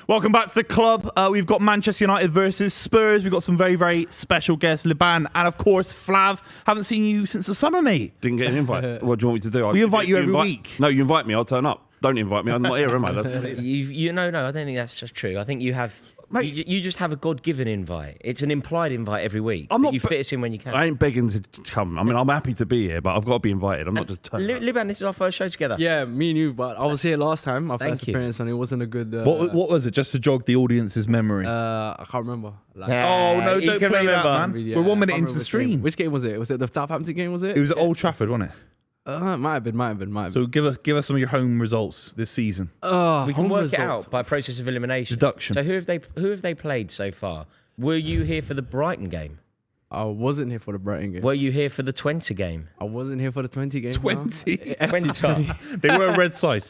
Welcome back to the club. We've got Manchester United versus Spurs. We've got some very, very special guests, Liban and, of course, Flav. Haven't seen you since the summer, mate. Didn't get an invite. What do you want me to do? We invite you every week. No, you invite me, I'll turn up. Don't invite me, I'm not here, am I? No, I don't think that's just true. I think you have... Mate, you just have a God-given invite. It's an implied invite every week. You fit us in when you can. I ain't begging to come. I mean, I'm happy to be here, but I've got to be invited. I'm not just turning up. Liban, this is our first show together. Yeah, me and you, but I was here last time, my first appearance, and it wasn't a good... What was it, just to jog the audience's memory? I can't remember. Oh, no, don't play that, man. Yeah, We're 1 minute into the stream. Which game was it? Was it the Southampton game, was it? It was at Old Trafford, wasn't it? Might have been. So give us some of your home results this season. We can work it out by process of elimination. Deduction. So who have they played so far? Were you here for the Brighton game? I wasn't here for the Brighton game. Were you here for the Twente game? I wasn't here for the 20 game. 20? Twente. They were a red side.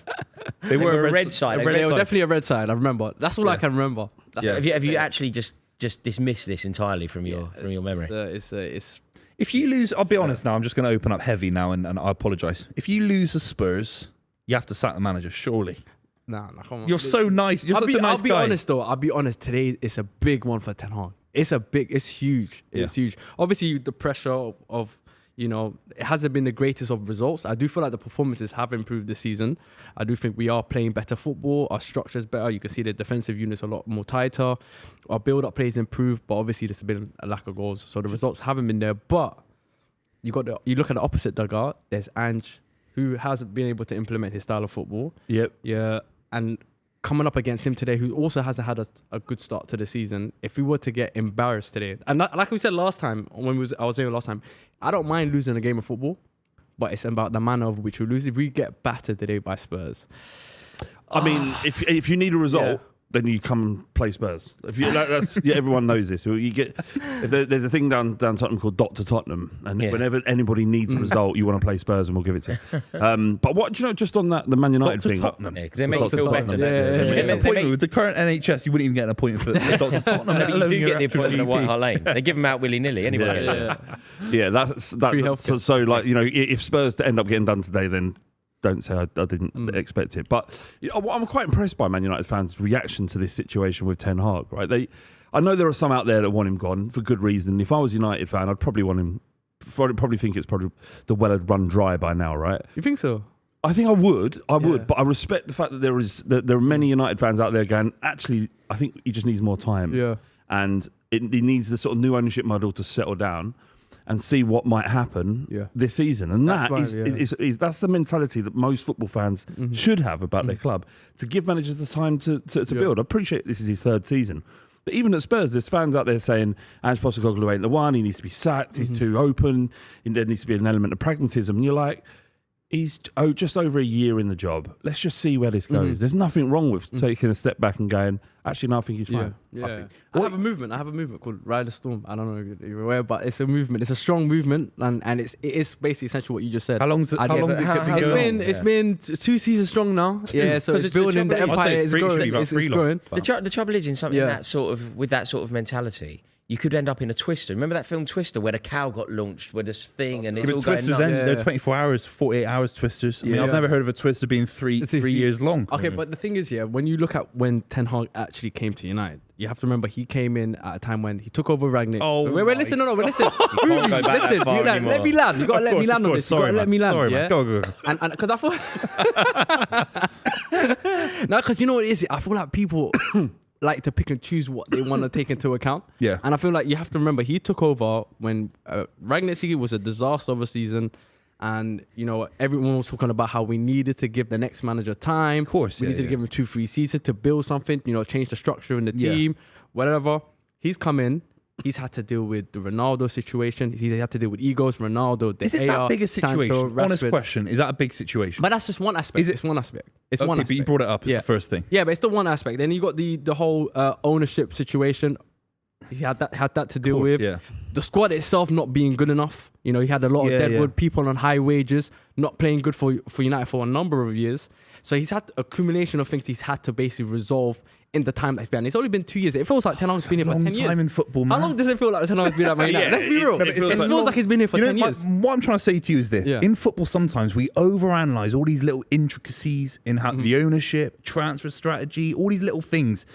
They were a red side. They were definitely a red side, I remember. That's all I can remember. Have you actually just dismissed this entirely from your memory? It's If you lose, I'll be honest now, I'm just going to open up heavy now and I apologise. If you lose the Spurs, you have to sack the manager, surely. Nah, come on. You're so nice. You're such a nice guy. I'll be honest though. I'll be honest. Today it's a big one for Ten Hag. It's huge. It's huge. Obviously, the pressure of, it hasn't been the greatest of results. I do feel like the performances have improved this season. I do think we are playing better football. Our structure's better. You can see the defensive units a lot more tighter. Our build-up plays improved, but obviously there's been a lack of goals. So the results haven't been there. But you look at the opposite dugout. There's Ange, who hasn't been able to implement his style of football. Yep. Yeah, and coming up against him today, who also hasn't had a good start to the season. If we were to get embarrassed today, and like we said last time, I was here last time, I don't mind losing a game of football, but it's about the manner of which we lose. If we get battered today by Spurs, I mean, if you need a result, then you come and play Spurs. If you, everyone knows this. If there's a thing down Tottenham called Dr. Tottenham, and whenever anybody needs a result, you want to play Spurs, and we'll give it to you. But what do you know? Just on that, the Man United thing, Tottenham, because they make you feel better. With the current NHS, you wouldn't even get an appointment for Dr. Tottenham. You do get the appointment at White Hart Lane. They give them out willy nilly. Anybody gets it. Yeah, that's that. So like if Spurs end up getting done today, then don't say I didn't expect it. But I'm quite impressed by Man United fans' reaction to this situation with Ten Hag. Right? I know there are some out there that want him gone for good reason. If I was a United fan, I'd probably want him. I'd probably think it's probably the well had run dry by now, right? you think so? I think I would, but I respect the fact that there are many United fans out there going, actually, I think he just needs more time. Yeah, and he needs the sort of new ownership model to settle down and see what might happen this season. And that's the mentality that most football fans should have about their club, to give managers the time to build. I appreciate this is his third season. But even at Spurs, there's fans out there saying Ange Postecoglou ain't the one, he needs to be sacked, he's too open, and there needs to be an element of pragmatism. And you're like, he's just over a year in the job. Let's just see where this goes. There's nothing wrong with taking a step back and going, actually, no, I think he's fine. Yeah. I have a movement called Ride the Storm. I don't know if you're aware, but it's a movement. It's a strong movement, and it is basically essentially what you just said. How long's it been going on? It's been 2 seasons strong now. Yeah, so it's building the empire. It's growing. It's growing. The trouble is, in something with that sort of mentality, you could end up in a twister. Remember that film Twister, where the cow got launched with this thing, and it's all going nuts. They're 24 hours, 48 hours twisters. I mean, I've never heard of a twister being three years long. Okay, but the thing is, when you look at when Ten Hag actually came to United, you have to remember he came in at a time when he took over Rangnick. Oh, listen. Listen. Let me land. You got to let me land on this. You got to let me land. Sorry, man. Go. And because I thought, no, because you know what it is. I feel like people like to pick and choose what they want to take into account. Yeah. And I feel like you have to remember he took over when Rangnick was a disaster of a season. And, everyone was talking about how we needed to give the next manager time. Of course, we needed to give him 2-3 seasons to build something, change the structure in the team, whatever. He's come in. He's had to deal with the Ronaldo situation. He's had to deal with egos, Ronaldo, Is it that big a situation? Sancho, Honest question. Is that a big situation? But that's just one aspect. It's one aspect. It's one aspect. But you brought it up as the first thing. Yeah, but it's the one aspect. Then you got the whole ownership situation. he had that to deal with. Yeah. The squad itself not being good enough. You know, he had a lot of deadwood people on high wages, not playing good for United for a number of years. So he's had accumulation of things he's had to basically resolve in the time that he's been. It's only been 2 years. It feels like Ten Hag's been here for 10 years. Long time in football, man. How long does it feel like Ten Hag's been at Man United? Let's be real. No, it feels like he's been here for 10 years. What I'm trying to say to you is this. In football, sometimes we overanalyze all these little intricacies in how the ownership, transfer strategy, all these little things.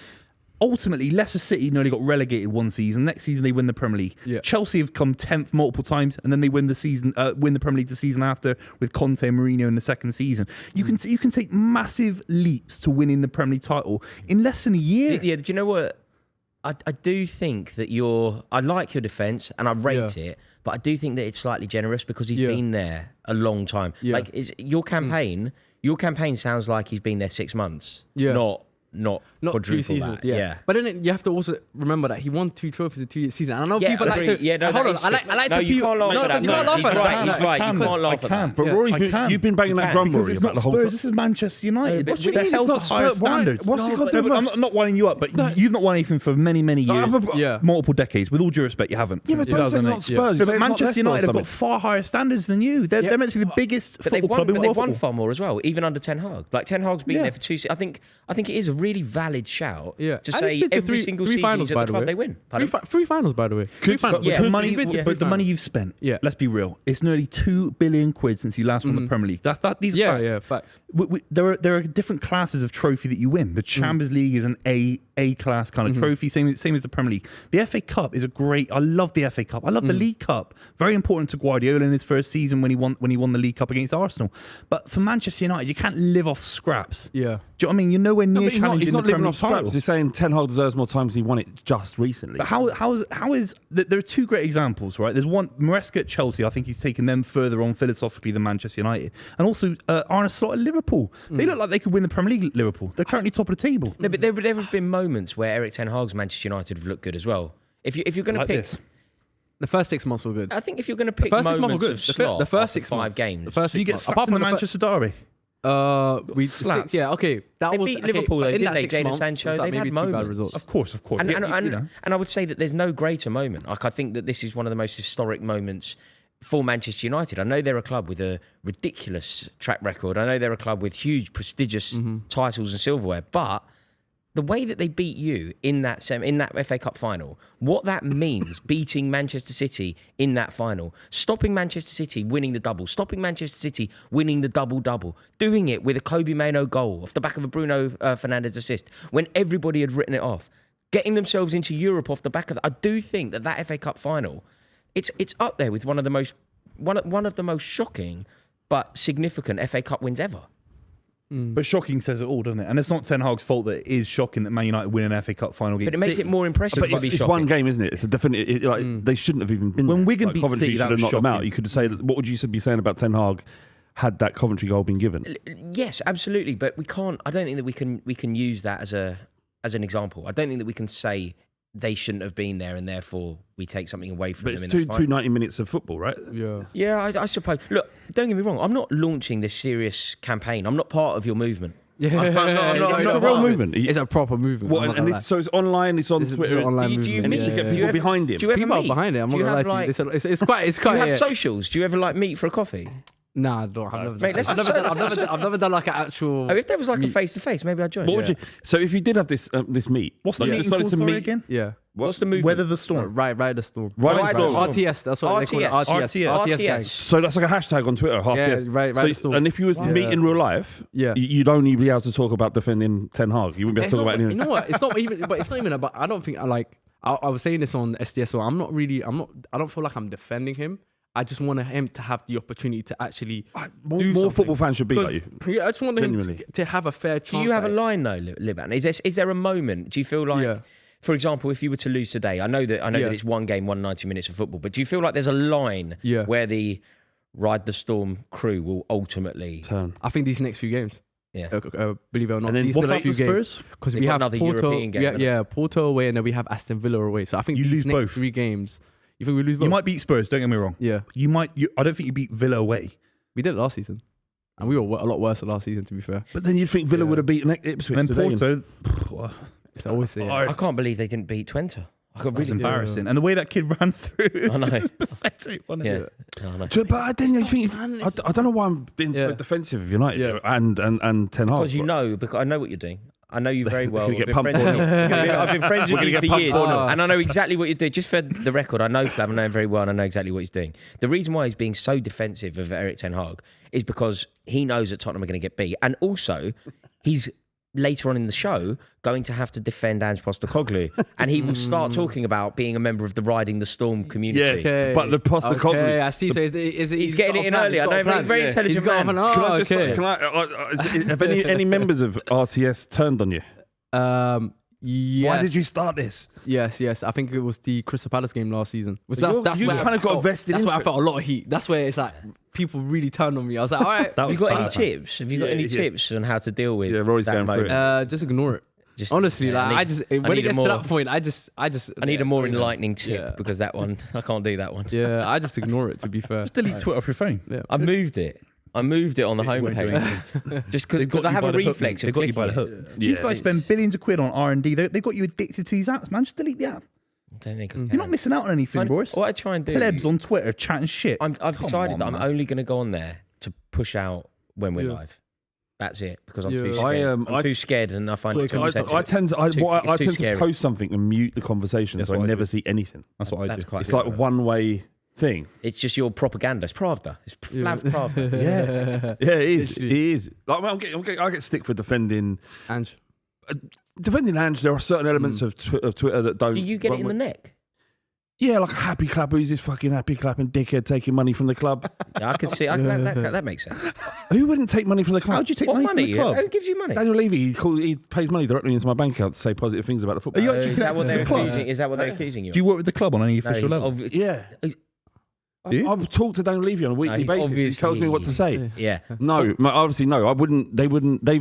Ultimately, Leicester City nearly got relegated one season. Next season, they win the Premier League. Yeah. Chelsea have come 10th multiple times, and then they win the Premier League the season after with Conte and Mourinho in the second season. You can take massive leaps to winning the Premier League title in less than a year. Yeah, do you know what? I do think that I like your defence and I rate it, but I do think that it's slightly generous because he's been there a long time. Yeah. Like, your campaign sounds like he's been there 6 months. Yeah. Not 2 quadruple seasons, that. But then you have to also remember that he won 2 trophies in 2 years season. And I know Yeah, people I like agree. to. Yeah, no, hold that on. is I like true. to. No, you can't laugh at that. You can't laugh at that. He's right. You can't laugh at that. But Rory, you've been banging that drum, because Rory, it's about not the whole Spurs. This is Manchester United. What do you They're mean held it's to not higher Spurs? Why? standards. What's it got to do No, with- but I'm not winding you up, but you've not won anything for many, many years. Yeah. Multiple decades. With all due respect, you haven't. Yeah, but don't say not 2008. Spurs. No, Say but it's not Manchester Leicester or United have got something. far higher standards than you. They're meant to be the biggest But they've football club in world won football. far more as well, even under Ten Hag. Like, Ten Hag's been there for 2 seasons. I think it is a really valid shout to And say he's been to every single season finals, he's by at the club way. they win. Three finals, by the way. Three finals. yeah, the money, He's been to but three the money finals. you've spent. Yeah. Let's be real. It's nearly £2 billion since you last won the Premier League. These are facts. Facts. There are different classes of trophy that you win. The Champions League is an A class kind of trophy, same as the Premier League. The FA Cup is I love the FA Cup. I love the League Cup. Very important to Guardiola in his first season when he won the League Cup against Arsenal. But for Manchester United, you can't live off scraps. Yeah. Do you know what I mean? You're nowhere near But he's challenging not the living Premier off League scraps. title. He's saying Ten Hag deserves more times he won it just recently. But how is there are two great examples, right? There's one, Maresca at Chelsea. I think he's taken them further on philosophically than Manchester United, and also Arne Slot at Liverpool. They look like they could win the Premier League. Liverpool. They're currently top of the table. No, but there have been moments where Eric Ten Hag's Manchester United have looked good as well. If you're going to Like pick, this. The first 6 months were good. I think if you're going to pick first 6 months were moments good. of slot The first after 6 5 months. games, The first So you 6 get months. slapped Apart in the from the Manchester Derby. we Slapped. yeah, okay. That They was beat Liverpool, though, in didn't that they? 6 Jadon months, Sancho, it was like they've maybe had 2 bad moments. results. Of course. and You know. I would say that there's no greater moment. Like, I think that this is one of the most historic moments for Manchester United. I know they're a club with a ridiculous track record. I know they're a club with huge, prestigious titles and silverware, but the way that they beat you in that FA Cup final, what that means, beating Manchester City in that final, stopping Manchester City winning the double, stopping Manchester City winning the double-double, doing it with a Kobe Mainoo goal off the back of a Bruno Fernandez assist when everybody had written it off, getting themselves into Europe off the back of that. I do think that FA Cup final, it's up there with one of the most shocking but significant FA Cup wins ever. But shocking says it all, doesn't it? And it's not Ten Hag's fault that it is shocking that Man United win an FA Cup final against But it makes City. it more impressive. But to be it's shocking. one game, isn't it? It's a definite. They shouldn't have even been When there. Wigan Like, beat Coventry City, that should have was knocked them out. shocking. You could say that. What would you be saying about Ten Hag had that Coventry goal been given? Yes, absolutely. But we can't. I don't think that we can use that as an example. I don't think that we can say they shouldn't have been there and therefore we take something away from But them. it's in that two final. 90 minutes of football, right? Yeah. Yeah, I suppose. Look, don't get me wrong. I'm not launching this serious campaign. I'm not part of your movement. Yeah, I'm not It's a real part of it. movement. It's a proper movement. What, I'm not and gonna lie. so it's online. It's on It's Twitter. an online Do you movement. meet- And you get do you people ever- behind him. Do you ever People are meet? behind it. I'm Do not you gonna lie have, to you. like, It's quite. do you have yeah. socials? Do you ever like meet for a coffee? Nah, I don't. I've never. Mate, let's I've have never done like an actual. Oh, if there was like a face to face, maybe I'd join. What would you? So if you did have this meet, What's the like, you meeting decided called, to sorry, meet again? Yeah. What's the movement? Weather the storm. Ride the storm. Ride the Ride storm. the RTS. That's what they call it. RTS guys. So that's like a hashtag on Twitter. Yeah, RTS. right So, the storm. and if you was to meet in real life, Yeah. you'd only be able to talk about defending Ten Hag. You wouldn't be able It's to talk not, about you anything. know what? It's not even. But it's not even about. I don't think I like. I was saying this on SDS. So I'm not really. I don't feel like I'm defending him. I just want him to have the opportunity to actually More do something. football fans should be like you. Yeah, I just want him Genuinely. to have a fair chance. Do you have a at it. line though, Liban? Is there a moment? Do you feel like, Yeah. for example, if you were to lose today, I know that it's one game, 190 minutes of football, but do you feel like there's a line where the Ride the Storm crew will ultimately Turn. I think these next few games. Yeah. Believe it or not, And then these what's next after few games Spurs? because They've we got have another Porto, European game, haven't yeah, Porto away, and then we have Aston Villa away. So I think You these lose next both. 3 games. You think we lose both? You might beat Spurs. Don't get me wrong. Yeah, You might. I don't think you beat Villa away. we did it last season, and we were a lot worse last season. To be fair, But then you'd think Villa Yeah. would have beaten Ipswich. And then today. Porto. it's always I can't believe they didn't beat Twente. I got That's really embarrassing. And the way that kid ran through, I know. it was pathetic, wasn't it? Yeah. I know. But I don't know why I'm being so defensive of United and Ten Hag. Because because I know what you're doing. I know you very well. Gonna get I've pumped been for I've been friends with We're you gonna for get pumped years, for now. and I know exactly what you're doing. Just for the record, I know Flav, I know him very well, and I know exactly what he's doing. The reason why he's being so defensive of Erik Ten Hag is because he knows that Tottenham are going to get beat, and also he's later on in the show going to have to defend Ange Postecoglou, and he will start talking about being a member of the Riding the Storm community. Yeah, but the Postecoglou. Okay, I see. So he's getting it in early. I know, but he's a very intelligent man. Have any members of RTS turned on you? Yes. Why did you start this? Yes. I think it was the Crystal Palace game last season. You kind of got vested. That's where I felt a lot of heat. That's where it's like people really turned on me. I was like, all right. Have you got any tips? Have you got any tips on how to deal with Rory's that going through moment? Just ignore it. Honestly, when it gets to that point, I need a more enlightening tip because that one I can't do that one. Yeah, I just ignore it. To be fair, Just delete Twitter off your phone. Yeah. I moved it on the homepage just because I have a reflex They of got you by the clicking hook. it. These guys spend billions of quid on R&D. They got you addicted to these apps, man. Just delete the app. I don't think I can. You're not missing out on anything, Boris. What I try and do. Plebs on Twitter chatting shit. I've decided that I'm only going to go on there to push out when we're live. That's it, because I'm too scared. I'm too scared, and I find it too sensitive. I tend to post something and mute the conversation, so I never see anything. That's what I do. It's like a one-way thing. It's just your propaganda. It's Pravda. It's Flav Pravda. Yeah, it is. It is. Like, I get stick for defending Ange. Defending Ange, there are certain elements of Twitter that don't. Do you get it in the neck? Yeah, like a happy clap. Who's this fucking happy clapping dickhead taking money from the club? Yeah, I can see. That makes sense. Who wouldn't take money from the club? How'd you take What money from the club? Who gives you money? Daniel Levy, he pays money directly into my bank account to say positive things about the football. Are you actually Is that what they're connected to the club? accusing? Is that what they're accusing you? Do you work with the club on any No, official he's level? Yeah. Do you? I've talked to Daniel Levy on a weekly he's basis. He tells me what to say. Yeah. No, obviously no. I wouldn't. They wouldn't. They're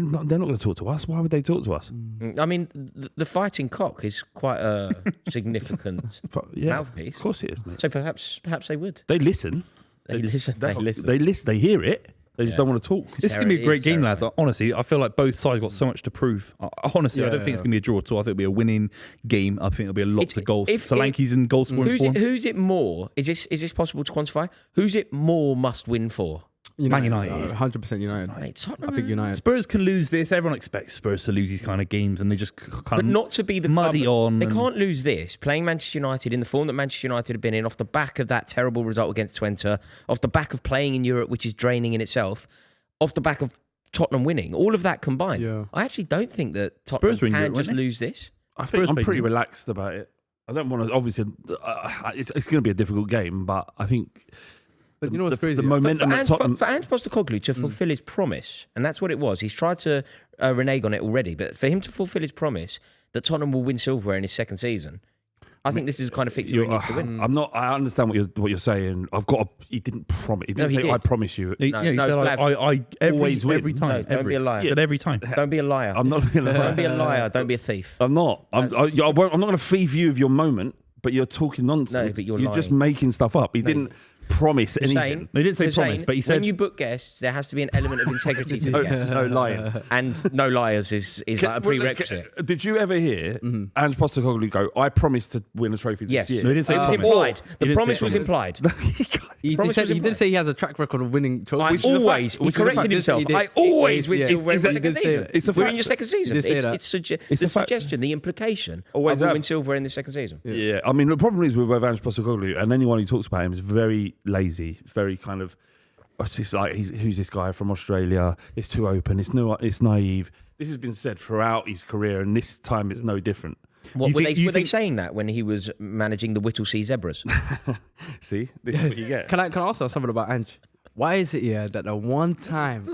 not going to talk to us. Why would they talk to us? I mean, the fighting cock is quite a significant mouthpiece. Of course it is, mate. So perhaps they would. They listen. They listen. They listen. They hear it. They just don't want to talk. This is going to be a great game, lads. Honestly, I feel like both sides got so much to prove. Honestly, I don't think it's going to be a draw at all. I think it'll be a winning game. I think it'll be lots of goals. Solanke's in goal scoring form. Who's it more? Is this possible to quantify? Who's it more must win for? Man United. 100% United. Mate, I think United. Spurs can lose this. Everyone expects Spurs to lose these kind of games, and they just kind But of not to be the muddy club. on. They can't lose this. Playing Manchester United in the form that Manchester United have been in, off the back of that terrible result against Twente, off the back of playing in Europe, which is draining in itself, off the back of Tottenham winning, all of that combined. Yeah. I actually don't think that Tottenham Spurs were in can Europe, just weren't they? lose this. I think I'm pretty relaxed about it. I don't want to. Obviously, it's going to be a difficult game, but I think. But you know what's crazy? The momentum at Tottenham. For Ange Postecoglou to fulfil his promise, and that's what it was. He's tried to renege on it already, but for him to fulfil his promise that Tottenham will win silverware in his second season, I think this is the kind of fixture he needs to win. I'm not. I understand what you're saying. I've got. He didn't promise. He didn't No, he say. did. I promise you. He said, I Always win. every time. No, don't be a liar. Said every time. Don't be a liar. I'm not being a Don't be a liar. Don't be a thief. I'm not. I'm not going to thieve you of your moment. But you're talking nonsense. No, but you're just lying. making stuff up. He didn't promise anything. They didn't say promise, but he said when you book guests, there has to be an element of integrity to the guests. No lying. And no liars is like a prerequisite. Did you ever hear Ange Postecoglou go, I promised to win a trophy Yes. this year? No, he didn't say It was promise. implied. He The didn't promise say was promise. implied. He did say he has a track record of winning trophies. He corrected himself. I always win silverware in the second season. We're in your second season. It's the suggestion, the implication. Always of win silverware in the second season. Yeah, I mean, the problem is with Ange Postecoglou, and anyone who talks about him is very lazy, very kind of, it's just like, who's this guy from Australia? It's too open, it's naive. This has been said throughout his career, and this time it's no different. Were they saying that when he was managing the Whittlesea Zebras? See, this is what you get. Can I ask you something about Ange? Why is it that the one time The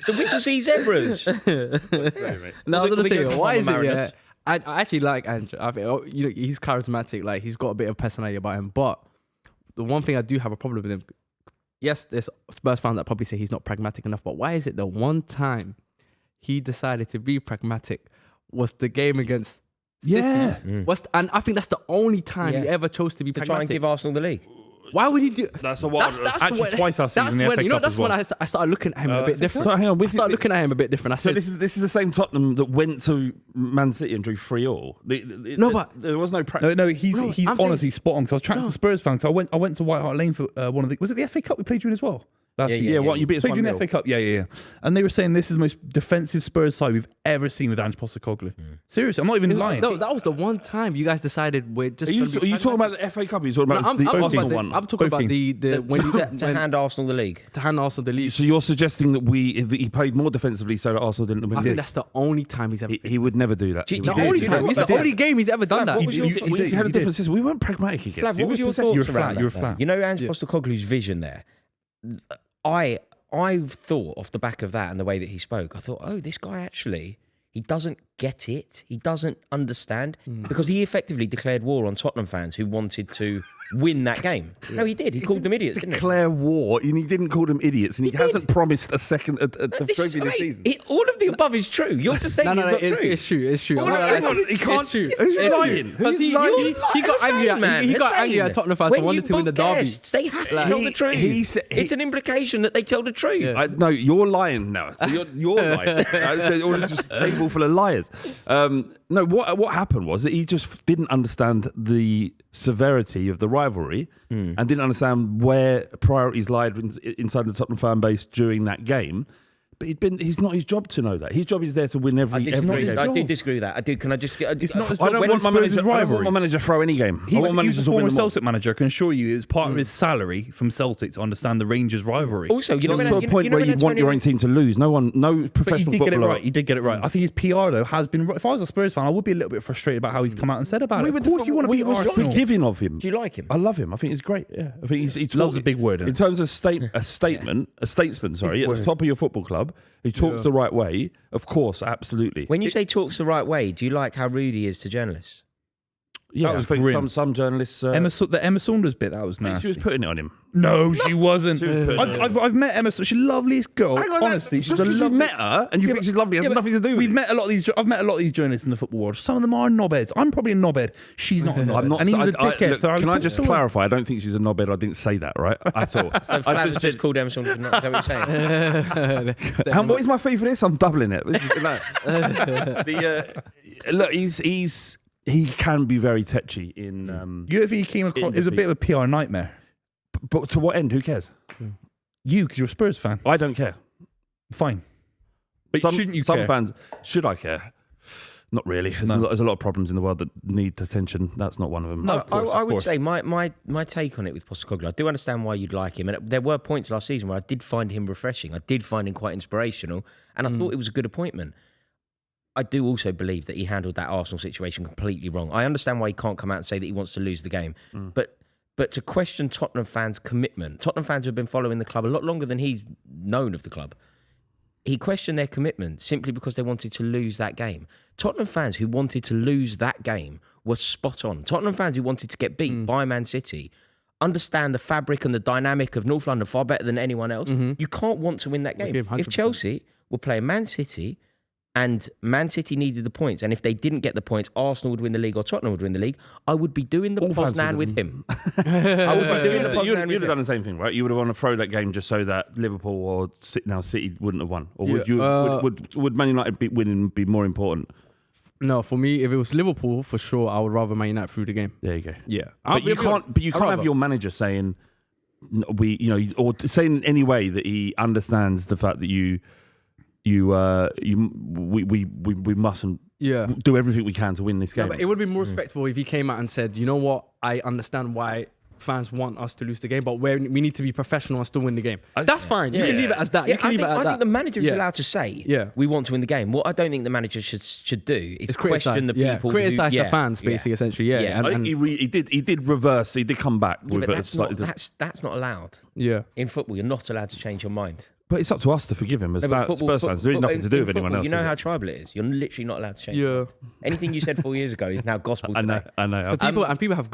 Whittlesea Zebras. No, I was gonna say, why is it I actually like Ange. I think he's charismatic, like he's got a bit of personality about him. But the one thing I do have a problem with him, yes, there's Spurs fans that probably say he's not pragmatic enough, but why is it the one time he decided to be pragmatic was the game against City? Yeah. And I think that's the only time he ever chose to be To pragmatic. try and give Arsenal the league. Why would he do? That's a wild. Actually, twice last season. That's when I started looking at him a bit different. So hang on, I started looking at him a bit different. I so said, this is the same Tottenham that went to Man City and drew 3-3. But there was no practice. No, he's honestly spot on. Because I was chatting to Spurs fans. So I went to White Hart Lane for one of the. Was it the FA Cup we played during as well? What you beat us played 1-0. in the FA Cup. Yeah. And they were saying this is the most defensive Spurs side we've ever seen with Ange Postecoglou. Seriously, I'm not even lying. No, that was the one time you guys decided we're just. Are you talking about the FA Cup? Or are you talking about the Arsenal one? I'm talking about the when you to hand Arsenal the league. To hand Arsenal the league. So you're suggesting that he played more defensively so that Arsenal didn't win? I think that's the only time he's ever. He would never do that. The only time. It's the only game he's ever done that. We had a different system. We weren't pragmatic again. Flav, what was your thoughts around that? You were flat. You know Ange Postecoglou's vision there. I've thought off the back of that and the way that he spoke, I thought, oh, this guy actually, he doesn't get it. He doesn't understand because he effectively declared war on Tottenham fans who wanted to win that game. No, he did. He called them idiots, didn't he? Declare war, and he didn't call them idiots, and he hasn't promised a second trophy this season. All of the above is true. You're just saying it's true. It's true. He can't. Who's lying? He got angry. He got angry at Tottenham fans for wanting to win the derby. They have to tell the truth. It's an implication that they tell the truth. No, you're lying now. So you're lying. Or it's just a table full of liars. No, what happened was that he just didn't understand the severity of the rivalry and didn't understand where priorities lied inside the Tottenham fan base during that game. But it's not his job to know that. His job is there to win every game. I did disagree with that. Can I just get... It's not his I job don't want my manager to throw any game. He was a former Celtic manager. I can assure you it was part of his salary from Celtic to understand the Rangers rivalry. Also, to a point where you want your own team to lose. No professional But he did get it footballer. right. He did get it right. I think his PR, though, has been... If I was a Spurs fan, I would be a little bit frustrated about how he's come out and said about it. Of course you want to be Arsenal. Forgiving of him. Do you like him? I love him. I think he's great. Yeah, I think he loves a big word. In terms of a statesman, at the top of your football club, who talks the right way, of course, absolutely. When you say talks the right way, do you like how rude he is to journalists? Yeah, I think some journalists... the Emma Saunders bit, that was nasty. She was putting it on him. No, she wasn't. I've met Emma. She's the loveliest girl. Hang on, honestly, she's you've met her and you think she's lovely. It has nothing to do with it. I've met a lot of these journalists in the football world. Some of them are knobheads. I'm probably a knobhead. She's not a knobhead. I'm not. And he was a dickhead. Look, can I just clarify? I don't think she's a knobhead. I didn't say that, right? At all. So Flav just called Emma Saunders. Is that what you're saying? And what is my fee for this? I'm doubling it. Look, he can be very tetchy in. You don't think he came across? It was a bit of a PR nightmare. But to what end? Who cares? You, because you're a Spurs fan. I don't care. Fine. But shouldn't you some care? fans, should I care? Not really. There's a lot of problems in the world that need attention. That's not one of them. No, I would say my take on it with Postecoglou, I do understand why you'd like him. And there were points last season where I did find him refreshing. I did find him quite inspirational. And I thought it was a good appointment. I do also believe that he handled that Arsenal situation completely wrong. I understand why he can't come out and say that he wants to lose the game. But to question Tottenham fans' commitment, Tottenham fans who have been following the club a lot longer than he's known of the club, he questioned their commitment simply because they wanted to lose that game. Tottenham fans who wanted to lose that game were spot on. Tottenham fans who wanted to get beat by Man City understand the fabric and the dynamic of North London far better than anyone else. You can't want to win that game. Okay, if Chelsea were playing Man City and Man City needed the points, and if they didn't get the points, Arsenal would win the league or Tottenham would win the league, I would be doing the Poznan with him. I would be doing the Poznan with him. You'd have done the same thing, right? You would have wanted to throw that game just so that Liverpool or City wouldn't have won. Or would Man United winning be more important? No, for me, if it was Liverpool, for sure, I would rather Man United through the game. There you go. Yeah, but you can't have your manager saying or saying in any way that he understands the fact that we mustn't do everything we can to win this game. No, but it would be more respectful if he came out and said, you know what, I understand why fans want us to lose the game, but we need to be professional and still win the game. That's fine. You can leave it as that. I think the manager is allowed to say, we want to win the game. What I don't think the manager should do is question the people. Criticize the fans, basically, essentially. Yeah. I think he did reverse. He did come back with but a slightly that's not allowed. Yeah. In football, you're not allowed to change your mind. But it's up to us to forgive him as No, but Spurs fans. There's nothing to do with anyone else. You know is how it? tribal it is. You're literally not allowed to change. Yeah. Anything you said 4 years ago is now gospel today. I know. But people have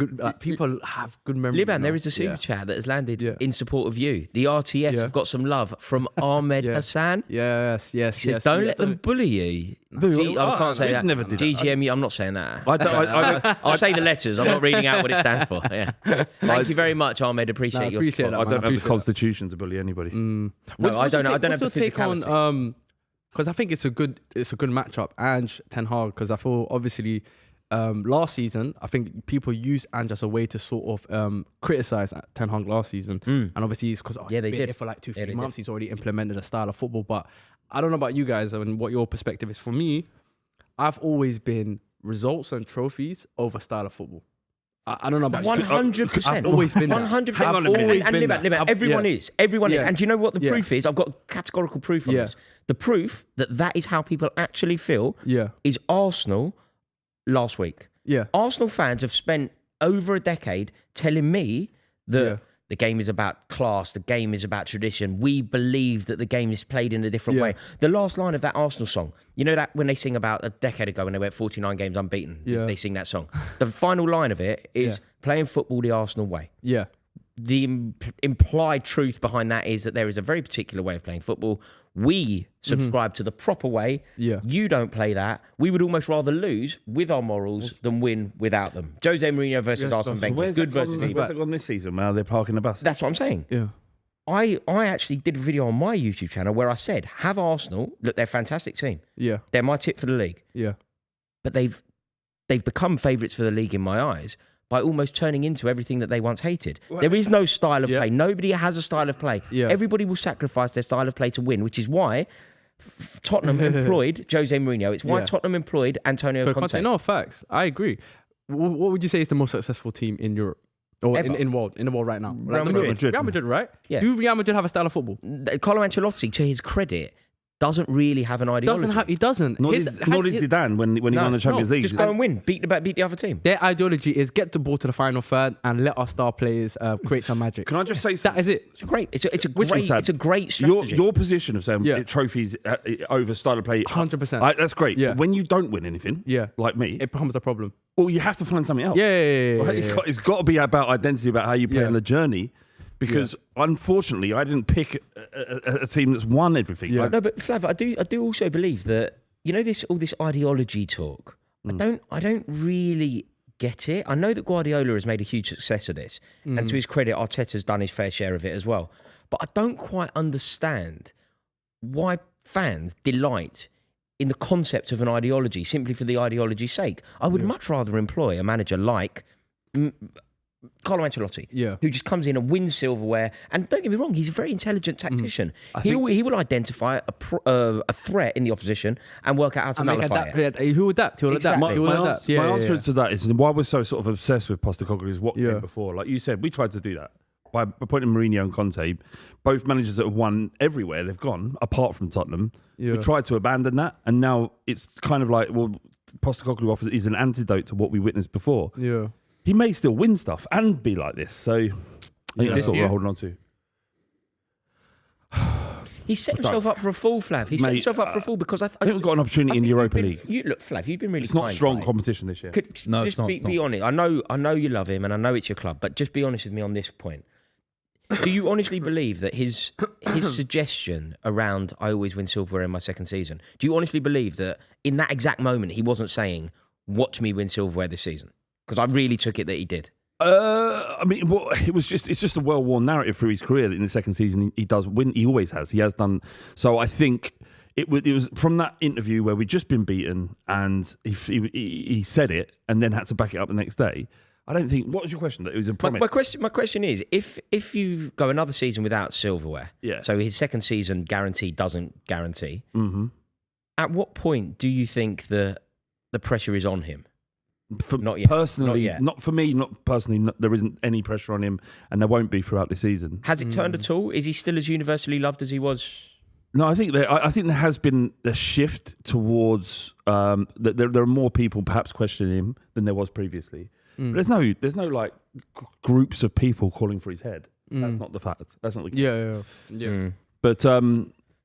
good memory. Liban, now. there is a super chat that has landed Yeah. in support of you. The RTS have got some love from Ahmed Hassan. Yes. He says, don't let them bully you. I can't say that. Never did GGMU, I'm not saying that. I I'll say the letters. I'm not reading out what it stands for. Yeah. Thank you very much, Ahmed. Appreciate your appreciate support. that. don't have the constitution to bully anybody. No, I don't have the physicality. On because I think it's a good matchup. Ange, Ten Hag, because I feel obviously last season I think people used Ange as a way to sort of criticize Ten Hag last season, and obviously it's because they he's been did here for like 2-3 they months. did. He's already implemented a style of football. But I don't know about you guys and what your perspective is. For me, I've always been results and trophies over style of football. I don't know about 100%. I've always been 100%. Hang on a minute. And Liban, everyone is. Everyone is. And do you know what the proof is? I've got categorical proof on this. The proof that is how people actually feel is Arsenal last week. Yeah. Arsenal fans have spent over a decade telling me that the game is about class, the game is about tradition. We believe that the game is played in a different way. The last line of that Arsenal song, you know that when they sing about a decade ago when they went 49 games unbeaten, they sing that song. The final line of it is playing football the Arsenal way. Yeah. The implied truth behind that is that there is a very particular way of playing football. We subscribe to the proper way. Yeah. You don't play that. We would almost rather lose with our morals than win without them. Jose Mourinho versus Arsene Wenger. Good versus evil. Where's it gone this season? Now they're parking the bus. That's what I'm saying. Yeah. I actually did a video on my YouTube channel where I said, have Arsenal, look, they're a fantastic team. Yeah. They're my tip for the league. Yeah. But they've become favourites for the league in my eyes by almost turning into everything that they once hated. There is no style of play. Nobody has a style of play. Yeah. Everybody will sacrifice their style of play to win, which is why Tottenham employed Jose Mourinho. It's why Tottenham employed Antonio Conte. No, facts. I agree. What would you say is the most successful team in Europe? Or in the world right now? Real Madrid. Real Madrid, right? Yeah. Do Real Madrid have a style of football? Carlo Ancelotti, to his credit, doesn't really have an ideology. He doesn't. Nor did Zidane when he won the Champions League. Just go and win. Beat the other team. Their ideology is get the ball to the final third and let our star players create some magic. Can I just say that is it? It's great. It's a great strategy. Your position of saying trophies over style of play, 100%. That's great. Yeah. When you don't win anything, like me, it becomes a problem. Well, you have to find something else. Yeah. It's got to be about identity, about how you play on the journey. Because unfortunately, I didn't pick a team that's won everything. No, but Flav, I do also believe that all this ideology talk. I don't really get it. I know that Guardiola has made a huge success of this, and to his credit, Arteta's done his fair share of it as well. But I don't quite understand why fans delight in the concept of an ideology simply for the ideology's sake. I would much rather employ a manager like Carlo Ancelotti, who just comes in and wins silverware. And don't get me wrong, he's a very intelligent tactician. He will identify a threat in the opposition and work out how to nullify it. He will adapt. He will adapt. My answer to that is why we're so sort of obsessed with Postecoglou is what came before. Like you said, we tried to do that by appointing Mourinho and Conte, both managers that have won everywhere they've gone, apart from Tottenham. We tried to abandon that, and now it's kind of like, well, Postecoglou is an antidote to what we witnessed before. Yeah. He may still win stuff and be like this. So I think that's what we're holding on to. He set himself up for a fall, Flav. He set himself up for a fall because I think we've got an opportunity in the Europa League. Look, Flav, you've been really It's not strong competition this year. It's not. Be honest. I know you love him and I know it's your club, but just be honest with me on this point. Do you honestly believe that his suggestion around I always win silverware in my second season, do you honestly believe that in that exact moment he wasn't saying, watch me win silverware this season? Because I really took it that he did. I mean, it's just a well-worn narrative through his career that in the second season he does win. He always has. He has done. So I think it was from that interview where we'd just been beaten and he said it and then had to back it up the next day. I don't think. What was your question? That it was a promise. My question is, if you go another season without silverware, so his second season doesn't guarantee. Mm-hmm. At what point do you think the pressure is on him? Not yet. Personally, not for me. Not personally. There isn't any pressure on him, and there won't be throughout the season. Has it turned at all? Is he still as universally loved as he was? No, I think there has been a shift towards that. There are more people perhaps questioning him than there was previously. But there's no like groups of people calling for his head. That's not the fact. That's not the case. Yeah. But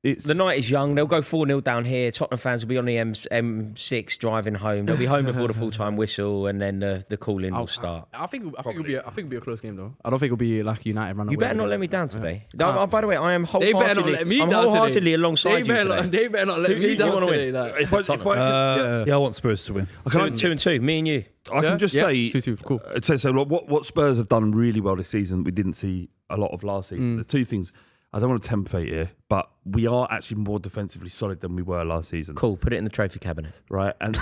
it's The night is young. They'll go 4-0 down here. Tottenham fans will be on the M6 driving home. They'll be home before the full-time whistle, and then the call-in will start. I think it'll be a close game though. I don't think it'll be like United run away. You better not let me down today. By the way, I am They better not let me down today. wholeheartedly alongside you today. They better not let me down today. I want Spurs to win. 2-2, me and you. I can just say 2-2, cool. So what Spurs have done really well this season, we didn't see a lot of last season. There's two things. I don't want to tempt fate here, but we are actually more defensively solid than we were last season. Cool, put it in the trophy cabinet. Right? And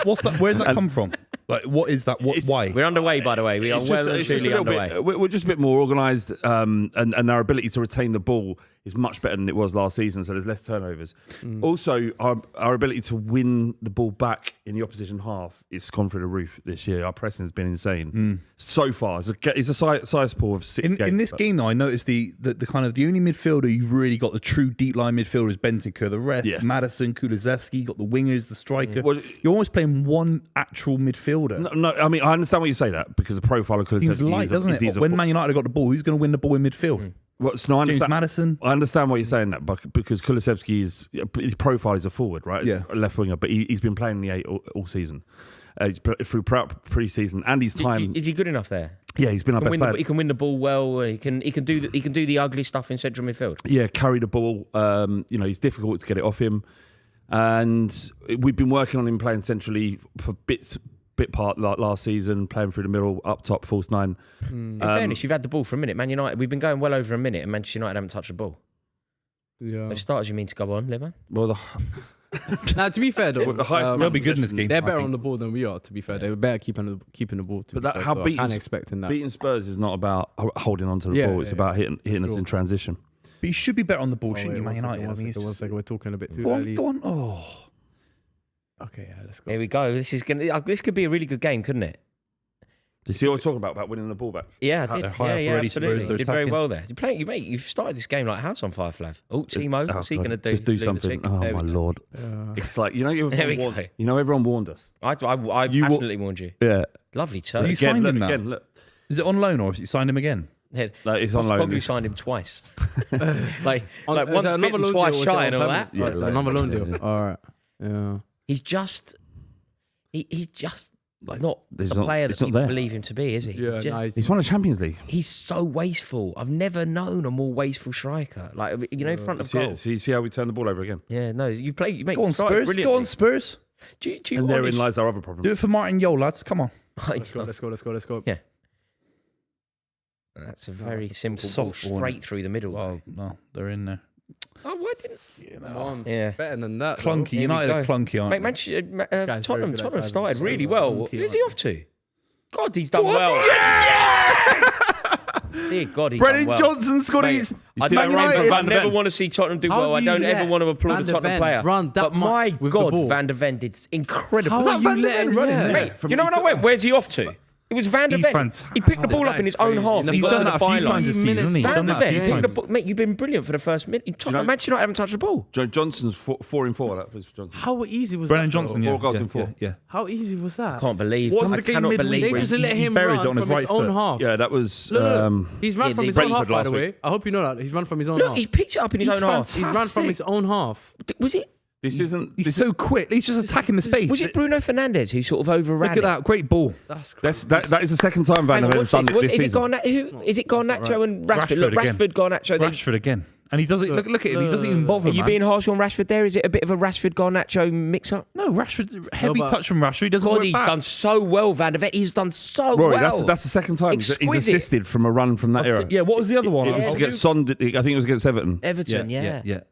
What's that? Where's that come from? Like, what is that? Why? We're underway, by the way. We are well and truly underway. We're just a bit more organised, and our ability to retain the ball is much better than it was last season, so there's less turnovers. Also, our ability to win the ball back in the opposition half is gone through the roof this year. Our pressing has been insane so far. It's a size pool of 6 games. In this game, though, I noticed the kind of the only midfielder you've really got the true deep line midfielder is Bentancur. The rest, Maddison, Kulusevski, you got the wingers, the striker. Well, you're almost playing one actual midfielder. No, I mean, I understand why you say that because the profile of Kulusevski Seems light, doesn't it? When Man United have got the ball, who's going to win the ball in midfield? Well, so I James Maddison. I understand why you're saying that, but because Kulusevski's his profile is a forward, right? Yeah. A left winger, but he's been playing in the 8 all season. He's through pre-season and his time. Is he good enough there? Yeah, he's been our best player. He can win the ball well. He can do the ugly stuff in central midfield. Yeah, carry the ball. He's difficult to get it off him, and we've been working on him playing centrally for bit part like last season, playing through the middle, up top, false 9. In fairness, you've had the ball for a minute. Man United, we've been going well over a minute, and Manchester United haven't touched the ball. Yeah. So starters, you mean to go on, Liban? Well, Now, to be fair though, They'll be good in this game. They're better on the ball than we are. To be fair, they were better keeping the ball. Expecting that. Beating Spurs is not about holding on to the ball. It's about hitting us in transition. But you should be better on the ball, shouldn't you, Man United? One second, we're talking a bit too Go early. on. Oh. Okay, let's go. Here we go. This could be a really good game, couldn't it? Do you see what I'm talking about winning the ball back? Yeah, I did. Absolutely. Spurs, You did very well there. You've started this game like a house on fire, Flav. Oh, Timo, what's he going to do? Just do something. Oh, my Lord. It's like, everyone warned us. I passionately warned you. Yeah. Lovely turn. You signed him now? Again, look. Is it on loan or have you signed him again? No, it's on loan. Probably signed him twice. like once bitten, twice shy and all that. Yeah, another loan deal. All right. Yeah. He's just not the not- player it's that not you there. believe him to be, is he? Yeah, He's won a Champions League. He's so wasteful. I've never known a more wasteful striker. Like, in front of goal. So you see how we turn the ball over again? Yeah, no, you make Go on, Spurs. brilliantly. Go on, Spurs. Do you And therein lies our other problem. Do it for Martin Yo, lads. Come on. Let's go. Yeah. That's a very simple ball, soft ball, straight through the middle. Well, no, they're in there. Oh, why didn't? Yeah. Better than that. Clunky. Here we United go. are clunky, aren't Mate, they? Manchester, Tottenham good at started that. really well. clunky, Where's he aren't off to? God, he's done well. Dear God, he's Brennan done well. Johnson scored Mate, his. I Man United. never want to see Tottenham do well. I don't ever want to applaud Van a de Tottenham Ven player. run that But my much with the God, ball? Van de Ven did incredible. How Was are that you Van de letting Ven running? yeah. Mate, you know when I went, where's he off to? It was Van de He's Ven. fantastic. He picked the ball up in his own half. He's done that a few times this season, hasn't he? He's Van done de that a Ven, few picked the times. ball. Mate, you've been brilliant for the first minute. Manchester United haven't touched the ball. Johnson's 4 in 4. That was Johnson. How easy was Brennan that? Johnson, Four yeah. goals in Yeah, four. yeah. How easy was that? Can't believe. What's I the game cannot midweek? believe. They just let him buries run it on his from right his own foot. half. Yeah, that was. Look. He's run Yeah, from his Brentford own half, by last the week. way. I hope you know that. He's run from his own half. Look, he picked it up in his own half. He's run from his own half. Was it? This isn't. He's so quick. He's just attacking the space. Was it Bruno Fernandez who sort of overran Look at that. Great ball. That's That is the second time Van der Ven's done it this season. Is it Garnacho and Rashford? Look, Rashford again. Rashford, Garnacho. Rashford again. And he doesn't look at him. He doesn't even bother. Are you man. being harsh on Rashford there? Is it a bit of a Rashford Garnacho mix up? No, Rashford heavy but- touch from Rashford. He doesn't God, work he's back. done so well, Van der Ven. He's done so Rory, well. that's the second time he's Exquisite. assisted from a run from that era. Yeah, what was the other one? It was against Son. I think it was against Everton. Everton, yeah.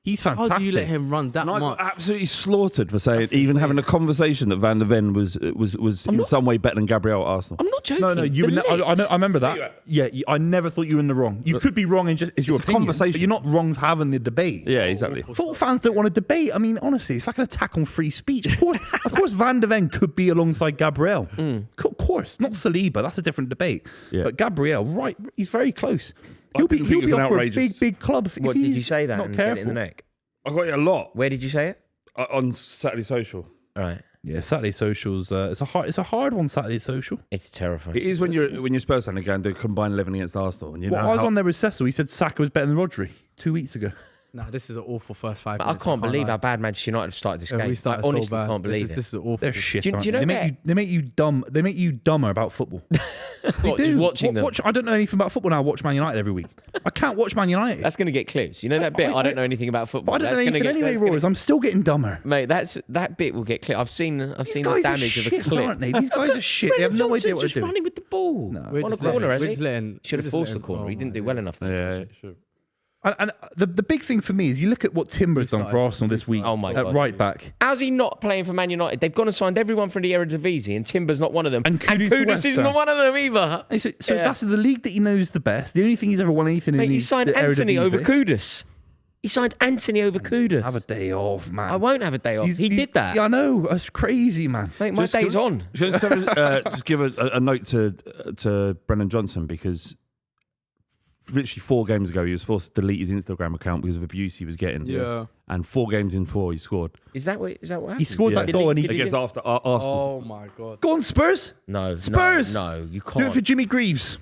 He's fantastic. How do you let him run that And I much? got absolutely slaughtered for saying, even having a conversation that Van der Ven was in some way better than Gabriel at Arsenal. I'm not joking. No, you. The I lift. remember that. Yeah, I never thought you were in the wrong. You could be wrong in just it's your It's a opinion, conversation. but you're not wrong for having the debate. Yeah, exactly. Football fans don't want to debate. I mean, honestly, it's like an attack on free speech. Of course, Van der Ven could be alongside Gabriel. Of course, not Saliba. That's a different debate. Yeah. But Gabriel, right? He's very close. I He'll be didn't think it was off an for a outrageous- big club. If What did he's you say that Not and get it in careful. the neck? I got it a lot Where did you say it? on Saturday Social. Right. Yeah, Saturday socials. It's a hard one. Saturday social. It's terrifying. It is when you're Spurs fan and go and do combined 11 against Arsenal. And I was on there with Cecil. He said Saka was better than Rodri 2 weeks ago. Nah, this is an awful first 5 I minutes. can't believe how bad Manchester United have started this game. We started I honestly so bad. can't believe This is awful. They're shit. Do you aren't know they make you dumb. They make you dumber about football. What, just watching them. I don't know anything about football now. I watch Man United every week. I can't watch Man United. That's going to get clips. You know that bit? I don't know anything about football. But I don't know anything anyway, Rory. I'm still getting dumber. Mate, that bit will get clipped. I've seen the guys damage are of a shit, clip. aren't they? These guys are shit. They have no idea what just they're doing. running with the ball on a corner, has he? Should have forced the corner. He didn't do well enough. Yeah, sure. And the big thing for me is you look at what Timber's done for Arsenal this week at right back. How's he not playing for Man United? They've gone and signed everyone from the Eredivisie, and Timber's not one of them. And Kudus is not one of them either. So that's the league that he knows the best. The only thing he's ever won anything in he signed the Anthony Eredivisie. over Kudus. He signed Anthony over Kudus. Have a day off, man. I won't have a day off. He did that. Yeah, I know. That's crazy, man. Mate, my day's on. Just give a note to Brennan Johnson, because literally 4 games ago he was forced to delete his Instagram account because of abuse he was getting. Yeah. And 4 games in 4 he scored. Is that what happened? He scored that goal and he Against Arsenal. Oh my God. Go on, Spurs. No, Spurs. No, you can't. Do it for Jimmy Greaves.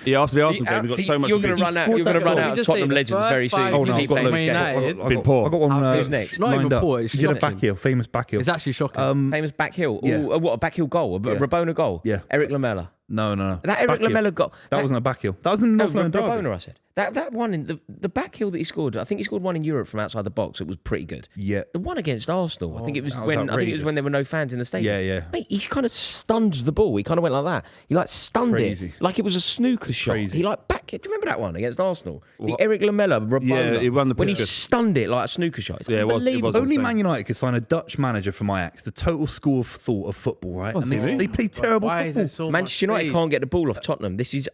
Yeah, after the Arsenal game, we got so much. You're going to run out. You're going to run out of Tottenham legends very soon. Oh no, Keep I've got playing this loads. game. Been poor. I got one. Who's next? Not even lined up. poor. It's He did a shocking. back heel, famous back heel. It's actually shocking. Famous back heel. Yeah. What, a back heel goal? A Rabona goal? Yeah. Eric Lamela. No. That Eric Back heel. Lamela goal. That wasn't a back heel. That was in the No, North London derby. Rabona, I said. That one in the back heel that he scored. I think he scored one in Europe from outside the box. It was pretty good. Yeah. The one against Arsenal. I think it was that was outrageous. when there were no fans in the stadium. Yeah. Mate, he kind of stunned the ball. He kind of went like that. He like stunned Crazy. it like it was a snooker shot. Crazy. He like back. Do you remember that one against Arsenal? The Eric Lamela, Rabona. Yeah, he won the when he Puskas. stunned it like a snooker shot. It's Yeah, it was unbelievable. Only insane. Man United could sign a Dutch manager from Ajax. The total school of thought of football, right? And they play terrible Why is football. it so Manchester much United space? can't get the ball off Tottenham. This is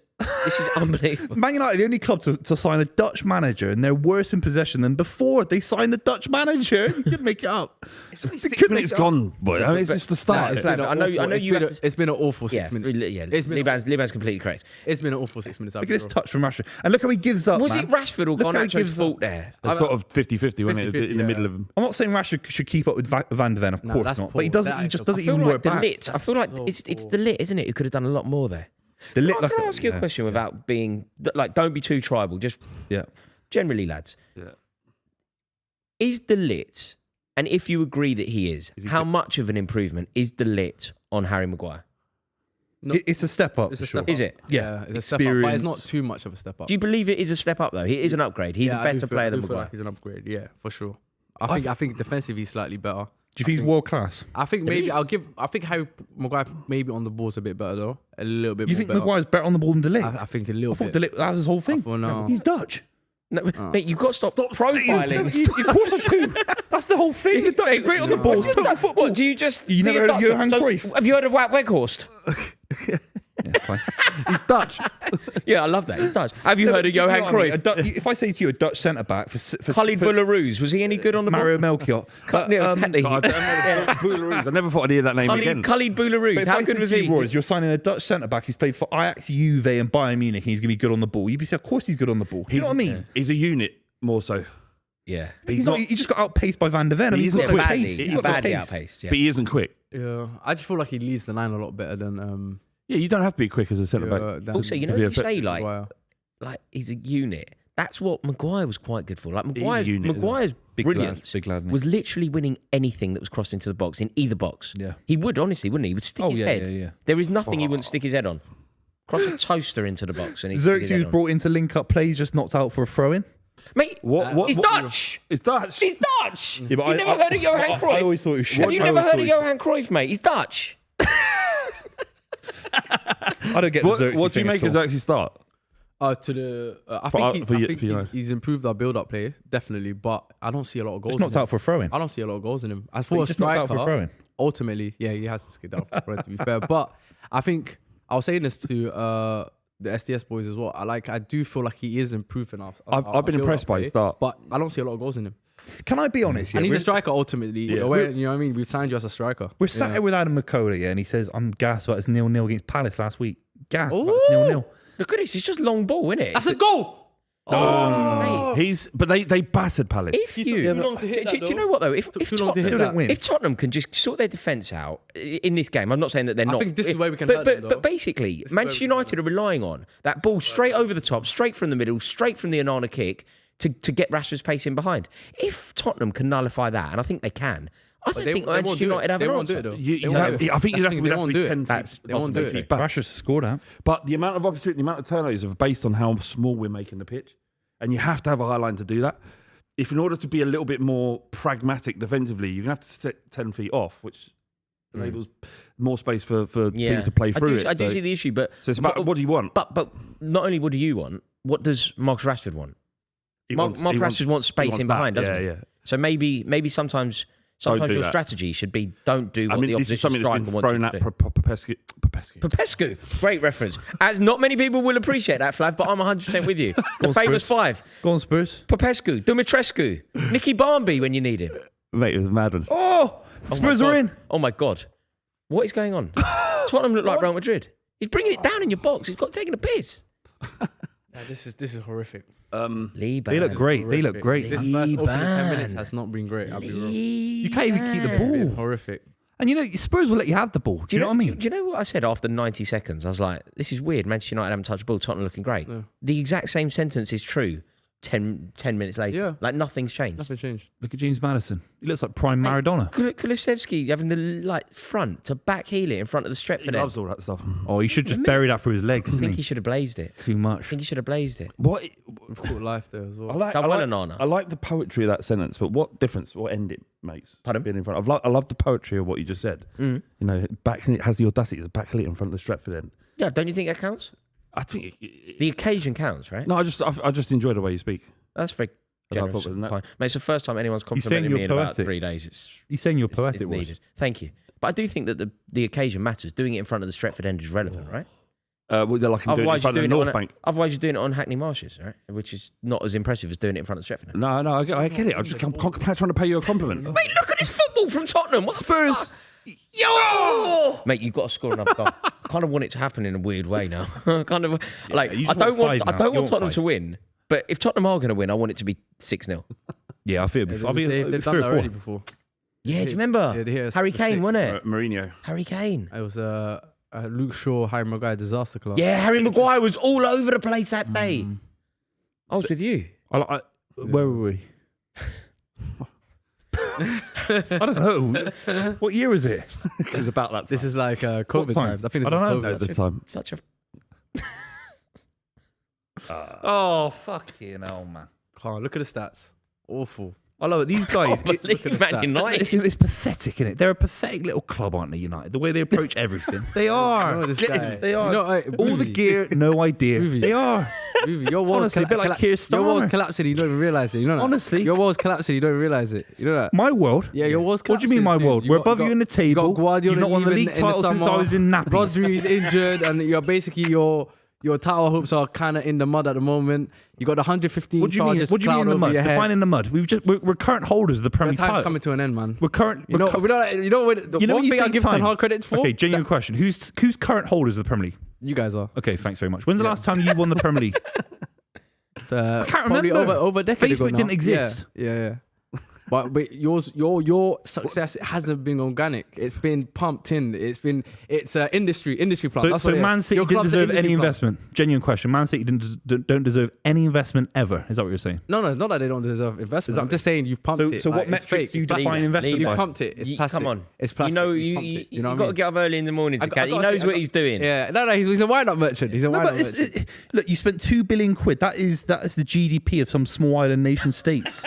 unbelievable. Man United are the only club to sign a Dutch manager, and they're worse in possession than before they signed the Dutch manager. You could make it up. It's only 6 minutes gone, boy. I mean, it's just the start. I know you have to. It's been an awful 6 minutes. Yeah, It's been Liban's completely correct. It's been an awful 6 minutes. Look at this touch from Rashford. And look how he gives up, Was man. it Rashford or Look how he Garnacho's gives fault up. there? It's sort of 50-50, wasn't it? 50-50, In the middle of. I'm not saying Rashford should keep up with Van de Ven, of course that's not. poor. But he doesn't. That He is just so doesn't I feel even like work the back. lit. I feel like so it's the lit, isn't it? Who could have done a lot more there. The lit. Can I ask you a question without being like? Don't be too tribal. Just Yeah. generally, lads. Yeah. Is the lit, and if you agree that he is, how much of an improvement is the lit on Harry Maguire? No. It's a step up. It's for a sure. step up. Is it? Yeah. It's a step up, but it's Experience. not too much of a step up. Do you believe it is a step up though? He is an upgrade. He's a I do better feel- player I do than feel Maguire. like he's an upgrade. Yeah, for sure. I think defensively he's slightly better. Do you think he's world class? I think maybe I think Harry Maguire maybe on the ball's a bit better though. A little bit You more think better. Maguire's better on the ball than De Ligt? I think a little I thought bit. De Ligt, that was his whole thing. thought no. He's Dutch. No, mate, you've got to stop profiling. Of course I do. That's the whole thing. The Dutch are great on the ball. It's total football. What do you just? You see never a heard of Dutch- Johan so, Cruyff? Have you heard of Wout Weghorst? Yeah, fine. He's Dutch. Yeah, I love that. He's Dutch. Have you heard of Do you know Johan what I mean? Cruyff? If I say to you a Dutch centre back for Khalid Boularus, was he any good on the Mario ball? Melchior, No, exactly. I never thought I'd hear that name again. Khalid Boularus, if how I good said was to you, he? Royce, you're signing a Dutch centre back who's played for Ajax, Juve, and Bayern Munich, and he's going to be good on the ball. You'd be saying, of course he's good on the ball. You know what I mean? He's a unit more so. Yeah, He's not. He just got outpaced by Van de Ven. I mean, he's got yeah, no badly, pace. he's He's got no badly pace. outpaced. Yeah. But he isn't quick. Yeah, I just feel like he leads the line a lot better than. Yeah, you don't have to be quick as a centre back. than- Also, you know, to be when you a say Maguire. like he's a unit. That's what Maguire was quite good for. Like Maguire's unit, isn't he? Maguire's Big brilliance lad, isn't he? was literally winning anything that was crossed into the box in either box. Yeah. He would honestly, wouldn't he? He would stick Oh, his yeah, head. yeah, yeah. There is nothing he wouldn't stick his head on. Cross a toaster into the box and he'd stick his Xerxes head was on. brought in to link up plays, just knocked out for a throw-in. Mate, he's Dutch. He's Dutch. He's Dutch. Yeah, but You've never heard of Johan Cruyff? I always thought he was shit. Have you I never always heard of thought Johan Cruyff, mate? He's Dutch. I don't get the Xerxes What do you thing make at of all. Xerxes start? I think for he's improved our build-up play definitely, but I don't see a lot of goals. Just knocked in him. out for a throw-in. I don't see a lot of goals in him. As But for he a just knocked out for a striker, throw-in. ultimately, yeah, he has to skid out for a throw-in, to be fair. But I think I was saying this to the SDS boys as well. I do feel like he is improving. I've been impressed by his start. but I don't see a lot of goals in him. Can I be honest? And Yeah, he's a striker ultimately. Yeah. You know what I mean? We signed you as a striker. we're sat here with Adam McKola, yeah, and he says, I'm gassed about his 0-0 against Palace last week. Gassed about his 0-0. Look at this. It's just long ball, isn't it? That's a goal. Oh, But they battered Palace. If you, do you know what though? If Tottenham can just sort their defence out in this game, I'm not saying that they're not. I think this is where we can. But basically, Manchester United are relying on that ball straight over the top, straight from the middle, straight from the Onana kick to get Rashford's pace in behind. If Tottenham can nullify that, and I think they can. I don't think Manchester United have an answer. I think you'd have to be 10 feet. They won't do it. Rashford scored that. But the amount of opportunity, the amount of turnovers are based on how small we're making the pitch. And you have to have a high line to do that. If in order to be a little bit more pragmatic defensively, you're going to have to set 10 feet off, which enables more space for teams to play through it. I do see the issue, but... So it's about what do you want? But not only what do you want, what does Marcus Rashford want? Marcus Rashford wants space in behind, doesn't he? Yeah. So maybe sometimes your strategy should be don't do what the opposition striker wants you to do. Popescu, great reference. As not many people will appreciate that, Flav, but I'm 100% with you. The famous five. Go on, Spurs. Popescu, Dumitrescu, Nicky Barmby when you need him. Mate, it was madness. Oh, Spurs are in. Oh my God. What is going on? Tottenham look like Real Madrid. He's bringing it down in your box. He's taking a piss. This is horrific. Liban. They look great. They look great. This first opening 10 minutes has not been great. I'll be real. You can't even keep the ball. Horrific. And Spurs will let you have the ball. Do you know what I mean? Do you know what I said after 90 seconds? I was like, this is weird. Manchester United haven't touched the ball. Tottenham looking great. Yeah. The exact same sentence is true 10 minutes later. Yeah. Like nothing's changed. Nothing changed. Look at James Maddison. He looks like prime Maradona. Kulusevski having the front to back heel it in front of the Stretford. He loves all that stuff. Oh, he should just bury that through his legs. I think he should have blazed it. Too much. I think he should have blazed it. What? We've caught life there as well. I like the poetry of that sentence, but what difference, what end it makes? Pardon? Being in front. I love the poetry of what you just said. Back it has the audacity to back heel it in front of the Stretford end. Yeah, don't you think that counts? I think the occasion counts, right? No, I just enjoy the way you speak. That's very generous. Fine. Mate, it's the first time anyone's complimented me in about 3 days. You're saying you're poetic. It's needed. Thank you. But I do think that the occasion matters. Doing it in front of the Stretford end is relevant, right? They're like doing it in front of the North Bank. Otherwise, you're doing it on Hackney Marshes, right? Which is not as impressive as doing it in front of the Stretford end. No, I get it. I'm trying to pay you a compliment. Mate, look at this football from Tottenham. What Spurs? Yo! Mate, you've got to score another goal. I kind of want it to happen in a weird way now. I don't want Tottenham to win. But if Tottenham are going to win, I want it to be 6-0. Yeah, I feel they've done that already before. Yeah, do you remember? Harry Kane, wasn't it? Mourinho. Harry Kane. It was Luke Shaw, Harry Maguire disaster club. Yeah, Harry Maguire was all over the place that day. I was with you. Where were we? I don't know. What year was it? It was about that time. This is like COVID times. I think this I was COVID at the time. Such a... Oh, fucking hell, man. Look at the stats. Awful. I love it. These guys, Man United. it's pathetic, isn't it? They're a pathetic little club, aren't they, United? The way they approach everything. They are. They are. All the gear, no idea. They are. Your walls a bit like Keir Starmer. Your walls collapsing, you don't even realise it. You know that? Honestly. Your walls collapsing, you don't even realise it. You know that? My world? Yeah, your walls collapsing. What do you mean my world? We're above you in the table. You got Guardiola. You've not won the league title since I was in nappies. Rodri's injured, and you're basically your title hopes are kind of in the mud at the moment. You got the 115 What do you mean? What do you mean in the mud? Define in the mud. We're current holders of the Premier League title. Time's coming to an end, man. We're current. One thing I give Ten Hag credit for. Okay, genuine question. Who's current holders of the Premier League? You guys are. Okay, thanks very much. When's the last time you won the Premier League? I can't remember. Over a decade ago Facebook didn't exist. Yeah. But your success hasn't been organic. It's been pumped in. It's industry plant. So Man City didn't deserve any investment. Genuine question. Man City don't deserve any investment ever. Is that what you're saying? No, it's not that they don't deserve investment. I'm just saying you've pumped it. So what metrics do you define investment by? You pumped it. It's plastic. Come on. It's plastic. You got to get up early in the morning to catch. He knows what he's doing. Yeah. No, he's a wine-up merchant. He's a wine-up merchant. Look, you spent £2 billion. That is the GDP of some small island nation states.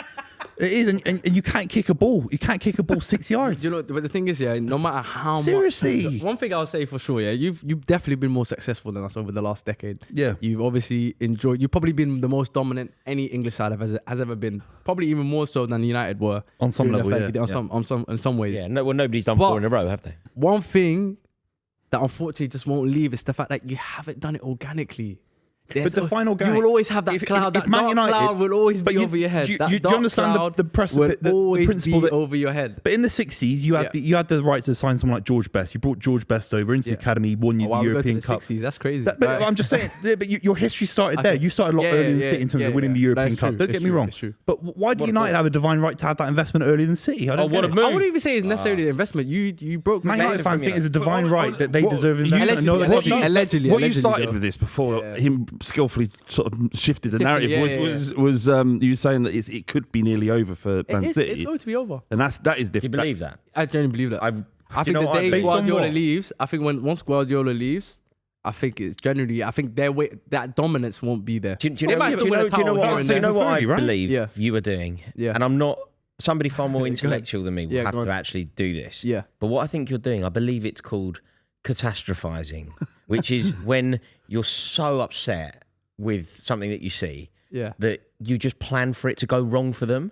It is, and you can't kick a ball. You can't kick a ball 6 yards. But the thing is, no matter how Seriously. much. One thing I'll say for sure, you've definitely been more successful than us over the last decade. Yeah. You've obviously enjoyed. You've probably been the most dominant any English side has ever been. Probably even more so than United were on some level. In some ways. Yeah. Nobody's done 4 in a row, have they? One thing that unfortunately just won't leave is the fact that you haven't done it organically. But the final guy, you will always have that cloud. That dark cloud will always be over your head. Do you understand the principle that over your head? But in the 60s, you had the right to sign someone like George Best. You brought George Best over into the academy, won the European Cup. 60s, that's crazy. But I'm just saying, but your history started there. You started a lot earlier than City in terms of winning the European Cup. Don't get me wrong. But why do United have a divine right to have that investment earlier than City? I wouldn't even say it's necessarily an investment. You broke. Man United fans think it's a divine right that they deserve investment. Allegedly. What you started with this before him skillfully sort of shifted the narrative was you saying that it could be nearly over for Man City. It's going to be over, and that is different. You believe that? I genuinely believe that. I think the day Guardiola leaves, I think once Guardiola leaves, I think it's generally. I think that dominance won't be there. Do you know what I believe you were doing? Yeah. And I'm not somebody far more intellectual than me will have to actually do this. Yeah. But what I think you're doing, I believe it's called catastrophizing, which is when you're so upset with something that you see that you just plan for it to go wrong for them.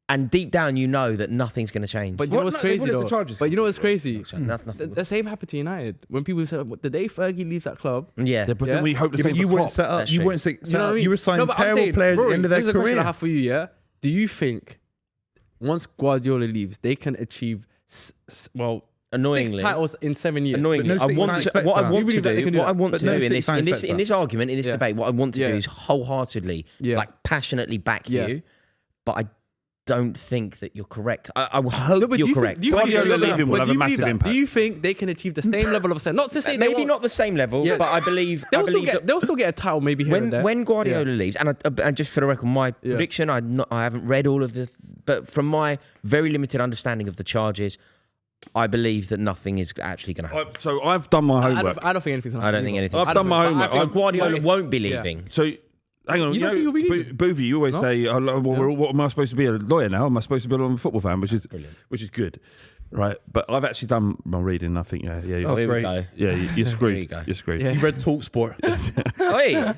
And deep down, you know that nothing's going to change. But you know what's crazy, though? But you know what's crazy? Nothing. The same happened to United. When people said, the day Fergie leaves that club... But then we hope the same you weren't set up. You weren't set up. You were signing terrible players at the end of their career. This is a question I have for you, yeah? Do you think once Guardiola leaves, they can achieve, annoyingly 6 titles in 7 years? Annoyingly, what I want to do in this argument, in this debate, what I want to do is wholeheartedly, passionately back you, but I don't think that you're correct. I hope you're correct. Guardiola leaving will have a massive impact. Do you think they can achieve the same level of not to say maybe not the same level, but I believe they'll still get a title maybe here and there. When Guardiola leaves, and just for the record, my prediction, I haven't read all of the, but from my very limited understanding of the charges, I believe that nothing is actually going to happen. So I've done my homework. I don't think anything's going to happen. I don't think anything. I've done my homework. I think Guardiola won't be leaving. So. Hang on, Buvey, you always say, what am I supposed to be, a lawyer now? Am I supposed to be a football fan? Which is good, right? But I've actually done my reading. I think, here we go. Yeah, you're screwed. You're screwed. You read TalkSport. Hey,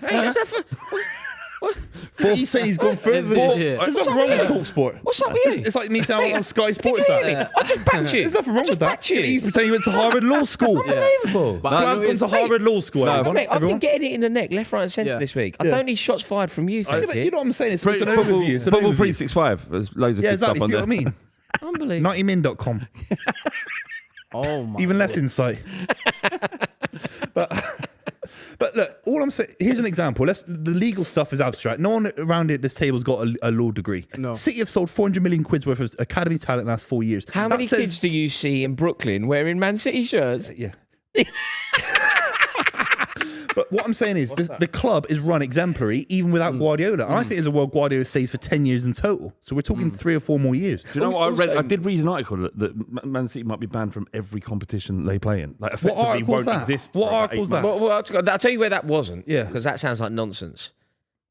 you say he's gone further. There's nothing wrong with TalkSport. What's up with you? It's like me saying on Sky Sports. I just backed you. There's nothing wrong with that. He's pretending he went to Harvard Law School. Unbelievable. Flav's gone to Harvard Law School. I've been getting it in the neck, left, right, and centre this week. I don't need shots fired from you. Thank you. You know what I'm saying? It's an overview. Football 365. There's loads of good stuff on there. See what I mean? Unbelievable. 90min.com. Oh my. Even less insight. But look, all I'm saying, here's an example. The legal stuff is abstract. No one around this table's got a law degree. No. City have sold 400 million quid's worth of academy talent in the last 4 years. How many kids do you see in Brooklyn wearing Man City shirts? Yeah. But what I'm saying is the club is run exemplary even without Guardiola. And I think there's a world Guardiola stays for 10 years in total. So we're talking 3 or 4 more years. Do you know what I read? I did read an article that Man City might be banned from every competition they play in. Like, effectively what article's won't exist. What article's that? Well, I'll tell you where that wasn't. Yeah. Because that sounds like nonsense.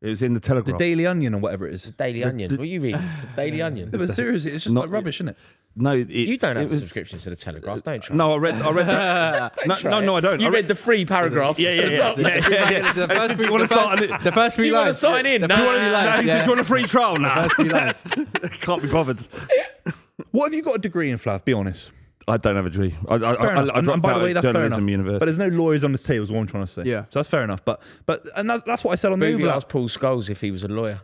It was in the Telegraph. The Daily Onion or whatever it is. The Daily Onion. What are you reading? The Daily Onion. No, but seriously, it's just like rubbish, isn't it? No, you don't have a subscription to the Telegraph, don't you? No, I read that. No, I don't. You read the free paragraph. Yeah. The first 3 lines. You want to sign in? Do you want a free trial now? The first 3 lines. Can't be bothered. What have you got a degree in, Flav? Be honest. I don't have a degree. I and by the way, that's fair enough. University. But there's no lawyers on this table, is what I'm trying to say. Yeah. So that's fair enough. But that's what I said on the Buvey overlap. asked Paul Scholes if he was a lawyer.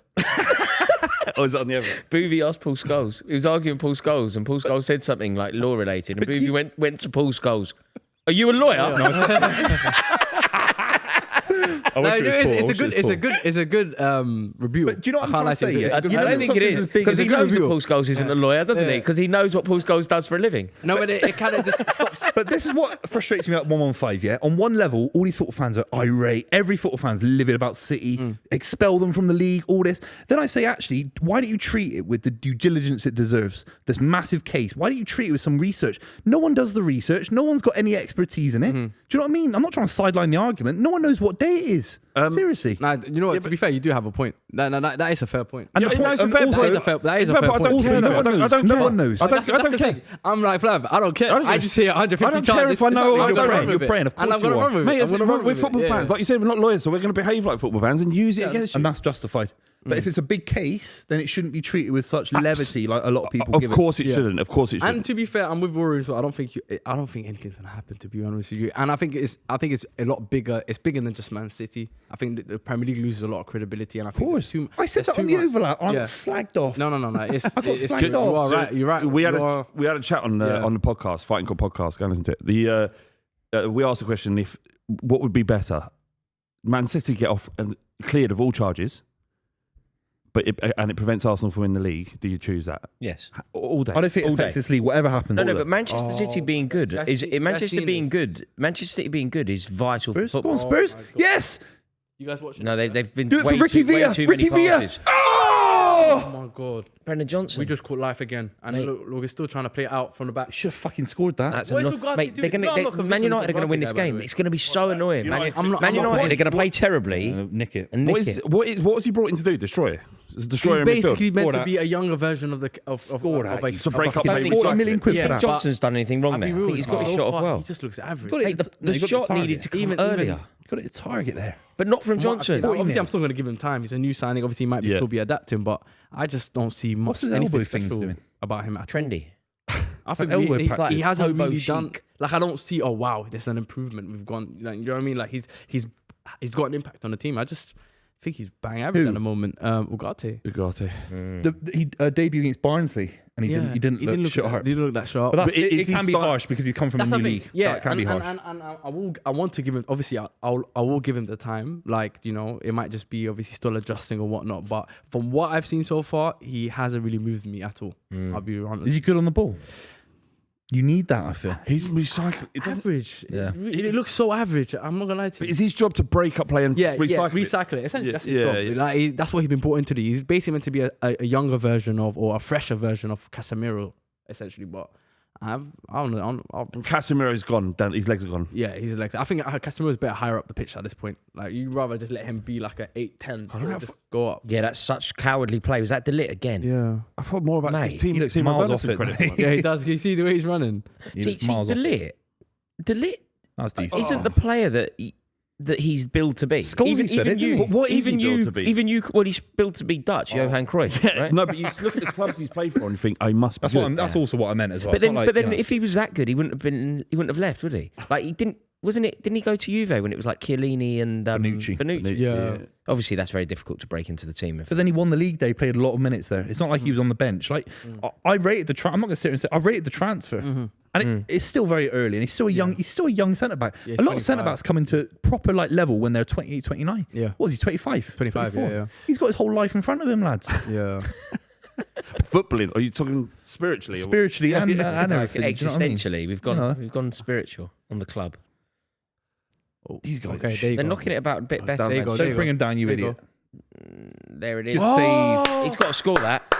Oh, is that on the other? Buvey asked Paul Scholes. He was arguing Paul Scholes, and Paul Scholes said something like law related, and Buvey went to Paul Scholes. Are you a lawyer? It's a good review. But do you know what I'm trying to say? I don't think it is, because he knows that Paul Scholes isn't a lawyer, doesn't he? Because he knows what Paul Scholes does for a living. No, but it kind of just stops. But this is what frustrates me about 115, yeah? On one level, all these football fans are irate. Every football fan's livid about City, expel them from the league, all this. Then I say, actually, why don't you treat it with the due diligence it deserves? This massive case. Why don't you treat it with some research? No one does the research. No one's got any expertise in it. Do you know what I mean? I'm not trying to sideline the argument. No one knows what day it is. Seriously. Nah, you know what? To be fair, you do have a point. That is a fair point. And That is a fair point. No one knows. I don't care. I'm like, Flav, I don't care. I just hear 150 I don't care if I know. You're praying. Of course I'm going to run with it. Mate, we're football fans. Like you said, we're not lawyers, so we're going to behave like football fans and use it against you. And that's justified. But if it's a big case, then it shouldn't be treated with such levity like a lot of people give it. Of course it shouldn't. Of course it shouldn't. And to be fair, I'm with Rory as well. I don't think anything's gonna happen, to be honest with you. And I think it's a lot bigger. It's bigger than just Man City. I think the Premier League loses a lot of credibility. And I think I said that on the overlap. I'm slagged off. No. It's slagged good. off. You're right. We had a chat on the podcast, Fighting Court podcast. Go and listen to it. We asked the question: what would be better, Man City get off and cleared of all charges, but it prevents Arsenal from winning the league? Do you choose that? Yes. All day. I don't think it affects this league. Whatever happens. No, but Manchester City being good Manchester City being good is vital for football. Spurs. Yes. You guys watching? No, they've been Do it way for Ricky Villa. too Ricky many Villa. passes. Oh my God. Brendan Johnson. We just caught life again. And look, we're still trying to play it out from the back. Should have fucking scored that. That's What is annoying. Ugarte Mate, doing? Man United are going to win this game. It's going to be so annoying. Man United are going to play terribly Nick it. and nick it. What was he brought in to do? Destroy? Destroy He's basically midfield? meant to be a younger version of like to break up. I think 40 million quid for Yeah, that. Johnson's done anything wrong there. I think he's got his shot off well. He just looks average. Mate, the shot needed to come earlier. Got it a target there. But not from Johnson. Obviously, I'm still going to give him time. He's a new signing. Obviously, he might still be adapting, but I just don't see much his anything elbow things special doing? about him at all. Trendy. I think elbow he practice. hasn't Hobo really chic. done. Like, I don't see. Oh wow, there's an improvement. We've gone. Like, you know what I mean? Like he's got an impact on the team. I just think he's bang average Who? at the moment. Ugarte. He debut against Barnsley, and he didn't look sharp. He didn't look that sharp. But But it can be harsh because he's come from a new league. Yeah, That can be harsh. And I want to give him. Obviously, I will give him the time. Like, you know, it might just be obviously still adjusting or whatnot. But from what I've seen so far, he hasn't really moved me at all. I'll be honest. Is he good on the ball? You need that, I feel. He's recycling. Average. Yeah. It looks so average. I'm not gonna lie to But you. is his job to break up play and recycle it? Essentially, that's his Yeah, job. yeah. Like, that's what he's been brought into. He's basically meant to be a younger version of, or a fresher version of Casemiro, essentially. But I don't know. And Casemiro's gone. His legs are gone. Yeah, he's like. I think Casemiro is better higher up the pitch at this point. Like, you'd rather just let him be like a 8-10, just go up. Yeah, that's such cowardly play. Was that De again? Yeah, I thought more about Mate, his team. he looks team miles Werner's off it, credit. doesn't yeah, he does. Can you see the way he's running? See, De Ligt That's decent. isn't the player that he's billed to be. Scholes said it, didn't he? What is he billed to be? Well, he's billed to be Dutch, Johan Cruyff. Right? No, but you look at the clubs he's played for and you think, he must be good. That's also what I meant as well. But It's then, not like, if he was that good, he wouldn't have left, would he? Like, he didn't. Didn't he go to Juve when it was like Chiellini and Bonucci? Yeah. Obviously, that's very difficult to break into the team. But then he won the league day, played a lot of minutes there. It's not like he was on the bench. Like I rated the I'm not going to sit here and say I rated the transfer, and it's still very early, and he's still a young. He's still a young centre back. Yeah, a lot of 25. centre backs come into proper like level when they're 28, 29. Yeah. What was he? 25. 25. 24? Yeah. He's got his whole life in front of him, lads. Yeah. Footballing? Are you talking spiritually? Spiritually and Like, everything. Do you know what I mean? existentially, we've gone spiritual on the club. These guys. Okay, there you They're go. knocking it about a bit better. There you go. Don't bring him down, you There you idiot. There it is. Good save. He's got to score that.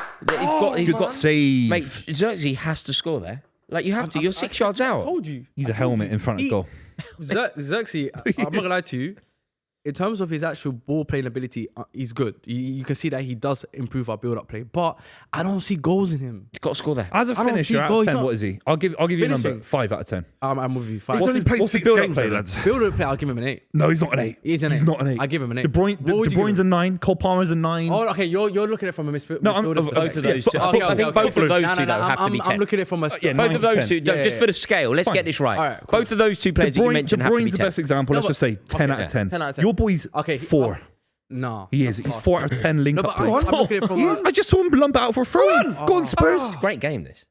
He's Good got. save. Mate, Xerxes has to score there. Like, you have to. You're 6 yards I out. told you. He's a helmet in front of goal. Xerxes, I'm not gonna lie to you. In terms of his actual ball playing ability, he's good. You can see that he does improve our build-up play, but I don't see goals in him. He's got to score there. As a I don't finisher, see out goals. of 10, He's not what is he? I'll give you a number. finishing. 5 out of 10. I'm with you. He's Fine. only played what's the 6 build-up games, play, lads. Build-up play, I'll give him an 8. No, he's not an 8. He's an 8. He's not an 8. I give him an 8. De Bruyne, What would De you give Bruyne's him? a 9. Cole Palmer's a 9. Oh, okay. You're looking at it from a midfielder. No, Both of those two. Okay, I think both of those two though have to be 10. I'm looking at it from a. Yeah, Both 9 of to those 10. two, Yeah, just yeah. for the scale, let's Fine. get this right. All right, cool. Both of those two players that you mentioned De have to be Bruyne's the 10. best example. No, Let's but- just say 10 okay, out of 10. 10 out of 10. Your boy's Okay, 4. No. He is. He's 4 out of 10 link No, up but play. I'm looking at it from. He is. I just saw him lump out for a throw-in. Go on, Spurs. It's a great game, this.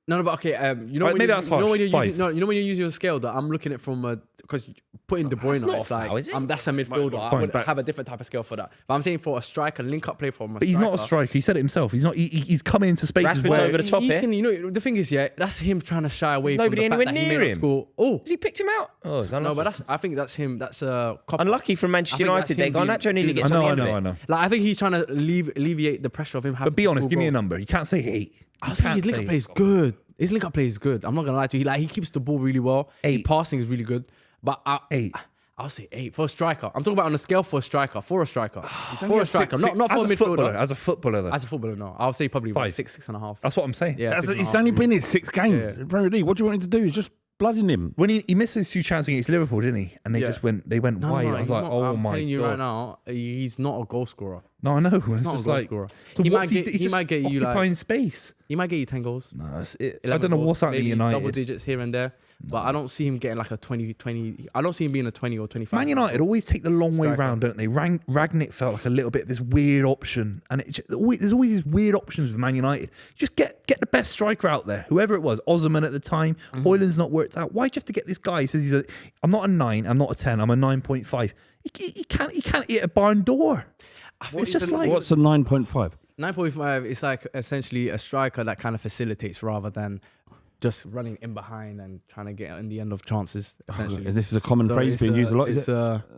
No, but okay. You know Right, when maybe you, that's you know harsh. when you're 5. using no, you know when you're using your scale that I'm looking at from because putting De Bruyne not on, a it's like foul, is it? that's a midfielder. I Fine, would but- have a different type of scale for that. But I'm saying for a striker, link up play from a But he's not a striker. He said it himself. He's not. He's coming into spaces Rashford's where over the top he here. can, you know, the thing is, yeah, that's him trying to shy away There's from the nobody fact that anywhere he may near not him. score. Oh, Has he picked him out? Oh, it's unlucky. no, but I think that's him. That's a cop. Unlucky from Manchester I think that's United. They him got being- Nacho nearly gets I on know. the end of it. Like, I think he's trying to alleviate the pressure of him having. But be to honest. score Give me a goals. number. You can't say 8. I was saying his link up play is good. His link up play is good. I'm not gonna lie to you. He keeps the ball really well. 8. His passing is really good. But 8. I'll say 8 for a striker. I'm talking about on a scale for a striker. For a striker, only for a a striker, 6, not for a as a footballer. midfielder. As a footballer, though. As a footballer, no. I'll say probably about 5. 6.5. That's what I'm saying. Yeah, He's only been in 6 games Yeah. in Premier League. What do you want him to do? He's just blooding him. When he missed his 2 chances against Liverpool, didn't he? And they Yeah. just went. They went No, wide. no, I was he's like, not, oh I'm my telling you god. right now, he's not a goal scorer. No, I know. It's not a just goal like scorer. so He what's might get- he's he just might get you, like- occupying space. He might get you 10 goals. No, that's it. I 11 don't know goals, what's happening maybe at double United. digits here and there, but I don't see him getting like a 20. I don't see him being a 20 or 25. Man United always take the long way Striker. round, don't they? Ragnick felt like a little bit of this weird option, and there's always these weird options with Man United. Just get the best striker out there, whoever it was. Osman at the time, Højlund's not worked out. Why do you have to get this guy who says I'm not a 9, I'm not a 10, I'm a 9.5. He can't hit a barn door. It's just like What's a 9.5? 9.5 is like essentially a striker that kind of facilitates rather than just running in behind and trying to get in the end of chances. Essentially, This is a common So phrase it's being used a lot. It's Is it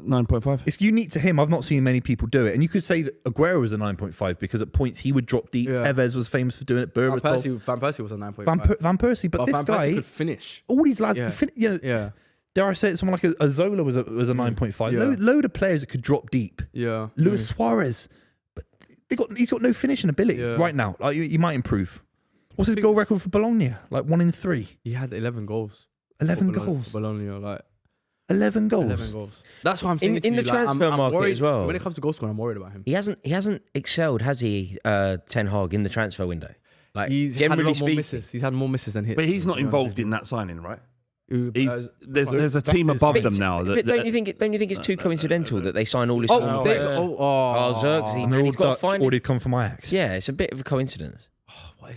9.5? it's unique to him. I've not seen many people do it, and you could say that Aguero was a 9.5 because at points he would drop deep. Yeah. Tevez was famous for doing it. Van Berbatov, Persie was a 9.5. Van Persie, but this Van Persie guy, could finish. all these lads, Yeah. could Yeah, dare I say it, someone like a Zola was a 9.5. Yeah. Load of players that could drop deep. yeah. Luis Suarez, but he's got no finishing ability Yeah. right now. Like you might improve. What's his goal record for Bologna? Like 1 in 3. He had 11 goals. 11 for goals. Bologna, like 11 goals. 11 goals. That's what I'm saying. In to the you, like, transfer I'm market worried, as well. When it comes to goal scoring, I'm worried about him. He hasn't excelled, has he, Ten Hag, in the transfer window? Like, He's had a generally lot more speaking, misses. He's had more misses than hits. But he's not to be honest involved with you. in that signing, right? Who- There's a team above them now. But don't you think it's too coincidental that they sign all this? Oh, they, Xerxes, And man, they're all he's got to Dutch, find or it. did come from Ajax. Yeah, it's a bit of a coincidence.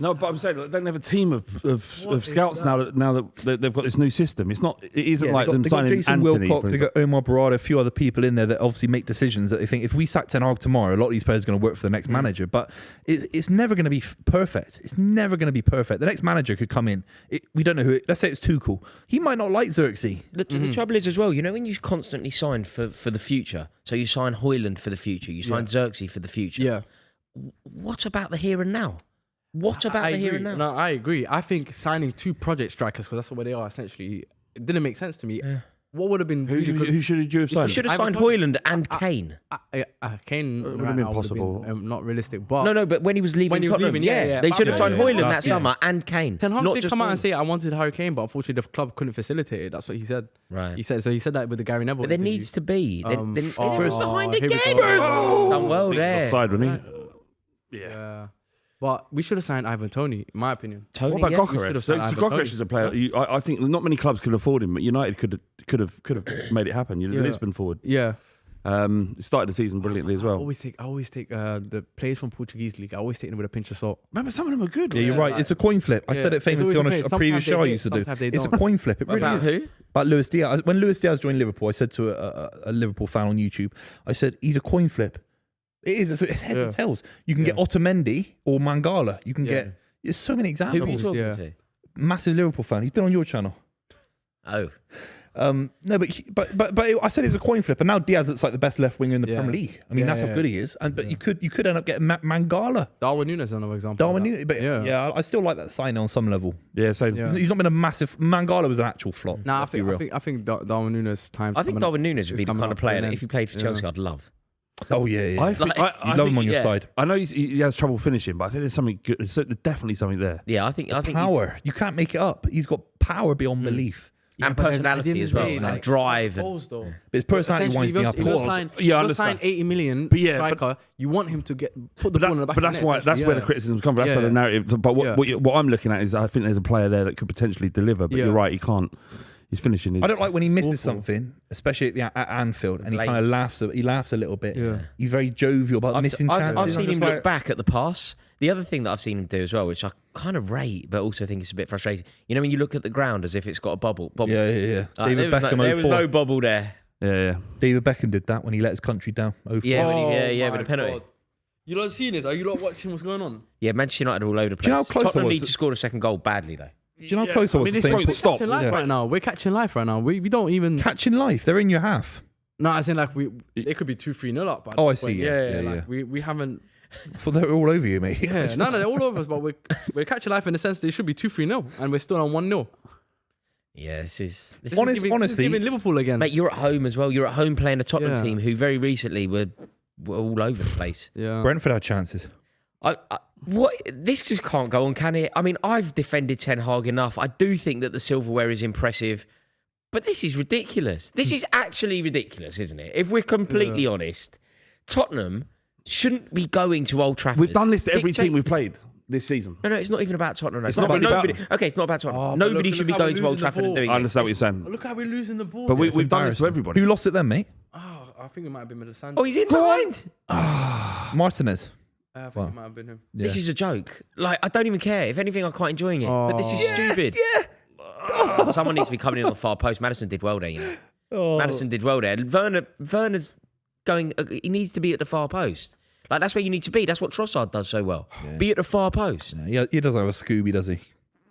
No, but I'm saying they don't have a team of scouts now that they've got this new system. It isn't Yeah, like them they got signing Jason Anthony. Wilcox, they got Omar Barada, a few other people in there that obviously make decisions that they think if we sack Ten Hag tomorrow, a lot of these players are going to work for the next manager. But it's never going to be perfect. It's never going to be perfect. The next manager could come in. We don't know who. Let's say it's Tuchel. He might not like Xerxes. The trouble is as well, you know, when you constantly sign for the future, so you sign Højlund for the future, you sign Xerxes for the future. Yeah. What about the here and now? What about the here and now? No, I agree. I think signing 2 project strikers, because that's what they are essentially, it didn't make sense to me. Yeah. What would have been really good? Who should you have You signed? should have Ivan signed Toney. Højlund and Kane. Kane It would right have been now possible. not realistic. But No, but when he was leaving When he was Tottenham, leaving, yeah. they should have Yeah, signed yeah. Højlund that Last year. summer and Kane. Ten Hag not did just come out and Højlund. say, I wanted Harry Kane, but unfortunately the club couldn't facilitate it. That's what he said. Right. He said that with the Gary Neville But there interview. needs to be. They were behind here we again. go. Done well there. Offside, wasn't he? Yeah. But we should have signed Ivan Toney, in my opinion. Tony, What about yeah. Coquerel? have So signed Ivan Coquerel Toney. is a player. I think not many clubs could afford him, but United could have made it happen. The Yeah. Lisbon forward. Yeah. Started the season brilliantly as I well. always take the players from Portuguese league. I always take them with a pinch of salt. Remember, some of them are good. Yeah, you're right. It's a coin flip. I said it It's famously always on a a flip. previous Sometimes show I they used to hit, do. sometimes they It's a don't. coin flip. It really About is. who? About Luis Diaz. When Luis Diaz joined Liverpool, I said to a Liverpool fan on YouTube, I said, he's a coin flip. It is. It's heads or tails. You can get Otamendi or Mangala. You can get... There's so many Who are you examples. talking Yeah. to? Massive Liverpool fan. He's been on your channel. Oh. No, but I said it was a coin flip, and now Diaz looks like the best left winger in the Yeah. Premier League. I mean, Yeah, that's how yeah. good he is. But you could end up getting Mangala. Darwin Núñez is another example. Darwin of Núñez. that. But yeah, I still like that sign on some level. Yeah, same. Yeah. He's not been a massive. Mangala was an actual flop. Nah, let's be real. I think Darwin Núñez time. I think Darwin Núñez would be the kind of player that if he played for Chelsea, I'd love. Oh yeah. I think, Like, I You love him think- on your yeah. side. I know he has trouble finishing, but I think there's something good. There's definitely something there. Yeah, I think he's- Power. You can't make it up. He's got power beyond belief. and but then at the personality end of as the well, day, and like, drive. And, goals, though. But his personality winds me up. If you sign, Yeah, I sign understand. 80 million But yeah, striker, you want him to put the ball in the back. But of that's the why net, that's where the essentially. criticisms come from. That's Yeah. where the narrative. But Yeah. what I'm looking at is I think there's a player there that could potentially deliver. But Yeah. you're right, he can't. His finishing is. I don't like when he misses awful. something, especially at Anfield, and he Late. kind of laughs. He laughs a little bit. Yeah. He's very jovial about missing chances. I've seen I'm him just look like, back at the pass. The other thing that I've seen him do as well, which I kind of rate, but also think it's a bit frustrating. You know, when you look at the ground as if it's got a bubble. Yeah. David Beckham. there was 04. no bubble there. Yeah. David Beckham did that when he let his country down. 04. Yeah, Oh with my a penalty. God. You not seeing this? Are you not watching what's going on? Yeah, Manchester United are all over the place. Do you know how close I Tottenhom was? need to score a second goal badly though. Do you know how close I was? I mean, to this saying won't put- stop. Catching life right now. We're catching life right now. We don't even. Catching life. They're in your half. No, I think like it could be 2-3-0 up. By Oh, this I see, point. yeah, Like, we haven't. I thought they were all over you, mate. Yeah, no, they're all over us, but we're catching life in the sense that it should be 2-3-0, and we're still on 1-0. Yeah, this is Honestly, This is giving Liverpool again. mate. You're at home as well. You're at home playing a Tottenham Yeah. team who very recently were all over the place. Yeah. Brentford had chances. What this just can't go on, can it? I mean, I've defended Ten Hag enough. I do think that the silverware is impressive, but this is ridiculous. This is actually ridiculous, isn't it? If we're completely honest, Tottenham shouldn't be going to Old Trafford. We've done this to every team we've played this season. No, it's not even about Tottenham. It's not really nobody. about- Okay, it's not about Tottenham. Oh, but Nobody look should be how going we're to Old losing the Trafford and ball. doing I it. understand what you're saying. Look how we're losing the ball. But It's we've done this to embarrassing. everybody. Who lost it then, mate? I think it might have been Melisandre. Oh, he's in behind. Martinez. I think it might have been him. This is a joke. Like, I don't even care. If anything, I'm quite enjoying it. But this is stupid. Someone needs to be coming in on the far post. Madison did well there, you know. Madison did well there. Werner's going. He needs to be at the far post. Like, that's where you need to be. That's what Trossard does so well. Yeah. Be at the far post. Yeah, he doesn't have a Scooby, does he?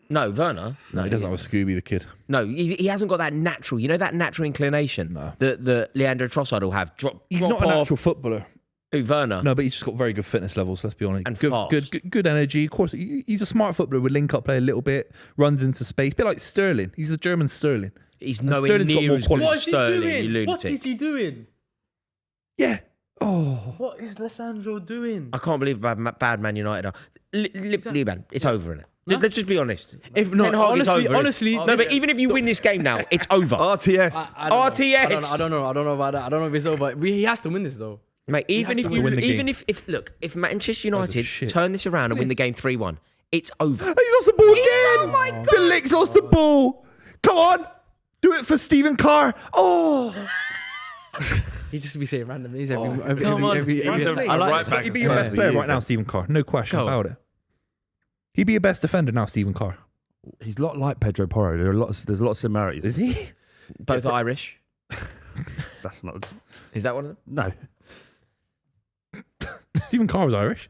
No, Werner. No, he doesn't have a Scooby, the kid. No, he hasn't got that natural. You know that natural inclination that Leandro Trossard will have. He's drop not a off. natural footballer. Who, Werner? No, but he's just got very good fitness levels. Let's be honest. And good energy. Of course, he's a smart footballer. Would link up play a little bit, runs into space, a bit like Sterling. He's the German Sterling. He's nowhere Sterling's got near more as good quality. as Sterling. You lunatic. What is he doing? Yeah. Oh. What is Lisandro doing? I can't believe bad Man United are. Liban, it's over, innit? Let's just be honest. If no, Ten Hag is over, honestly, no, but even if you win this game now, it's over. RTS. I don't know. RTS. I don't know about that. I don't know if it's over. He has to win this though. Mate, even has to win the game. if Manchester United shit. turn this around and win the game 3-1, it's over. He's lost the ball again. Oh my God. De Ligt's lost the ball. Come on. Do it for Stephen Carr. Oh. He just be saying random names Come on. I like back He'd be your best player right now, Stephen Carr. No question about it. He'd be your best defender now, Stephen Carr. He's a lot like Pedro Porro. There's a lot of similarities. Is he? Both Irish. That's not. Is that one of them? No. Stephen Carr was Irish.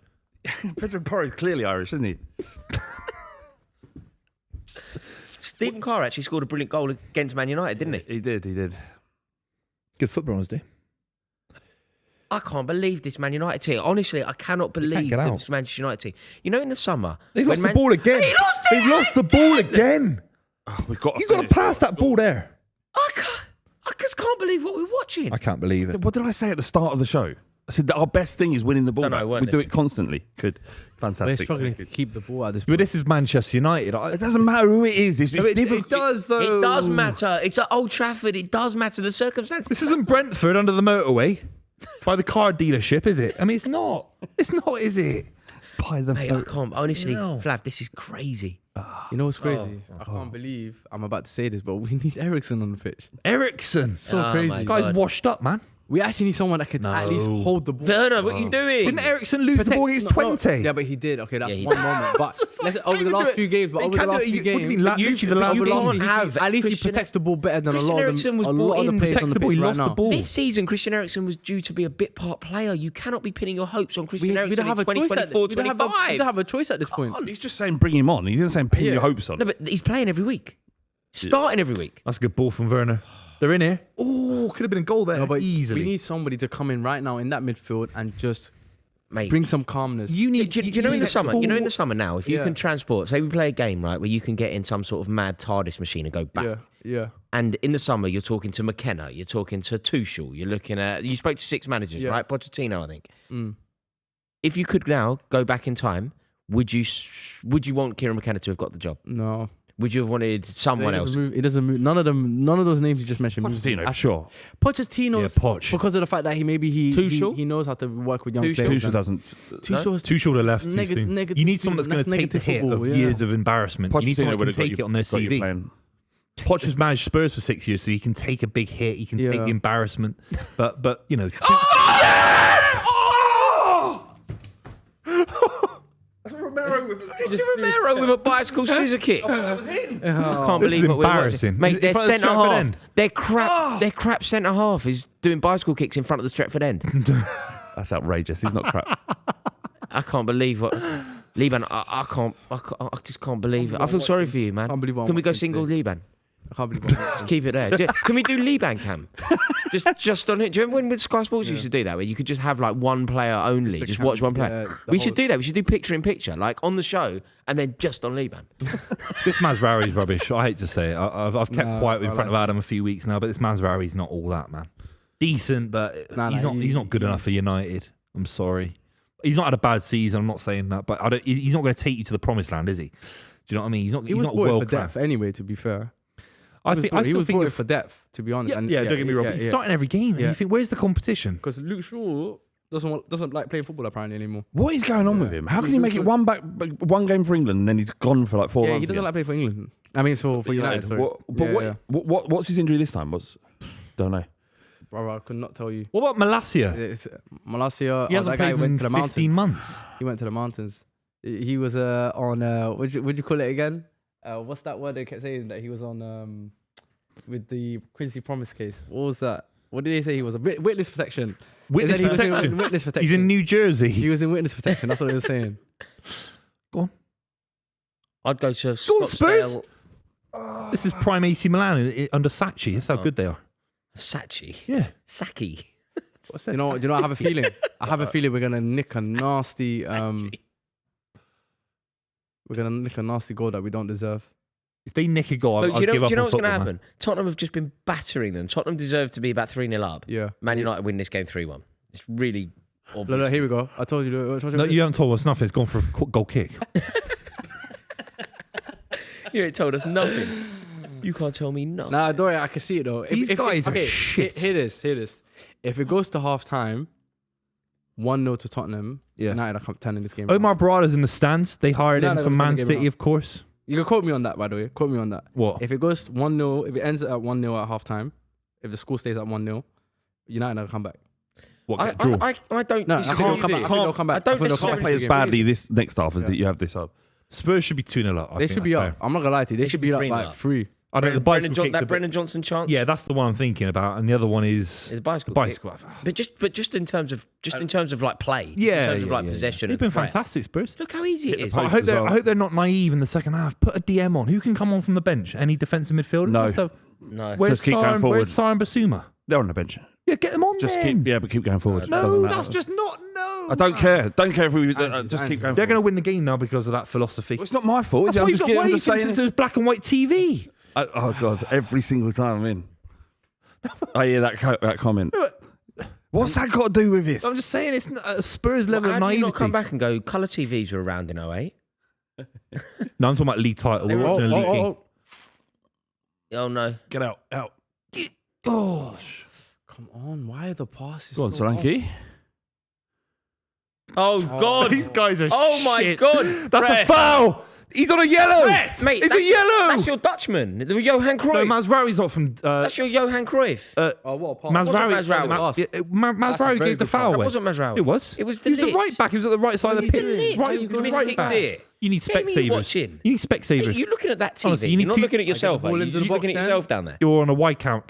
Pedro Porro is clearly Irish, isn't he? Stephen Carr actually scored a brilliant goal against Man United, didn't he? He did. Good football on his day. I can't believe this Man United team. Honestly, I cannot believe get out. this Manchester United team. You know, in the summer... They've when lost the ball again. They've lost the ball again. Oh, we've got. You've got to pass that ball there. I just can't believe what we're watching. I can't believe it. What did I say at the start of the show? I said that our best thing is winning the ball. No, we do it constantly. Good. Fantastic. We're struggling to keep the ball at this But point. this is Manchester United. It doesn't matter who it is. It's difficult. It does though. It does matter. It's at Old Trafford. It does matter. The circumstances. This isn't Brentford under the motorway by the car dealership, is it? I mean, it's not. It's not, is it? By the Mate, I can't. Honestly, No. Flav, this is crazy. You know what's crazy? I can't believe I'm about to say this, but we need Eriksen on the pitch. Ericsson. So Oh crazy. my Guy's God. washed up, man. We actually need someone that could at least hold the ball. Werner, what are you doing? Didn't Ericsson lose the ball against 20? Yeah, but he did. Okay, that's Yeah, he one did. moment. But let's, over the Can't last do it. few games, but He over the can't do last it. few What do you games, mean? Literally the last you few can't games. have at least he Christian- protects the ball better than a Christian lot Eriksen of was them. A lot of the brought in. players Protects on the the ball, pitch he right lost the now. ball. This season, Christian Eriksen was due to be a bit part player. You cannot be pinning your hopes on Christian We Eriksen don't in have a choice. 2024, We don't have 25. a choice at this point. He's just saying bring him on. He didn't say pin Yeah. your hopes on. No, but he's playing every week. Starting every week. That's a good ball from Werner. They're in here. Oh, could have been a goal there. No, but easily. we need somebody to come in right now in that midfield and just Mate, bring some calmness. You need. do you know in the summer? You know in the summer. summer now, if you Yeah. can transport, say we play a game right where you can get in some sort of mad TARDIS machine and go back. Yeah. And in the summer, you're talking to McKenna, you're talking to Tuchel, you're looking at. You spoke to 6 managers, Yeah. right? Pochettino, I think. Mm. If you could now go back in time, would you want Kieran McKenna to have got the job? No. Would you have wanted someone else? It doesn't move. None of those names you just mentioned. move. Pochettino, for sure. Pochettino's Yeah, Poch. because of the fact that he Tuchel? he knows how to work with young Tuchel? players. Tuchel doesn't. Tuchel's Too short of left. too Neg- soon. negative- You need someone that's going that's to take the negative hit football, of yeah. years of embarrassment. You need someone would that can take it on their CV. Playing. Poch has managed Spurs for 6 years, so he can take a big hit. He can take Yeah. the embarrassment. But you know. Romero with a bicycle scissor kick. I can't This is believe what we're embarrassing. watching. Mate, In their front of centre Stretford half, End. their crap centre half is doing bicycle kicks in front of the Stretford End. That's outrageous. He's not crap. I can't believe what Liban. I just can't believe it. I feel sorry for you, man. Can't believe what Can we I'm go watching single today. Liban? I can't believe. Just keep it there. Can we do Liban cam? just on it. Do you remember when with Sky Sports used to do that, where you could just have like one player only, Just a just cam- watch one player? yeah, the We whole- should do that. We should do picture in picture, like on the show, and then just on Liban. This Mazraoui's rubbish. I hate to say it. I've kept No, quiet in I front of like Adam a few weeks now, but this Mazraoui's not all that, man. Decent, but he's not good enough for United. I'm sorry. He's not had a bad season. I'm not saying that, but he's not going to take you to the promised land, is he? Do you know what I mean? He's He was not brought in world for class. depth anyway. To be fair, I he still was think brought in for depth. To be honest, yeah, don't get me wrong. He's starting every game, and you think, where's the competition? because Luke Shaw doesn't like playing football apparently anymore. What is going on with him? How can he make it one game for England and then he's gone for like 4 months? Yeah, he doesn't like playing for England. I mean, for United. Sorry. What's his injury this time? Don't know. Bro, I could not tell you. What about Malacia? Malacia. He hasn't played went to the 15 mountains. months. He went to the mountains. He was on what'd you call it again? What's that word they kept saying that he was on with the Quincy Promise case? What was that? What did they say he was? Witness protection. Witness protection. Witness protection. He's in New Jersey. He was in witness protection. That's what they were saying. Go on. I'd go to Spurs. Scottsdale. This is prime AC Milan under Sacchi. That's how good they are. Sacchi. Yeah. Saki. What's that? You know, I have a feeling. We're gonna nick a nasty. We're gonna nick a nasty goal that we don't deserve. If they nick a goal, I'll do give up you know on what's going to football, happen? Tottenham have just been battering them. Tottenham deserve to be about 3-0 up. Yeah. Man United win this game 3-1. It's really obvious. Look, here we go. I told you. No, you haven't told us nothing. It's gone for a goal kick. You ain't told us nothing. You can't tell me nothing. Nah, don't worry, I can see it though. These guys are shit. Hear this. If it goes to half time, 1-0 to Tottenham, United are turning this game. Omar Barada's in the stands. They hired him from Man City, of course. You can quote me on that, by the way. Quote me on that. What? If it goes 1-0, if it ends at 1-0 at half time, if the score stays at 1-0, United will come back. What? I don't. No, I think they'll come back. I think they'll come back. I don't think they'll necessarily come Play as badly this next half as that you have this up. Spurs should be 2-0 up. They should be up. I'm not gonna lie to you. They should be up like 3. I don't know. The bicycle kick. Brennan Johnson chance. Yeah, that's the one I'm thinking about, and the other one is the bicycle. Bicycle. But just in terms of like play. Yeah, in terms of like possession. They've and been threat. fantastic, Spurs. Look how easy it is. I hope they're not naive in the second half. Put a DM on. Who can come on from the bench? Any defensive midfielder? No. Where's Just keep going forward. Where's Siren Basuma? They're on the bench. Yeah, get them on. Just then. keep going forward. No, that's just not. No, I don't care. Don't care if we just keep going. They're going to win the game now because of that philosophy. Well, it's not my fault. That's why you've got waiting since it was black and white TV. Oh God! Every single time I'm in, I hear that comment. What's that got to do with this? I'm just saying it's not a Spurs level of How do you naivety. not come back and go? Colour TVs were around in 08. No, I'm talking about league title. We're watching a league game. Oh no! Get out! Gosh, come on! Why are the passes? Go on, so Solanke. Oh God! These guys are. Oh my shit. God! That's a foul. He's on a yellow. Mate, it's a yellow. That's your Dutchman, the Johan Cruyff. No, Mazraoui's not from. That's your Johan Cruyff. What a pass. Mazraoui gave the foul That away. wasn't Mazraoui. It was. It was He was the Ligt. right back. He was at the right side of the pitch. You miskicked it. You need Get me Specsavers. watching. You need Specsavers. You're looking at that TV. Honestly, you need You're not to- looking at yourself. ball Are you? into the You're looking at box yourself down there. You're on a wide camera.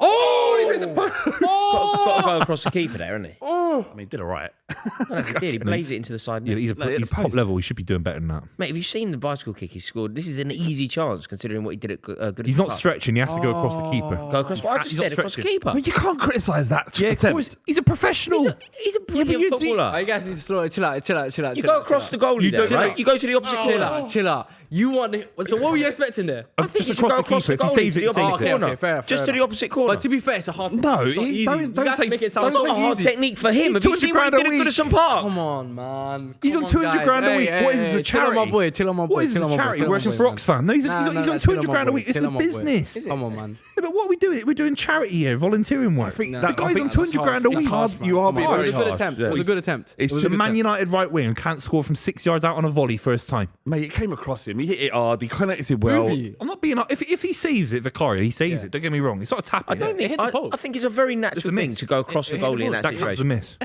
Got to go across the keeper there, isn't he? I mean, he did all right. I don't know if he did. He blazed it into the side. Yeah, net. he's top level. He should be doing better than that. Mate, have you seen the bicycle kick he scored? This is an easy chance considering what he did at Goodison He's not Park. stretching. He has to go across the keeper. Go across. I just He's not said across the stretching. keeper. But you can't criticise that. Yeah, of course. He's a professional. He's a brilliant footballer. You guys need to slow it. Chill out. You go across the goalie there, right? You go to the opposite corner. Chill out. You want the, so what were you expecting there? I think Just you should go across the keeper. If he goalie saves to it, the he saves opposite it. corner. Okay, fair Just to enough. the opposite corner. But to be fair, it's a hard. No, it's not he- easy. don't You guys say- make it don't sound That's say not a hard easy. technique for him. He's Have you 200 seen what he grand did a at Goodison Park? Come on, man. He's Come on 200 guys. grand a week. What is this, a Chill on my charity? boy. Chill on my boy. What is Chill this, on a my boy. charity? Chill on Working my for boy, Oxfam? No, he's Nah, on nah, 200 chill grand a on my week. boy. It's Chill a on my boy. business. Come on, man. Yeah, but what are we doing? We're doing charity here, volunteering work. think The that- guy's I think on 200 grand a It's week. hard. You are being It was very a good harsh. attempt. Yeah. It was a good attempt. It's It was The a good Man attempt. United right wing can't score from 6 yards out on a volley first time. Mate, it came across him. He hit it hard. He connected it well. Buvey. I'm not being. If he saves it, Vicario, he saves it. Don't get me wrong. It's not a tap. I don't think. hit the post. I think it's a very natural It's a thing miss. to go across the It hit the goalie in that post. That counts as a situation. miss.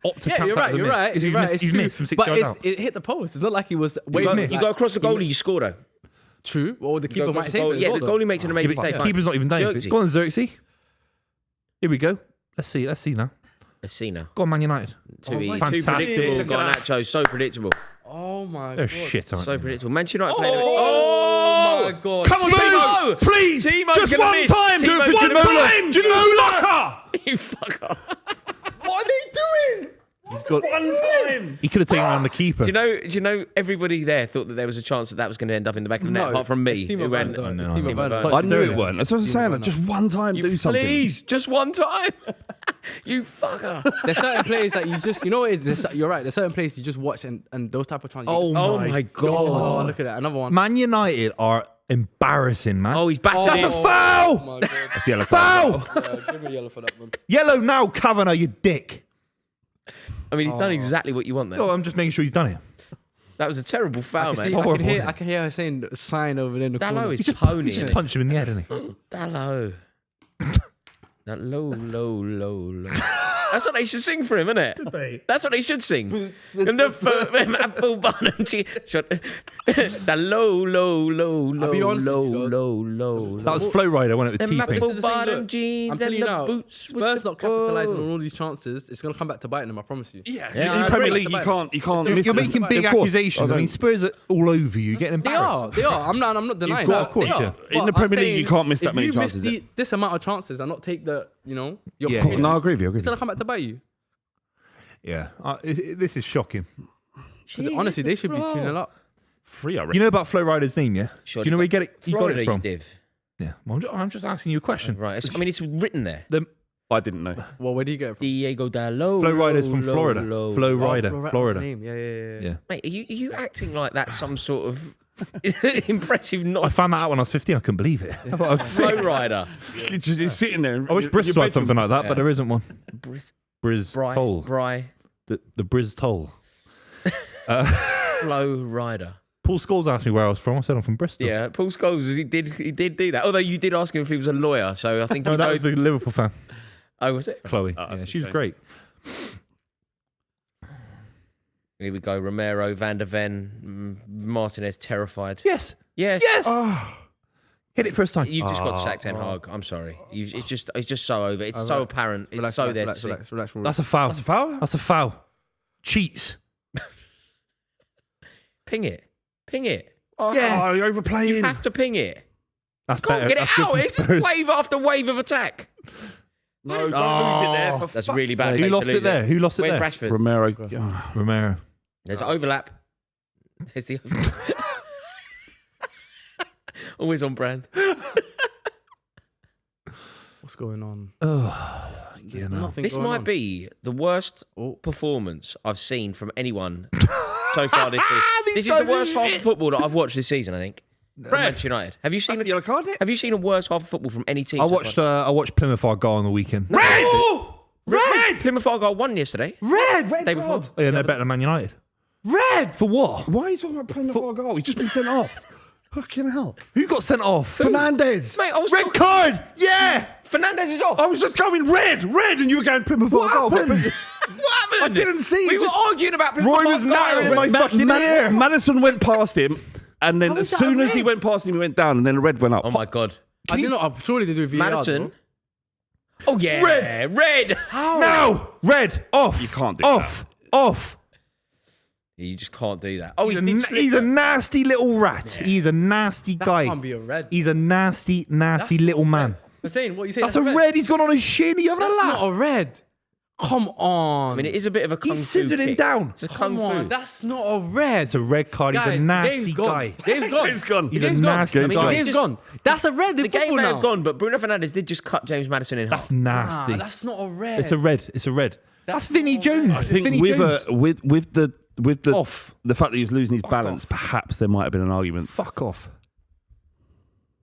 Opta Yeah, counts you're that right. as a You're miss. right. He's You're right. missed- It's He's missed from 6 but yards out. it hit the post. It's not like he was. You go, missed. you go across the goalie, you score though. True. Well, the You keeper go might across save the it. goal- as Yeah, well, the though. goalie makes an amazing save. The keeper's not even done anything. Xerxes. Go on, Xerxes. Here we go. Let's see now. Let's see now. Go on, Man United. Too easy. fantastic. Too predictable. Look at Garnacho, so predictable. Oh my They're god. shit, aren't So they? predictable. Manchester United playing. Oh my god. Come on, Timo! please! Timo's Just gonna one miss. time, do it for Timo's gonna Jamola. Jamola! You fuck off. What are they doing? He's got one time. He could have taken around the keeper. Do you know everybody there thought that there was a chance that was going to end up in the back of the net, No, apart from me, it's Timo who went. Werner, though. It's no, Timo no. Werner. I knew it Sterling. weren't. That's what I was saying. Just one time, do something. Please, just one time. You fucker. There's certain plays that you just, you know what it is? You're right. There's certain plays you just watch and those type of chances. Oh Oh my god. Oh, look at that. Another one. Man United are embarrassing, man. Oh, he's battered That's in. a foul! my god. That's yellow Foul! card. Give me yellow for that one. Yellow now, Kavanagh, you dick. I mean, he's done exactly what you want there. No, I'm just making sure he's done it. That was a terrible foul, mate. I can hear her saying sign over there in the corner. Dallo is He's pony. just punched him in the head, didn't he? Dallo. That low. That's what they should sing for him, isn't it? That's what they should sing. And the apple bottom cheese. The low. I'll be honest with you, low. That was Flow Rider, wasn't it, with Them T-Pain? apple bottom jeans I'm telling and you the now, boots. Spurs not capitalising on all these chances. It's going to come back to bite them, I promise you. Yeah, Yeah, in I the Premier agree. League, you can't miss You're them. making big Of course. accusations. I mean, Spurs are all over you. You're getting embarrassed. They are. I'm not denying got- that. of course, They are. yeah. But In the I'm Premier League, saying, you can't miss that many If you chances. miss this amount of chances and not take your Yeah. confidence, No, I agree with you. it's going to come back to bite you. Yeah. This is shocking. Honestly, they should be tuning up. Free, I reckon. You know about Flow Rider's name, yeah? Sure, Do you know where you get it? You got Florida, it from? you div. Yeah. Well, I'm just asking you a question. Right. I mean, it's written there. I didn't know. Well, where do you get it from? Diego Dallo. Flow Rider's from Florida. Flow Rider, Florida. Florida. Name. Yeah. Mate, are you acting like that's some sort of impressive I knowledge? found that out when I was 15. I couldn't believe it. I thought I was Flow sick. Rider. Just sitting there. I wish Bristol had something like that, but there isn't one. Briz Toll. The Briz Toll. Flow Rider. Paul Scholes asked me where I was from. I said I'm from Bristol. Yeah, Paul Scholes, he did do that. Although you did ask him if he was a lawyer, so I think No, you that know. was the Liverpool fan, Oh, was it? Chloe. Oh, Yeah, that's she was okay. great. Here we go. Romero, Van der Ven, Martinez, terrified. Yes. Yes. Hit it first time. You've just got sacked, Ten Hag. I'm sorry. It's just so over. It's so apparent. It's so there to see. Relax. That's a foul. That's a foul? That's a foul. Cheats. Ping it. Oh, you're overplaying. You have to ping it. That's Can't better. get it That's good out. from It's Spurs. wave after wave of attack. No, don't lose it there. For That's fuck's really bad. sake. Who Thanks lost for it losing there? Who lost it Where's there? Rashford? Romero. Romero. There's an overlap. There's the always on brand. What's going on? Oh, There's nothing This going might on. be the worst performance I've seen from anyone so far this season. This is the worst half of football that I've watched this season, I think. From Manchester United. Have you seen That's the yellow card, isn't it? Have you seen a worse half of football from any team? I so far? watched Plymouth Argyle on the weekend. Red! Plymouth Argyle won yesterday. Red. Day before. Oh, yeah, they're better than Man United. Red. For what? Why are you talking about playing the far goal? He's just been sent off. Fucking hell. Who got sent off? Fernandez. Mate, I was Red talking- card. Yeah. Fernandez is off. I was just going red, and you were going Plymouth What goal. happened? What happened? I didn't see. We were Just- arguing about Plymouth Roy was Argyle. nattering in my fucking ear. Madison went past him, and then How as was that soon as he red? went past him, he went down, and then the red went up. Oh my God. I did not. Surely they do VAR. Madison. Bro. Oh yeah. Red. No. Red. Off. You can't do Off. Off. You just can't do that. Oh, He's a nasty little rat. He's a nasty That guy. can't be a red. He's a nasty little man. I'm saying what you say. That's a red. He's gone on his shin. You having a That's laugh? not a red. Come on. I mean, it is a bit of a kung He fu scissored him kick. down. It's a kung Come on. fu. That's not a red. It's a red card. He's Guys, a the nasty game's gone. guy. Game's gone. Game's gone. He's a Game's gone. nasty I mean, guy. the Game's just- gone. That's a red in The football game may now. have gone, but Bruno Fernandez did just cut James Madison in half. That's nasty. Nah, that's not a red. It's a red. It's a red. That's Vinnie not a Jones. red. I It's think Vinnie with Jones. with the Off. the fact that he was losing his Fuck balance, off. perhaps there might have been an argument. Fuck off.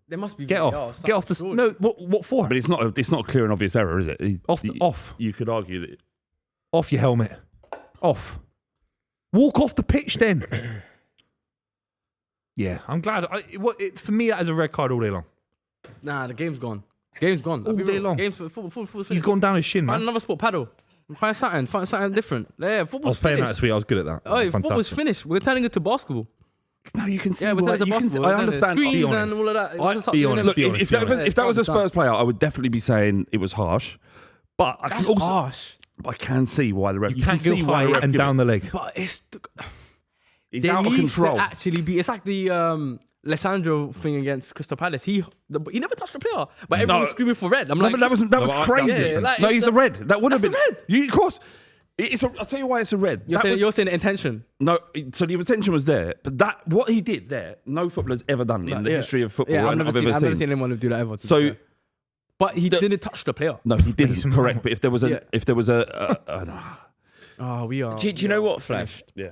There must be Get VAR off. Get off the. surely. No. What for? But it's not a clear and obvious error, is it? Off. You could argue that. Off your helmet. Off. Walk off the pitch then. Yeah, I'm glad. For me, that is a red card all day long. Nah, the game's gone. Game's gone. All day long. Game's football. He's gone down his shin, Find man. another sport. Paddle. Find something different. Yeah, I football's was playing that finished. this week. I was good at that. Oh, football's Fantastic. finished. We're turning it to basketball. No, you can see. Yeah, we're turning it to basketball. I understand. Be Screens honest. and all of that. Be honest. Look, Be honest, if be that was honest. if that was a Spurs player, I would definitely be saying it was harsh. But I That's can also, harsh. I can see why the ref. You can't go high and down the leg. But it's He's they out of need control. to actually be. It's like the Alessandro thing against Crystal Palace. He never touched the player, but everyone was screaming for red. I'm No, like, but that was crazy. Yeah, like, no, it's he's a red. That would have been that's a red. You, of course. I'll tell you why it's a red. You're saying intention. No, so the intention was there, but what he did there, no footballer's ever done in the history of football. Yeah, I've I've never ever seen anyone do that ever. to be So, fair. But he didn't touch the player. no, he didn't. Mason Correct, Mount. but if there was Oh, we are. Do you know what, Flash? yeah,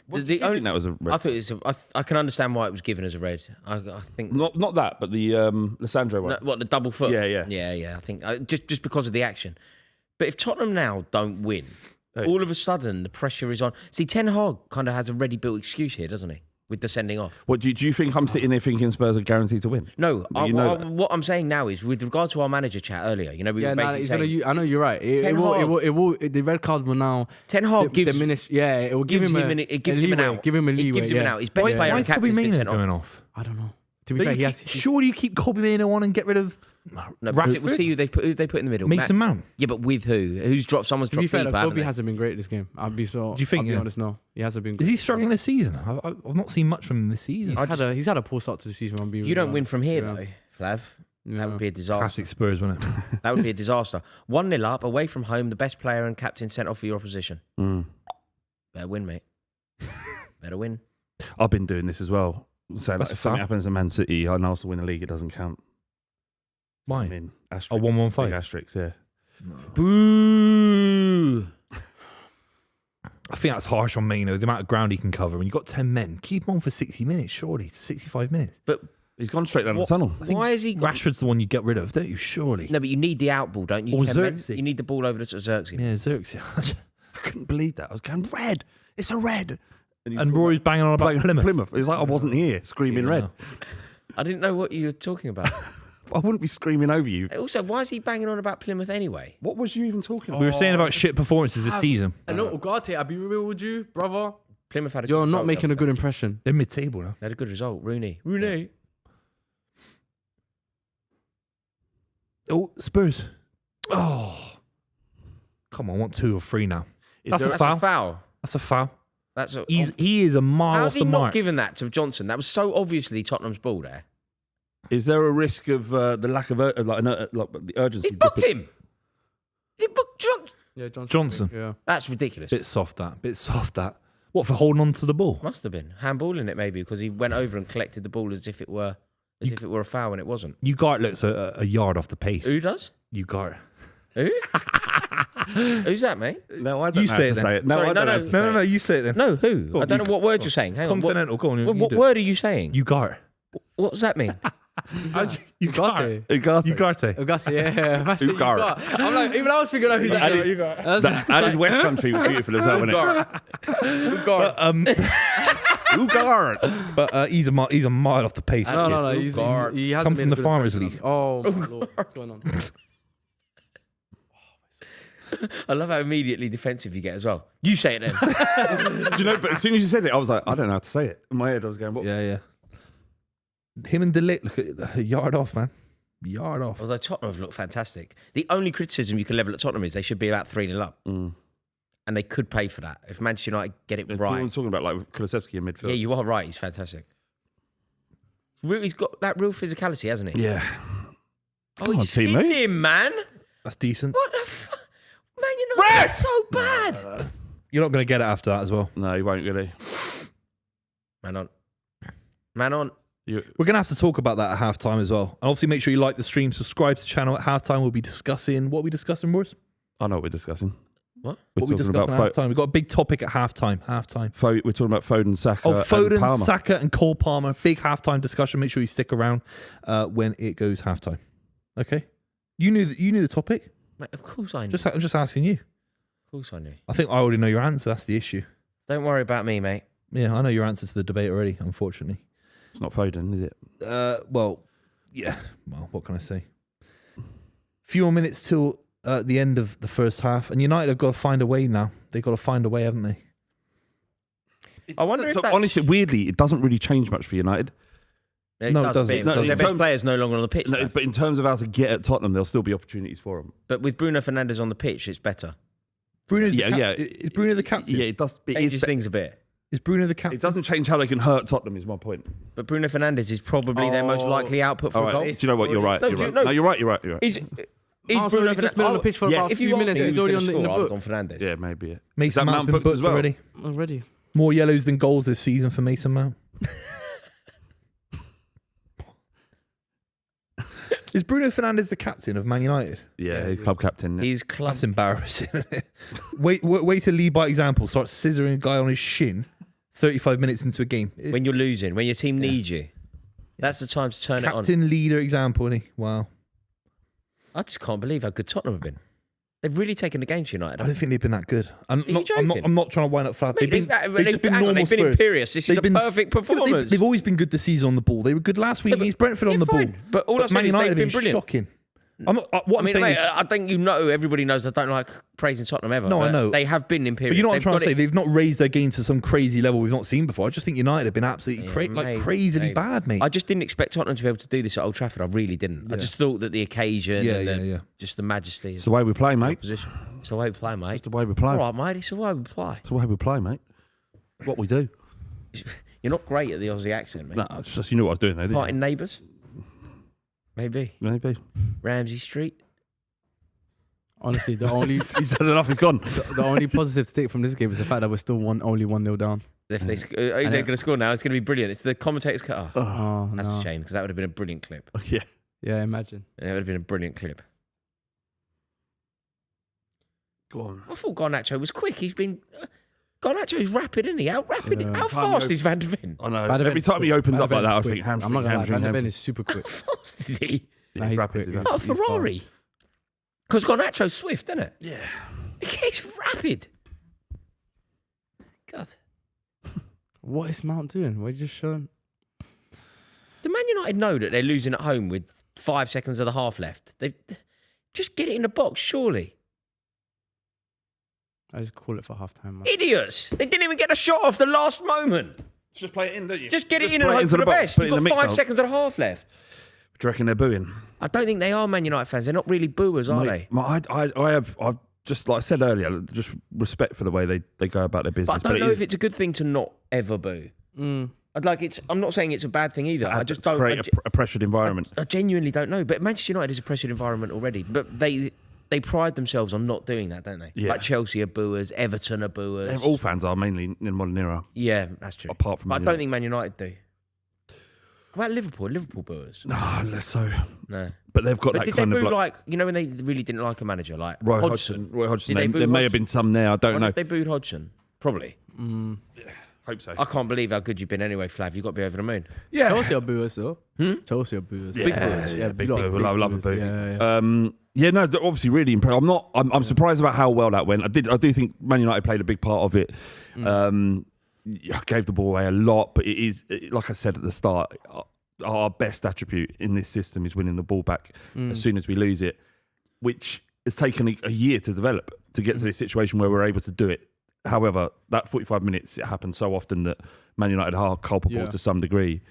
The I only think that was a red. I thought it was. I can understand why it was given as a red. I think Not that, but the Lissandro one. what the double foot. Yeah. I think just because of the action. But if Tottenham now don't win, All of a sudden, the pressure is on. See, Ten Hag kind of has a ready-built excuse here, doesn't he? With the sending off. What do you think? I'm sitting there thinking Spurs are guaranteed to win. No, what I'm saying now is with regard to our manager chat earlier. You know, we were basically saying, I know you're right. It will. The red card will now. Ten Hag gives diminish. Yeah, it will give him a leeway. Give him a leeway. It gives him an out. His best player and captain has been sent going off. off. I don't know. To be fair, Sure, you keep Kobe Mino on and get rid of. No, we'll see who they put in the middle. Mason Mount. Yeah, but with who? Who's dropped? Someone's dropped. To be fair, Kobe hasn't been great this game. I'll be so. Do you think? I'll be honest. No, he hasn't been. Is he struggling this season? I've not seen much from him this season. He's had a poor start to the season. You don't win from here though, Flav. That would be a disaster. Classic Spurs, wouldn't it? That would be a disaster. 1-0 up, away from home, the best player and captain sent off for your opposition. Better win, mate. Better win. I've been doing this as well. So if something happens to Man City and Arsenal win the league, it doesn't count. Why? I mean, asterisk, 1-1-5. Asterisks, yeah. Boo! I think that's harsh on Mino, the amount of ground he can cover. When you've got 10 men, keep him on for 60 minutes, surely. 65 minutes. But he's gone straight down the tunnel. Why is he... Rashford's the one you get rid of, don't you? Surely. No, but you need the out ball, don't you? Or 10 men? Xerxes. You need the ball over to Xerxes. Yeah, Xerxes. I couldn't believe that. I was going, red. It's a red. And Rory's banging on about Plymouth. It was like I wasn't here screaming red. I didn't know what you were talking about. I wouldn't be screaming over you. Also, why is he banging on about Plymouth anyway? What was you even talking about? We were saying about shit performances this season. I know, Ugarte, I'll be real with you, brother. Plymouth had a You're good not result, making a good impression. They're mid-table now. They had a good result. Rooney. Oh, Spurs. Oh. Come on, I want 2 or 3 now. That's a foul. That's a foul. He is a mile off the mark. How's he not given that to Johnson? That was so obviously Tottenham's ball there. Is there a risk of the lack of the urgency? He booked him. He booked Johnson. Yeah, Johnson. Yeah. That's ridiculous. Bit soft that. What, for holding on to the ball? Must have been handballing it maybe because he went over and collected the ball as if it were a foul and it wasn't. Ugarte looks a yard off the pace. Who does? Ugarte. Who? Who's that, mate? No, I don't You know say how it to then. say it. No, Sorry, I don't know how to say it. No, you say it then. No, who? Go on, I don't know what word you're saying. Hang on. Continental, go on. What word are you saying? Ugarte. What does that mean? Ugarte. Ugarte. Ugarte, yeah. That's it, Ugarte. I'm like, even I was figuring out who that is. That added West Country was beautiful as well, wasn't it? Ugarte. But he's a mile off the pace. No. He hasn't Come been from the a good Farmers impression. League. Oh, my Lord. What's going on? I love how immediately defensive you get as well. You say it then. Do you know? But as soon as you said it, I was like, I don't know how to say it. In my head, I was going, what? Yeah. Him and Delict look at a yard off, man. Yard off. Although Tottenham have looked fantastic. The only criticism you can level at Tottenham is they should be about 3-0 up. And they could pay for that. If Manchester United get it right. I'm talking about like Kulusevski in midfield. Yeah, you are right. He's fantastic. He's got that real physicality, hasn't he? Yeah. Oh, he's skinned him, man. That's decent. What the fuck? Man, you're not so bad. You're not going to get it after that as well. No, he won't really. Man on. We're going to have to talk about that at halftime as well. And obviously make sure you like the stream, subscribe to the channel. At halftime we'll be discussing... What are we discussing, boys? I know what we're discussing. What? What are we discussing at halftime? We've got a big topic at halftime. We're talking about Foden, Saka, Foden, and Palmer. Saka and Cole Palmer. Big halftime discussion. Make sure you stick around when it goes halftime. Okay? You knew the topic? Mate, of course I knew. I'm just asking you. Of course I knew. I think I already know your answer. That's the issue. Don't worry about me, mate. Yeah, I know your answer to the debate already, unfortunately. It's not Foden, is it? Well, yeah. Well, what can I say? Few more minutes till the end of the first half, and United have got to find a way now. They've got to find a way, haven't they? I wonder if honestly, weirdly, it doesn't really change much for United. It doesn't. Because their best player's no longer on the pitch. No, but in terms of how to get at Tottenham, there'll still be opportunities for them. But with Bruno Fernandez on the pitch, it's better. Is Bruno the captain? Yeah, it does. Changes things a bit. Is Bruno the captain? It doesn't change how they can hurt Tottenham, is my point. But Bruno Fernandez is probably their most likely output for a goal. Do you know what? You're right. No, you're right. Is Bruno just been on the pitch for about a few minutes and he's already in the book? Fernandez. Yeah, maybe. Mason Mount's been booked already. More yellows than goals this season for Mason Mount. Is Bruno Fernandez the captain of Man United? Yeah, he's club captain. He's club. That's embarrassing. wait to lead by example. Start scissoring a guy on his shin 35 minutes into a game. When you're losing, when your team needs you. That's the time to turn it on. Captain, leader, example, isn't he? Wow. I just can't believe how good Tottenham have been. They've really taken the game to United. I don't think they've been that good. I'm you not trying to wind up Flav. Mate, They've just been normal they've been Spurs. imperious. This is a perfect performance. They've always been good this season on the ball. They were good last week against Brentford on the ball. But all I'm saying is they've been brilliant. Shocking. I think you know, everybody knows I don't like praising Tottenham ever. No, I know. They have been imperious. But you know what I'm trying to say? They've not raised their game to some crazy level we've not seen before. I just think United have been absolutely crazily bad, mate. I just didn't expect Tottenham to be able to do this at Old Trafford. I really didn't. Yeah. I just thought that the occasion just the majesty. It's the way we play, mate. It's the way we play, mate. It's the way we play. All right, mate. It's the way we play. It's the way we play, mate. What we do. You're not great at the Aussie accent, mate. No, it's just you knew what I was doing there, didn't Parting neighbours? Maybe. Ramsey Street? Honestly, the only he's had enough. He's gone. The only positive to take from this game is the fact that we're still only 1-0 down. If they're going to score now, it's going to be brilliant. It's the commentators cut off. Oh, that's a shame because that would have been a brilliant clip. Yeah, imagine. Yeah, it would have been a brilliant clip. Go on. I thought Garnacho was quick. He's been. Garnacho's rapid, isn't he? How rapid? Yeah. How fast is Van der Ven? I know. Every time he opens up like that, I think hamstring. I'm not going to lie. Van der Ven is super quick. How fast is he? Yeah, he's rapid. Oh, Ferrari. Because Garnacho's swift, isn't it? Yeah. He's rapid. God. What is Mount doing? We're just showing. Do Man United know that they're losing at home with 5 seconds of the half left? They just get it in the box, surely. I just call it for half time. Man. Idiots! They didn't even get a shot off the last moment. Just play it in, don't you? Just get it in and hope for the best. You've got 5 seconds of the half left. Do you reckon they're booing? I don't think they are Man United fans. They're not really booers, are they? I've just, like I said earlier, just respect for the way they go about their business. But I don't know if it's a good thing to not ever boo. I'm not saying it's a bad thing either. I just don't create a pressured environment. I genuinely don't know. But Manchester United is a pressured environment already. But they pride themselves on not doing that, don't they? Yeah. Like Chelsea are booers, Everton are booers. All fans are mainly in the modern era. Yeah, that's true. Apart from, but I don't think Man United do. What about Liverpool? Liverpool booers? No, less so. No. But they've got but that did kind they of boo like you know when they really didn't like a manager like Roy Hodgson? Roy Hodgson. There may have been some there. I don't know. If they booed Hodgson, probably. Hope so. I can't believe how good you've been anyway, Flav. You've got to be over the moon. Yeah. Chelsea are booers though. Chelsea are booers. Yeah, big booers. Yeah, big boo. I love a boo. Yeah. No, obviously really impressed. I'm surprised about how well that went. I do think Man United played a big part of it. I gave the ball away a lot, but it is, like I said at the start, our best attribute in this system is winning the ball back as soon as we lose it, which has taken a year to develop to get to this situation where we're able to do it. However, that 45 minutes, it happens so often that Man United are culpable to some degree.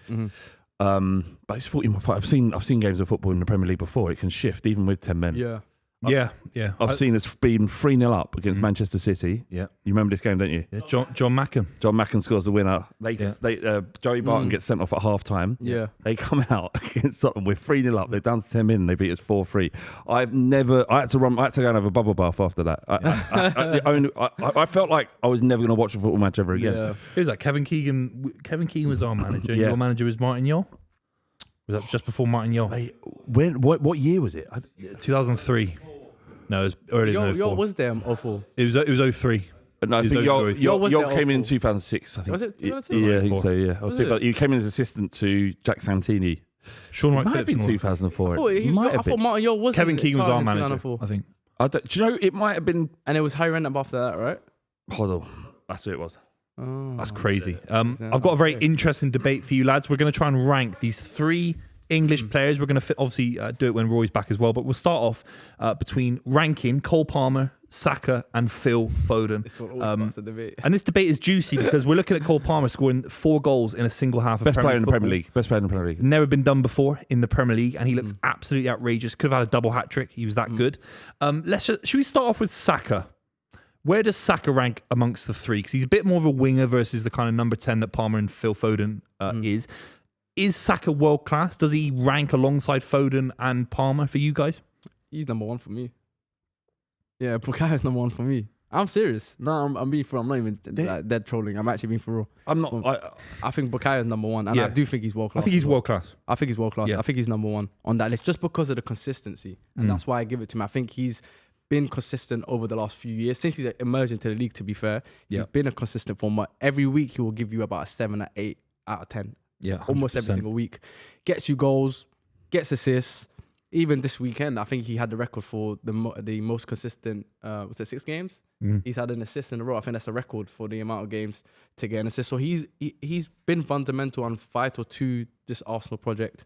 But it's 45. I've seen games of football in the Premier League before. It can shift even with 10 men. Yeah. I've seen us being 3-0 up against Manchester City. Yeah. You remember this game, don't you? Yeah. John Mackin. John Mackin scores the winner. Joey Barton gets sent off at half time. Yeah. They come out against Tottenham. We're 3-0 up. They're down to 10 men. They beat us 4-3. I had to go and have a bubble bath after that. I felt like I was never going to watch a football match ever again. Yeah. Who's that? Kevin Keegan. Kevin Keegan was our manager. Your manager was Martin Yole? Was that just before Martin Yole? What year was it? 2003. No, it was early. Yo was there 04. It was 03. No, I think Yole came in 2006. I think. Was it 2006? Yeah, I think so. Yeah, he came in as assistant to Jack Santini. Sean Wright might have been 2004. I thought Martin Yole was. Kevin Keegan was our manager. I think. Do you know it might have been? And it was Harry Redknapp after that, right? Hold on, that's who it was. Oh, that's crazy. I've got a very interesting debate for you lads. We're going to try and rank these 3 English players. We're going to obviously do it when Roy's back as well, but we'll start off between ranking Cole Palmer, Saka and Phil Foden. And this debate is juicy because we're looking at Cole Palmer scoring 4 goals in a single half of Best player in the Premier League. Best player in the Premier League. Never been done before in the Premier League, and he looks absolutely outrageous. Could have had a double hat-trick. He was that good. Should we start off with Saka? Where does Saka rank amongst the 3? Because he's a bit more of a winger versus the kind of number 10 that Palmer and Phil Foden is. Is Saka world class? Does he rank alongside Foden and Palmer for you guys? He's number 1 for me. Yeah, Bukay's number 1 for me. I'm serious. No, I'm being for real. I'm not even dead trolling. I'm actually being for real. I'm not. I think Bukayo is number 1, and I do think he's world class. I think he's world class. I think he's world class. I think he's number 1 on that list just because of the consistency, and that's why I give it to him. I think he's been consistent over the last few years since he's emerged into the league. To be fair, he's been a consistent former. Every week he will give you about a 7 or 8 out of 10. Yeah, 100%. Almost every single week. Gets you goals, gets assists, even this weekend, I think he had the record for the most consistent. Was it 6 games? He's had an assist in a row. I think that's a record for the amount of games to get an assist. So he's been fundamental and vital to this Arsenal project,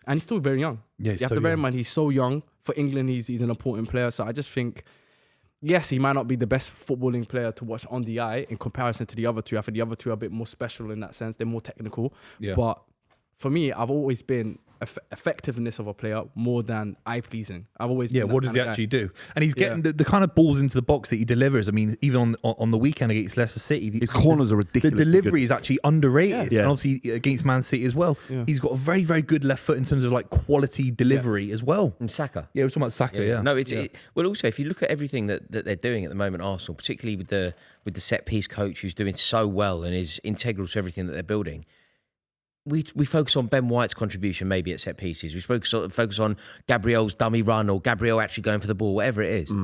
and he's still very young. Yeah, you have to bear in mind he's so young. For England, he's an important player. So I just think, yes, he might not be the best footballing player to watch on the eye in comparison to the other two. I think the other two are a bit more special in that sense. They're more technical. Yeah. But for me, I've always been effectiveness of a player more than eye-pleasing. I've always been what does he actually do? And he's getting the kind of balls into the box that he delivers. I mean, even on the weekend against Leicester City, his corners are ridiculous. The delivery is actually underrated. Yeah. And obviously against Man City as well. Yeah. He's got a very, very good left foot in terms of like quality delivery as well. And Saka. Yeah, we're talking about Saka, yeah. No, well, also, if you look at everything that they're doing at the moment, Arsenal, particularly with the set-piece coach who's doing so well and is integral to everything that they're building, we focus on Ben White's contribution maybe at set pieces. We focus on Gabriel's dummy run or Gabriel actually going for the ball, whatever it is.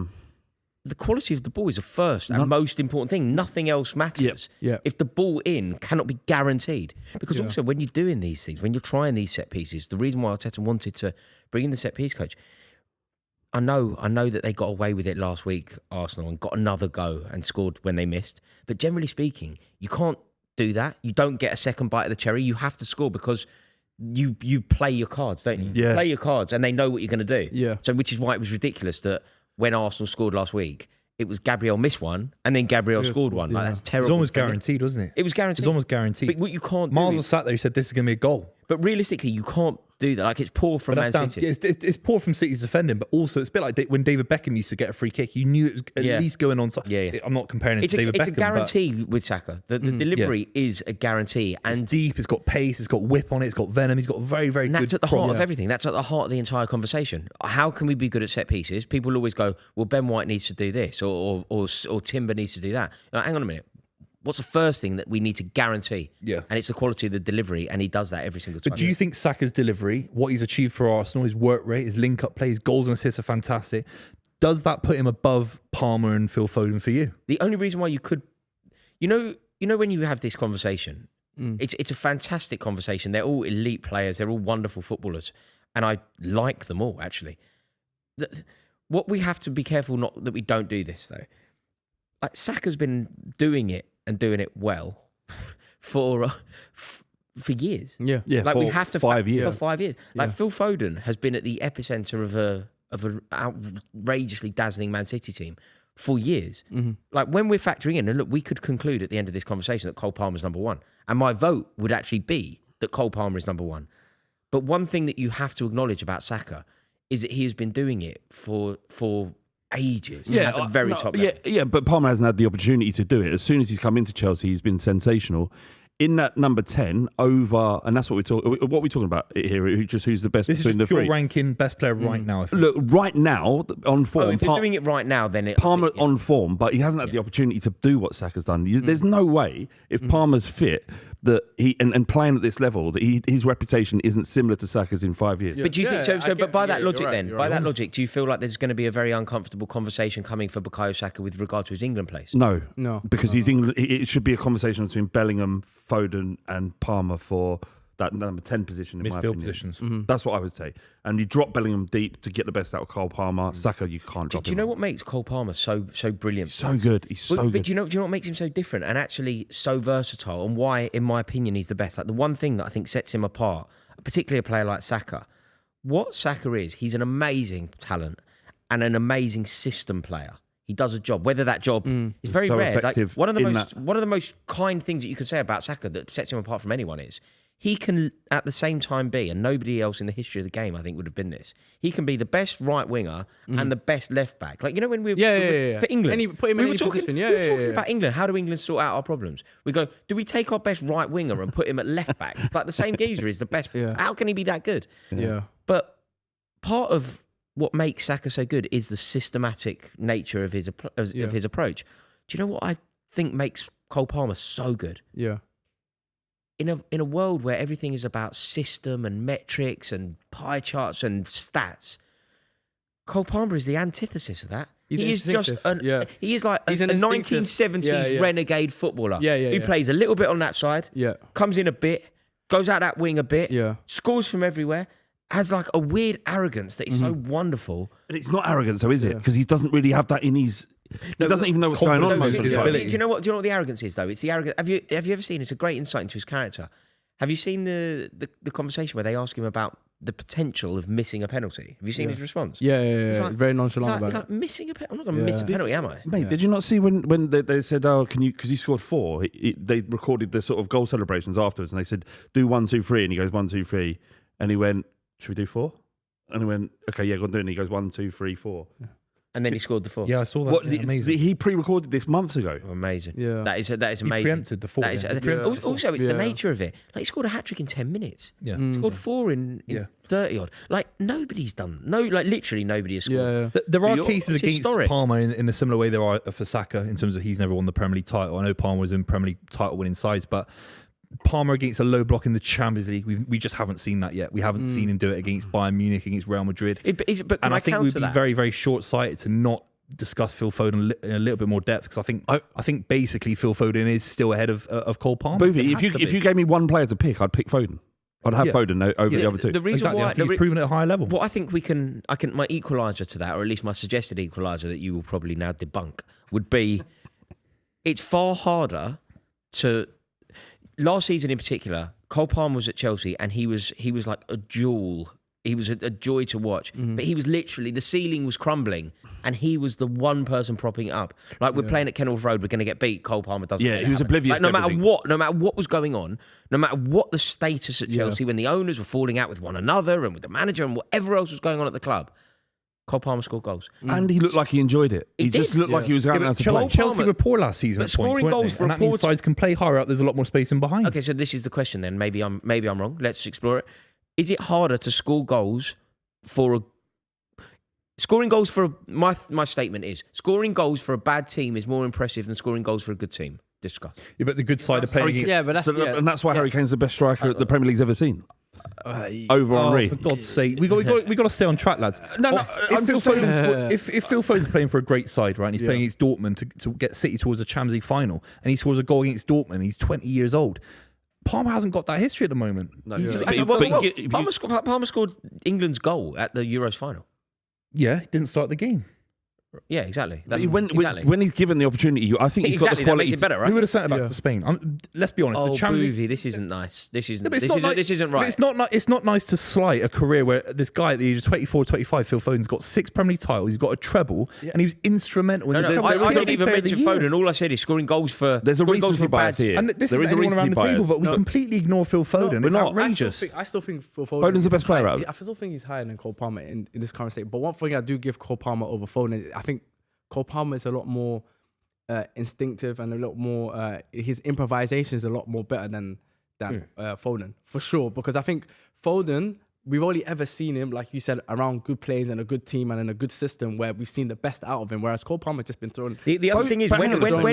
The quality of the ball is the first and most important thing. Nothing else matters. Yep. If the ball in cannot be guaranteed. Because also when you're doing these things, when you're trying these set pieces, the reason why Arteta wanted to bring in the set piece coach, I know that they got away with it last week, Arsenal, and got another go and scored when they missed. But generally speaking, you can't do that. You don't get a second bite of the cherry. You have to score because you play your cards, don't you? Yeah. Play your cards and they know what you're going to do. Yeah. So which is why it was ridiculous that when Arsenal scored last week, it was Gabriel missed one and then Gabriel scored one. Like, that's terrible. It was almost guaranteed, wasn't it? It was guaranteed. It was almost guaranteed. But what you can't do Miles was sat there, he said this is going to be a goal. But realistically, you can't do that. Like, it's poor from Man City. It's poor from City's defending, but also it's a bit like when David Beckham used to get a free kick. You knew it was at least going on. I'm not comparing it to David Beckham. It's a guarantee with Saka. The delivery is a guarantee. And it's deep, it's got pace, it's got whip on it, it's got venom, he's got very, very good. That's at the heart of everything. That's at the heart of the entire conversation. How can we be good at set pieces? People always go, well, Ben White needs to do this or Timber needs to do that. Like, hang on a minute. What's the first thing that we need to guarantee? Yeah. And it's the quality of the delivery, and he does that every single time. But do you think Saka's delivery, what he's achieved for Arsenal, his work rate, his link-up play, his goals and assists are fantastic, does that put him above Palmer and Phil Foden for you? The only reason why you could... You know when you have this conversation, it's a fantastic conversation. They're all elite players. They're all wonderful footballers. And I like them all, actually. What we have to be careful not that we don't do this, though. Like, Saka's been doing it and doing it well for years. Yeah. Like, we have to 5 years. For 5 years. Like, Phil Foden has been at the epicenter of an outrageously dazzling Man City team for years. Like, when we're factoring in, and look, we could conclude at the end of this conversation that Cole Palmer's number one, and my vote would actually be that Cole Palmer is number one. But one thing that you have to acknowledge about Saka is that he has been doing it for ages. At the very top level. Yeah, but Palmer hasn't had the opportunity to do it. As soon as he's come into Chelsea, he's been sensational. In that number 10 over, and that's what we're talking about here. Who's the best this between the three? This is ranking best player right now. I think. Look, right now on form. If you're doing it right now, then Palmer on form, but he hasn't had the opportunity to do what Saka's done. There's no way if Palmer's fit that he and playing at this level that his reputation isn't similar to Saka's in 5 years. But do you think so? But by that logic, that logic, do you feel like there's going to be a very uncomfortable conversation coming for Bukayo Saka with regard to his England place? No, because no. he's England. It should be a conversation between Bellingham, Foden, and Palmer for that number 10 position in my opinion. Positions. That's what I would say. And you drop Bellingham deep to get the best out of Cole Palmer. Saka, you can't drop him. Do you know what makes Cole Palmer so brilliant? So good. He's so good. But do you know what makes him so different and actually so versatile, and why, in my opinion, he's the best? Like, the one thing that I think sets him apart, particularly a player like Saka, what Saka is, he's an amazing talent and an amazing system player. He does a job. Whether that job is very so rare. Like, one of the most kind things that you can say about Saka that sets him apart from anyone is he can at the same time be, and nobody else in the history of the game I think would have been this, he can be the best right winger and the best left back. Like, you know, when we for England, put him in any position. We were talking about England. How do England sort out our problems? We go, do we take our best right winger and put him at left back? It's like the same geezer is the best. How can he be that good? Yeah. But part of what makes Saka so good is the systematic nature of his approach. Do you know what I think makes Cole Palmer so good? Yeah. In a world where everything is about system and metrics and pie charts and stats, Cole Palmer is the antithesis of that. He is like a 1970s renegade footballer who plays a little bit on that side, comes in a bit, goes out that wing a bit, scores from everywhere. has like a weird arrogance that is so wonderful. And it's not arrogance, though, is it? Because he doesn't really have that in his. He doesn't even know what's going on most of the time. Do you know what the arrogance is, though? It's the arrogance. Have you ever seen? It's a great insight into his character. Have you seen the conversation where they ask him about the potential of missing a penalty? Have you seen his response? Yeah. Like, very nonchalant about it. Like missing a penalty. I'm not going to miss a penalty, am I? Mate, did you not see when they said, "Oh, can you?" Because he scored 4. They recorded the sort of goal celebrations afterwards, and they said, "Do 1, 2, 3," and he goes 1, 2, 3, and he went, "Should we do 4?" And he went, "Okay, yeah, go on, do it." And he goes 1, 2, 3, 4. Yeah. And then he scored the 4. Yeah, I saw that. Amazing. He pre-recorded this months ago. Amazing. Yeah. That is amazing. He preempted the 4. Also, it's the nature of it. Like, he scored a hat-trick in 10 minutes. Yeah. Scored 4 in 30-odd. Like, nobody's done. literally nobody has scored. Yeah. There are cases against historic. Palmer in a similar way there are for Saka in terms of he's never won the Premier League title. I know Palmer was in Premier League title winning sides, but Palmer against a low block in the Champions League, we just haven't seen that yet. We haven't seen him do it against Bayern Munich, against Real Madrid. But I think we'd be very, very short-sighted to not discuss Phil Foden in a little bit more depth, because I think basically Phil Foden is still ahead of Cole Palmer. Buvey, if you gave me one player to pick, I'd pick Foden. I'd have Foden over the other two. The reason exactly. why I think he's proven at a higher level. What I think my equaliser to that, or at least my suggested equaliser that you will probably now debunk, would be it's far harder to. Last season in particular, Cole Palmer was at Chelsea and he was like a jewel. He was a joy to watch. But he was literally, the ceiling was crumbling and he was the one person propping it up. Like, we're playing at Kenilworth Road, we're going to get beat. Cole Palmer doesn't. Yeah, he was oblivious. Like, no matter what was going on, no matter what the status at Chelsea, when the owners were falling out with one another and with the manager and whatever else was going on at the club, Cole Palmer scored goals. And he looked like he enjoyed it. He just looked like he was going out to play. Chelsea were poor last season at points, scoring goals for and that means sides can play higher up. There's a lot more space in behind. Okay, so this is the question then. Maybe I'm wrong. Let's explore it. Is it harder to score goals my statement is scoring goals for a bad team is more impressive than scoring goals for a good team. Discuss. Yeah, but the good side of playing against... And that's why Harry Kane's the best striker the Premier League's ever seen. Over Henry. For God's sake. We got to stay on track, lads. If Phil Foden's playing for a great side, right, and he's playing against Dortmund to get City towards the Champions League final, and he scores a goal against Dortmund, and he's 20 years old, Palmer hasn't got that history at the moment. No, Palmer scored England's goal at the Euros final. Yeah, he didn't start the game. Yeah, exactly. When he's given the opportunity, I think he's got the quality. That makes it better, right? Who would have sent it back for Spain? Let's be honest. Oh, the Champions Buvey, this isn't nice. This isn't But right. it's not nice to slight a career where this guy at the age of 24, 25, Phil Foden's got 6 Premier League titles, he's got a treble, and he was instrumental in the I didn't even mention Foden. All I said is scoring goals for. There's a recency bias here. And this is anyone around the table, but we completely ignore Phil Foden. It's outrageous. I still think Phil Foden. Foden's the best player out. I still think he's higher than Cole Palmer in this current state. But one thing I do give Cole Palmer over Foden, I think Cole Palmer is a lot more instinctive and a lot more. His improvisation is a lot more better than Foden, for sure. Because I think Foden, we've only ever seen him, like you said, around good players and a good team and in a good system where we've seen the best out of him. Whereas Cole Palmer just been thrown. The other thing is when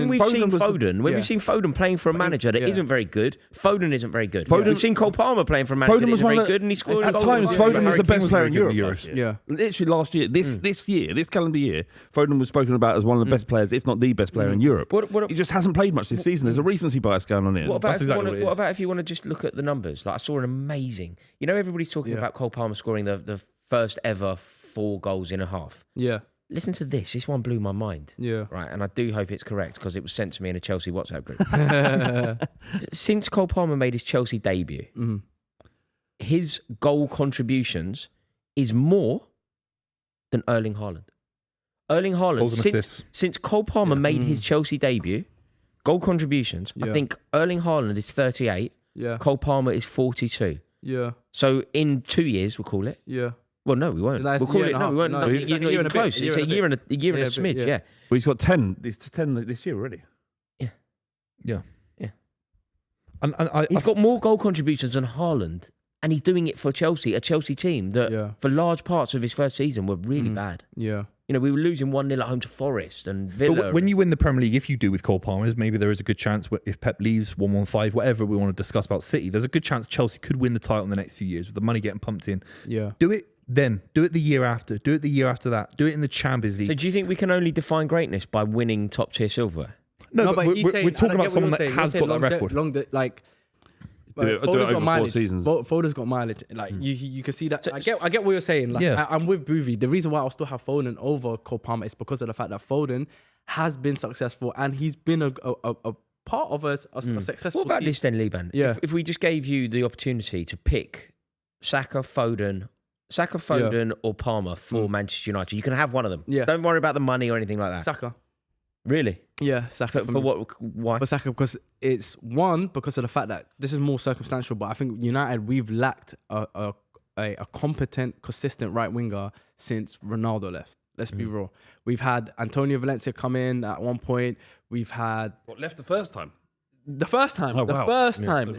we've seen Foden playing for a manager that isn't very good, Foden isn't very good. We've seen Cole Palmer playing for a manager that isn't very good, and he scored at times. Foden was the best player in Europe. Yeah, literally last year, this calendar year, Foden was spoken about as one of the best players, if not the best player in Europe. He just hasn't played much this season. There's a recency bias going on here. What about if you want to just look at the numbers? Like, I saw an amazing. You know, everybody's talking about Cole Palmer scoring the first ever 4 goals in a half. Yeah. Listen to this. This one blew my mind. Yeah. Right, and I do hope it's correct because it was sent to me in a Chelsea WhatsApp group. Since Cole Palmer made his Chelsea debut, his goal contributions is more than Erling Haaland. Erling Haaland, since Cole Palmer made his Chelsea debut, goal contributions, I think Erling Haaland is 38, Cole Palmer is 42. Yeah. So in 2 years, we'll call it. Yeah. Well, no, we won't. We'll call it. No, we won't. You're not even close. It's a year and a smidge. Yeah. Well, he's got 10. It's 10 this year already. Yeah. And he's got more goal contributions than Haaland, and he's doing it for Chelsea, a Chelsea team that for large parts of his first season were really bad. Yeah. You know, we were losing 1-0 at home to Forest and Villa. But when you win the Premier League, if you do with Cole Palmer, maybe there is a good chance if Pep leaves 1-1-5, whatever we want to discuss about City, there's a good chance Chelsea could win the title in the next few years with the money getting pumped in. Yeah. Do it then. Do it the year after. Do it the year after that. Do it in the Champions League. So do you think we can only define greatness by winning top tier silverware? No, but we're talking about someone that has got that record. Do it Foden's over got 4 mileage. seasons. Foden's got mileage. Like you can see that. I get what you're saying. Like, Yeah. I'm with Buvey. The reason why I'll still have Foden over Cole Palmer is because of the fact that Foden has been successful and he's been a part of a successful What about team. this then, Liban? Yeah. If we just gave you the opportunity to pick Saka, Foden, or Palmer for Manchester United, you can have one of them. Yeah. Don't worry about the money or anything like that. Saka. Really? Yeah, Saka. For what? Why? For Saka, because it's one, because of the fact that this is more circumstantial, but I think United, we've lacked a competent, consistent right winger since Ronaldo left. Let's be real. We've had Antonio Valencia come in at one point. We've had... What, left the first time? The first time. Oh, the wow. first Yeah. time.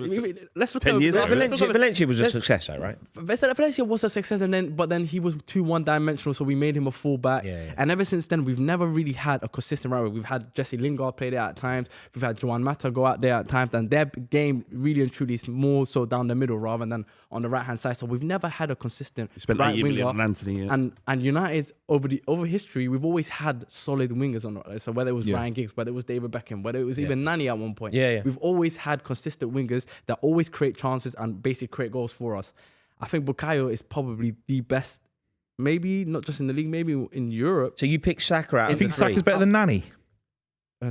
Let's look 10 years ago. Valencia was a success, though, right? Valencia was a success, but then he was too one-dimensional, so we made him a fullback. Yeah. And ever since then, we've never really had a consistent right. We've had Jesse Lingard play there at times. We've had Joan Mata go out there at times, and their game really and truly is more so down the middle rather than on the right-hand side. So we've never had a consistent We spent right 80 winger. million on Anthony. Yeah. And United's over history, we've always had solid wingers on it. So whether it was Ryan Giggs, whether it was David Beckham, whether it was even Nani at one point, we've always had consistent wingers that always create chances and basically create goals for us. I think Bukayo is probably the best, maybe not just in the league, maybe in Europe. So you pick Saka out. I think Saka's better than Nani.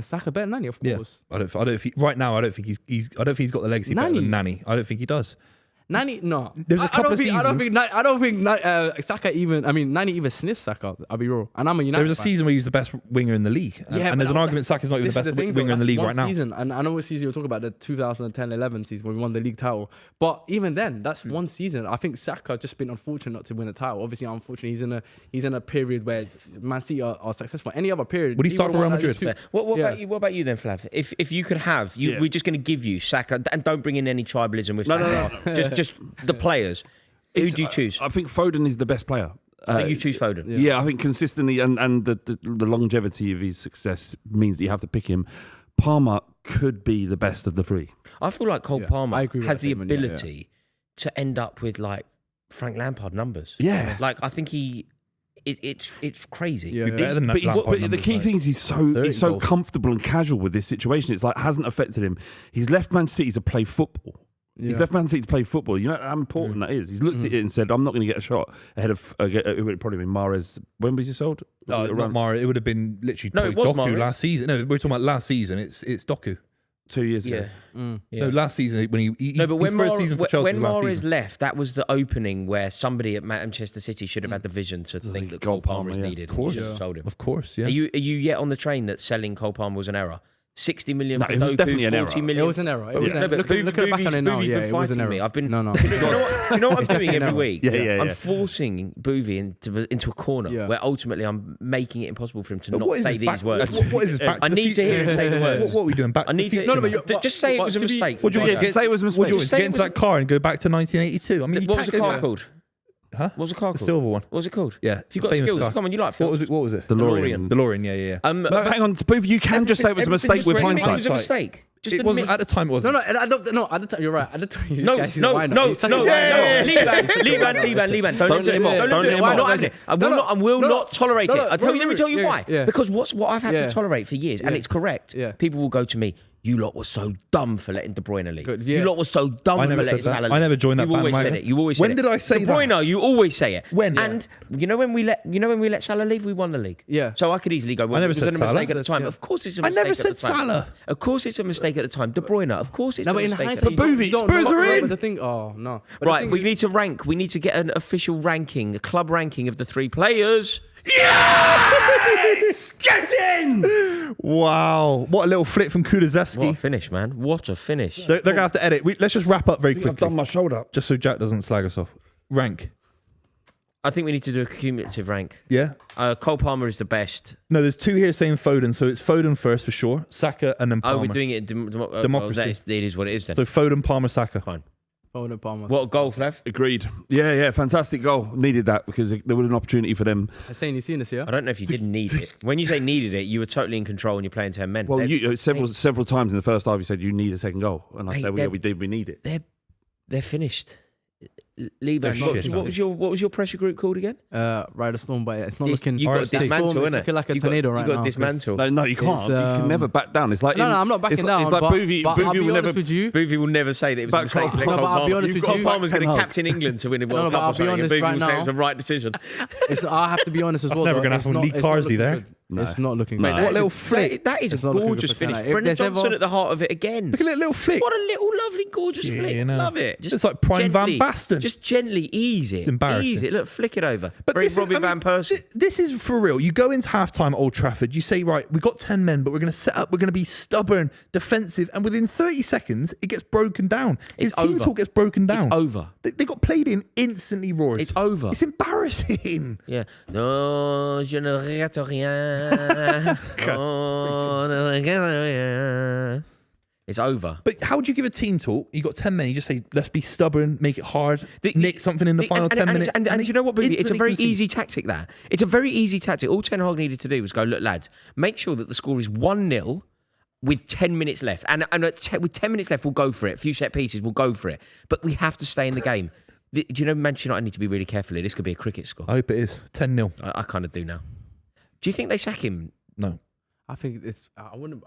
Saka better than Nani, of course. I don't think right now. I don't think he's got the legacy better than Nani. I don't think he does. Nani, no. There's a couple of seasons. I don't think Saka even. I mean, Nani even sniffs Saka. I'll be real, and I'm a United. There was a fan. season where he was the best winger in the league, and there's an argument Saka's not even the best winger in the league right now. Season, and I know what season you're talking about, the 2010-11 season when we won the league title. But even then, that's one season. I think Saka just been unfortunate not to win a title. Obviously, unfortunately, he's in a period where Man City are successful. Any other period, would he start for Real Madrid? What about you? What about you then, Flav? If you could have, we're just going to give you Saka, and don't bring in any tribalism with Saka. No. Just the players. Who do you choose? I think Foden is the best player. I think you choose Foden. Yeah, I think consistently and the longevity of his success means that you have to pick him. Palmer could be the best of the three. I feel like Cole Palmer has the statement, ability to end up with like Frank Lampard numbers. Yeah. Like I think it's crazy. Yeah. Better than But Lampard the numbers, key like thing is he's so 30 goals. comfortable and casual with this situation. It's like hasn't affected him. He's left Man City to play football. He's left Man City to play football. You know how important that is. He's looked at it and said, "I'm not going to get a shot ahead of." It would probably been Mahrez. When was he sold? No, not Mahrez. It would have been literally it was Doku Mahrez. last season. No, we're talking about last season. It's Doku. 2 years ago. Yeah. No, last season when he No, but his when first season for Chelsea when was last Mahrez season. left, that was the opening where somebody at Manchester City should have had the vision to think that Cole Palmer is needed. Of course, Should have sold him. Of course, yeah. Are you yet on the train that selling Cole Palmer was an error? 60 million No, for it was Doku, definitely an 40 error. million. It was an error. It was an No, error. but Look at back on it now. Buvey's Yeah, been it was an fighting error. me. I've been No. Do you know what I'm doing definitely every an week? Yeah. I'm forcing Buvey into a corner where ultimately I'm making it impossible for him to not say these words. What is this back? I need to hear him say the words. What are we doing back? I need to. Just say it was a mistake. What do you want to Say it was a mistake. What do you want Just to say get it into was that car and go back to 1982? I mean, What was the car called? Huh? What was the car The called? silver one. What was it called? Yeah, If you've got famous skills, car. come on, you like films. What was it? DeLorean. DeLorean. Yeah. No, hang on, Booth, you can just say it was a mistake with It was hindsight. a mistake. Just It wasn't at the time. It wasn't. No, at the time, you're right. At the time, No. Liban, don't let him off. Don't let him off. Not having it. I will not tolerate it. Let me tell you why. Because what I've had to tolerate for years, and it's correct. People will go to me. You lot were so dumb for letting De Bruyne leave. Good, You lot were so dumb I for never letting said that. Salah leave. I never joined that You always bandwagon. said it. You always said When it. did I say De that? Bruyne, you always say it. When? And when we let Salah leave, we won the league. Yeah. So I could easily go, well, never it was said a mistake Salah. at the time. Yeah. Of course it's a I mistake never at the said time. Salah. Of course it's a mistake at the time. De Bruyne, of course it's No, a but in mistake at hindsight, the But time. Buvey, you don't Spurs know. are in. But the thing, no. But the Right, thing we is- need to rank. We need to get an official ranking, a club ranking of the three players. Yes! Get in! Wow, what a little flip from What a Kulusevski. finish, man. What a finish. They're going to have to edit. Let's just wrap up very I've done quickly, my shoulder. just so Jack doesn't slag us off. Rank. I think we need to do a cumulative rank. Yeah. Cole Palmer is the best. No, there's two here saying Foden, so it's Foden first for sure. Saka and then Palmer. Oh, we're doing it in Democracy. It is what it is then. So Foden, Palmer, Saka. Fine. Palmer. What a goal, Flav. Agreed. Yeah, fantastic goal. Needed that because there was an opportunity for them. Hussein, you seen this, yeah? I don't know if you didn't need it. When you say needed it, you were totally in control and you're playing 10 men. Well, several times in the first half, you said you need a second goal, and I said, "Yeah, we did. We need it." They're finished. Liban, what was your pressure group called again? Ride a Storm, but it's not looking. You got to dismantle, it's looking like a tornado right now. You got to dismantle. No, you can't. You can never back down. It's like no, I'm not backing down. It's like Buvey. But Buvey will never. Buvey will never say that it was a mistake to let Cole Palmer. I'll be honest with you. Palmer's going to captain England to win the World Cup. I'll be honest right now. It was the right decision. I have to be honest as well. That's never going to happen. Lee Carsley there. It's not looking good. good. What little flick. That is a gorgeous finish. Brendan Johnson at the heart of it again. Look at that little flick. What a little lovely gorgeous flick. Love it. It's like prime Van Basten. Just gently ease it. Embarrassing. Ease it. Look, flick it over. But Very Robbie Van Persie. This is for real. You go into halftime at Old Trafford, you say, right, we've got 10 men, but we're going to set up, we're going to be stubborn, defensive, and within 30 seconds, it gets broken down. His team talk gets broken down. It's over. They got played in instantly, Rory. It's over. It's embarrassing. Yeah. No, je ne regrette rien. Oh, ne regrette rien. It's over. But how would you give a team talk? You got 10 men, you just say, let's be stubborn, make it hard, nick something in the final 10 minutes. And you know what, Booby? It's a very easy tactic, that. It's a very easy tactic. All Ten Hag needed to do was go, look, lads, make sure that the score is 1-0 with 10 minutes left. And with 10 minutes left, we'll go for it. A few set pieces, we'll go for it. But we have to stay in the game. Do you know Manchester United need to be really careful here? This could be a cricket score. I hope it is. 10-0. I kind of do now. Do you think they sack him? No. I think it's. I wouldn't.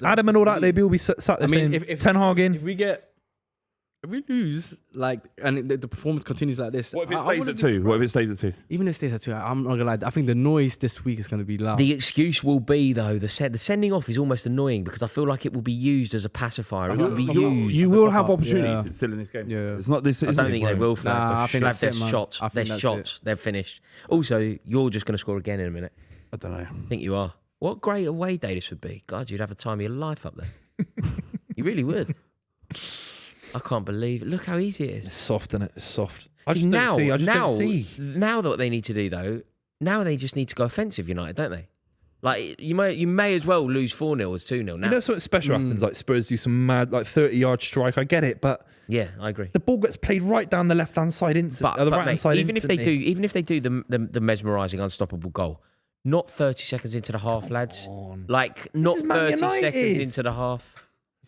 Adam and all that, they'll be sat there saying, if Ten Hag in. If we lose, and the performance continues like this. What if it stays at 2? What if it stays at 2? Even if it stays at 2, I'm not gonna lie. I think the noise this week is gonna be loud. The excuse will be, though, the sending off is almost annoying because I feel like it will be used as a pacifier. It will be used. You will have opportunities still in this game. Yeah. It's not this. I don't think they will. Nah, I think that's they're it, man. shot. They're shot. They're finished. Also, you're just going to score again in a minute. I don't know. I think you are. What a great away day this would be. God, you'd have a time of your life up there. You really would. I can't believe it. Look how easy it is. It's soft, isn't it? It's soft. Now Now what they need to do, though, now they just need to go offensive, United, don't they? Like, you may as well lose 4-0 as 2-0 now. You know something special happens, like Spurs do some mad, 30-yard strike. I get it, but yeah, I agree. the ball gets played right down the left-hand side instantly, the right-hand side even instantly. if they do the mesmerising, unstoppable goal, not 30 seconds into the half, lads. Like, not 30 seconds into the half.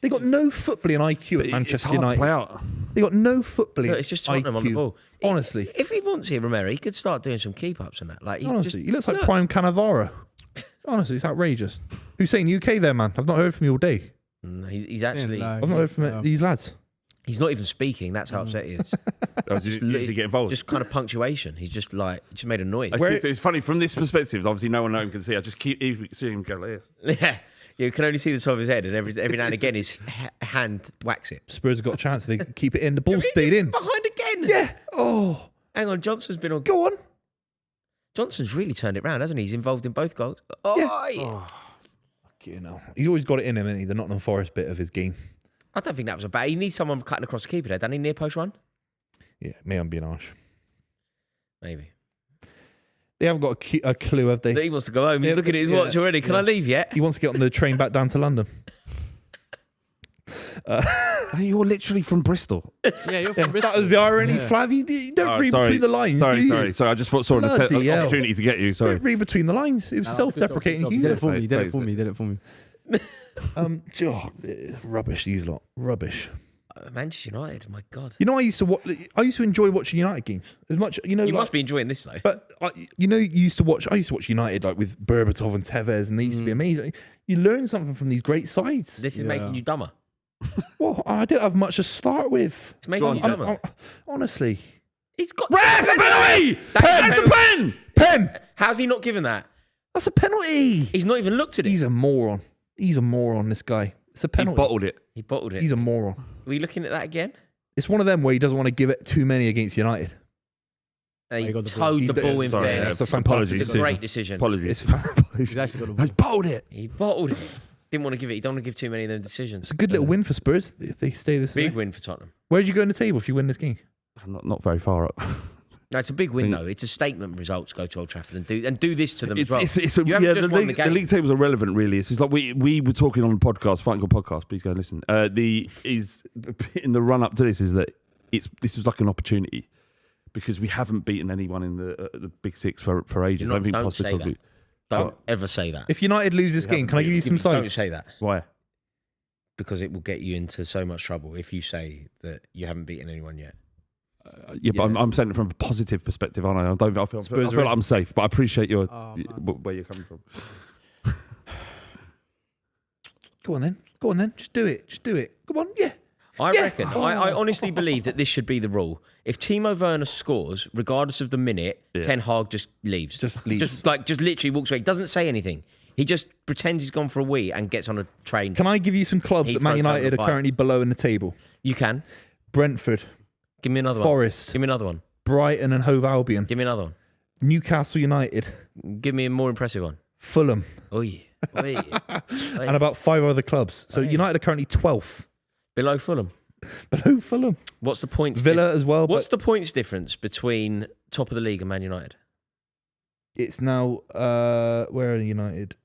They got no footballing IQ at Manchester United. Play out. They got no footballing. Look, it's just Tottenham IQ. on the ball. Honestly, if he wants here, Romero, he could start doing some keep-ups and that. Like, he looks like prime Cannavaro. Honestly, it's outrageous. Who's saying UK there, man? I've not heard from you all day. He's actually. I've not heard from these lads. He's not even speaking. That's how upset he is. Just get involved. Just kind of punctuation. He's just made a noise. It's funny from this perspective. Obviously, no one at home can see. I just keep seeing him go like this. Yeah. You can only see the top of his head, and every now and again his hand whacks it. Spurs have got a chance if they keep it in. The ball stayed in. Behind again. Yeah. Oh. Hang on, Johnson's been on. Go on. Johnson's really turned it round, hasn't he? He's involved in both goals. Oh, yeah. Oh. You know, he's always got it in him, isn't he? The Nottingham Forest bit of his game. I don't think that was a bad. He needs someone cutting across the keeper there, doesn't he? Near post run. Yeah, may I'm being harsh. Maybe. They haven't got a clue, have they? He wants to go home. He's looking at his watch already. Can I leave yet? He wants to get on the train back down to London. You're literally from Bristol. Yeah, you're from Bristol. That was the irony, Flav. You don't read between the lines. Sorry. I just saw an opportunity to get you. Sorry. Don't read between the lines. It was self-deprecating. You did it for me. Rubbish. These lot. Rubbish. Manchester United, my God. You know, I used to enjoy watching United games as much. You know, you must be enjoying this though. But I used to watch United like with Berbatov and Tevez, and they used to be amazing. You learn something from these great sides. This is making you dumber. Well, I didn't have much to start with. It's making you dumber. Honestly, he's got penalty. That's a pen. How's he not given that? That's a penalty. He's not even looked at it. He's a moron. This guy. It's a penalty. He bottled it. He's a moron. Are we looking at that again? It's one of them where he doesn't want to give it too many against United. He towed the ball in fairness. That's a fantastic It's a great decision. Apologies. He's actually got He bottled it. He bottled it. Didn't want to give it. He don't want to give too many of them decisions. It's a good little win for Spurs if they stay this way. Big win for Tottenham. Where did you go in the table if you win this game? Not very far up. No, it's a big win though. It's a statement. Results go to Old Trafford and do this to them as well. The league tables are relevant, really. It's like we were talking on the podcast, Fighting Good podcast. Please go and listen. In the run up to this is that this was like an opportunity because we haven't beaten anyone in the Big Six for ages. Don't say that. Don't ever say that. If United lose this game, can I give you some sides? Don't say that. Why? Because it will get you into so much trouble if you say that you haven't beaten anyone yet. But I'm saying it from a positive perspective, aren't I? I feel like I'm safe, but I appreciate where you're coming from. Go on then. Just do it. Come on, yeah. I reckon. I honestly believe that this should be the rule. If Timo Werner scores, regardless of the minute, Ten Hag just leaves. Just literally walks away. Doesn't say anything. He just pretends he's gone for a wee and gets on a train. Can I give you some clubs that Man United are currently below in the table? You can. Brentford. Give me another one. Forest. Give me another one. Brighton and Hove Albion. Give me another one. Newcastle United. Give me a more impressive one. Fulham. Oi. And about 5 other clubs. So United are currently 12th. Below Fulham. Below Fulham. What's the points? Villa as well. What's the points difference between top of the league and Man United? It's now, where are United?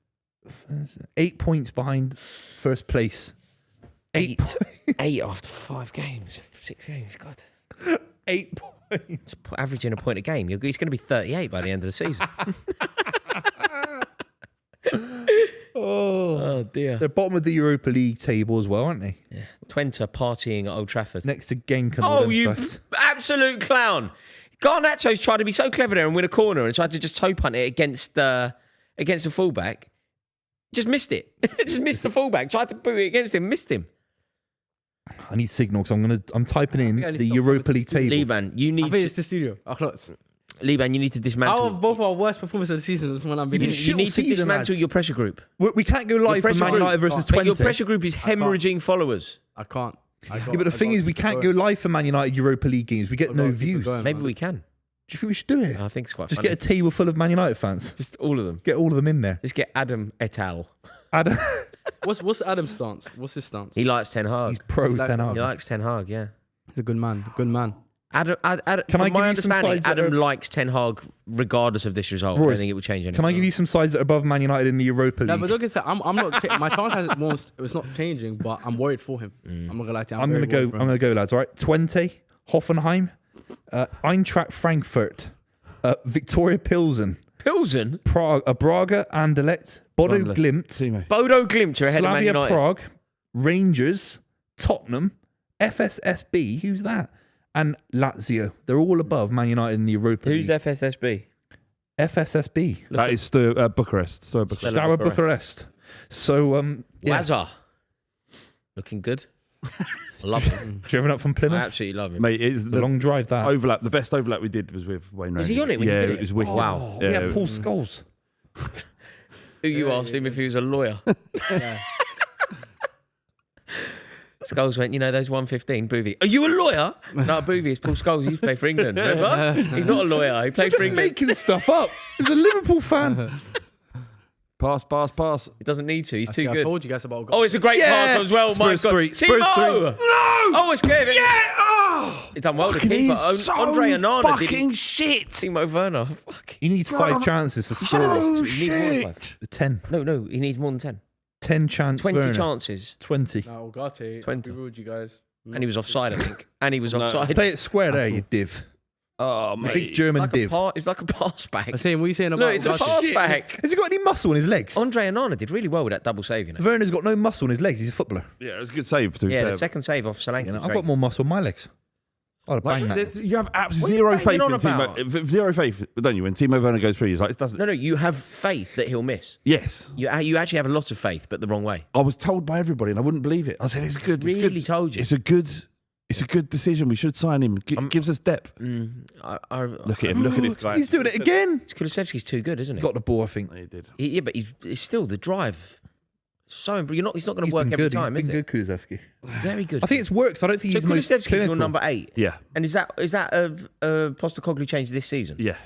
8 points behind first place. 8 after 5 games. 6 games, God. 8 points. Averaging a point a game. He's going to be 38 by the end of the season. Oh dear. They're bottom of the Europa League table as well, aren't they? Yeah. Twente partying at Old Trafford. Next to Genk and Oh, you absolute clown. Garnacho's tried to be so clever there and win a corner and tried to just toe punt it against the fullback. Just missed it. Just missed the fullback. Tried to boot it against him, missed him. I need signal because I'm typing in the Europa League table. Liban, you need. I think it's the studio. Liban, you need to dismantle. Our both our worst performances of the season when I'm being. You need to dismantle your pressure group. We can't go live for Man United versus Twente. Your pressure group is hemorrhaging followers. I can't. Yeah, but the thing is, we can't go live for Man United Europa League games. We get no views. Maybe we can. Do you think we should do it? I think it's quite Just funny. get a table full of Man United fans. Just all of them. Get all of them in there. Just get Adam et al. Adam. What's Adam's stance? What's his stance? He likes Ten Hag. He's pro Ten Hag. He likes Ten Hag, yeah. He's a good man. Good man. Adam, Can I give my you some understanding, sides that Adam are- likes Ten Hag regardless of this result. I Royce, don't think it will change anything. Can I give you some sides that are above Man United in the Europa League? No, but don't get I'm not. My chance it's not changing, but I'm worried for him. I'm not gonna lie to you. I'm gonna go, lads. All right, Twente, Hoffenheim, Eintracht Frankfurt, Victoria Pilsen, Braga, Anderlecht, Bodo Glimt, Bodo Glimt are ahead of Man Slavia United. Prague, Rangers, Tottenham, FSSB. Who's that? And Lazio. They're all above Man United in the Europa Who's League. FSSB? FSSB. That is Bucharest. Sorry, Bucharest. Steaua Bucharest. So, yeah. Wazza. Looking good. I love him. Driven up from I Plymouth. absolutely love him. Mate, it's It's a long drive, that. overlap. The best overlap we did was with Wayne Rooney. Was he on it when you yeah, did it it? was wicked. Wow. We Yeah, had Paul Scholes. Who you asked him if he was a lawyer? Scholes went, those 115, Buvey. Are you a lawyer? No, Buvey is Paul Scholes. He used to play for England, remember? He's not a lawyer. He played for Just England. making stuff up. He's a Liverpool fan. Pass. He doesn't need to. He's too I good. told you guys about. Oh, it's a great pass as well. My Spurs God. 3. Spurs 3. Timo! No! Oh, it's clear. Yeah! Oh! He's done well to Fucking keep, he's but Andre Onana did fucking shit. Timo Werner. Fuck. He needs 5 chances to score. So He needs more than 5. 10. No, he needs more than 10. 10 chances. 20 chances. 20. No, Ugarte. 20. We ruled you guys. And he was offside, I think. And he was offside. Play it square there, you div. Oh, mate. Big German div. It's like a pass back. I'm saying, what are you saying about? Look, it's a Ugarte? pass back. Has he got any muscle in his legs? Andre Onana did really well with that double save, Werner's got no muscle in his legs. He's a footballer. Yeah, it was a good save. To be Yeah, fair. the second save off Solanke. I've got more muscle in my legs. I'd have banged that. You have What are you zero faith banging in on about? Timo. Zero faith, don't you? When Timo Werner goes through, he's like, it doesn't. No, you have faith that he'll miss. Yes. You actually have a lot of faith, but the wrong way. I was told by everybody, and I wouldn't believe it. I said, it's good. It's Really good. told you. It's a good decision. We should sign him. Gives us depth. Look at him. Look at this guy. He's doing it again. Kulusevski's too good, isn't he? Got the ball, I think. He did. Yeah, but it's still the drive. So he's not going to work been every good. time, He's is been it? good, Kulusevski. It's very good. I think it's works. I don't think so he's most Kulusevski's your clinical. number 8. Yeah. And is that a Postecoglou change this season? Yeah.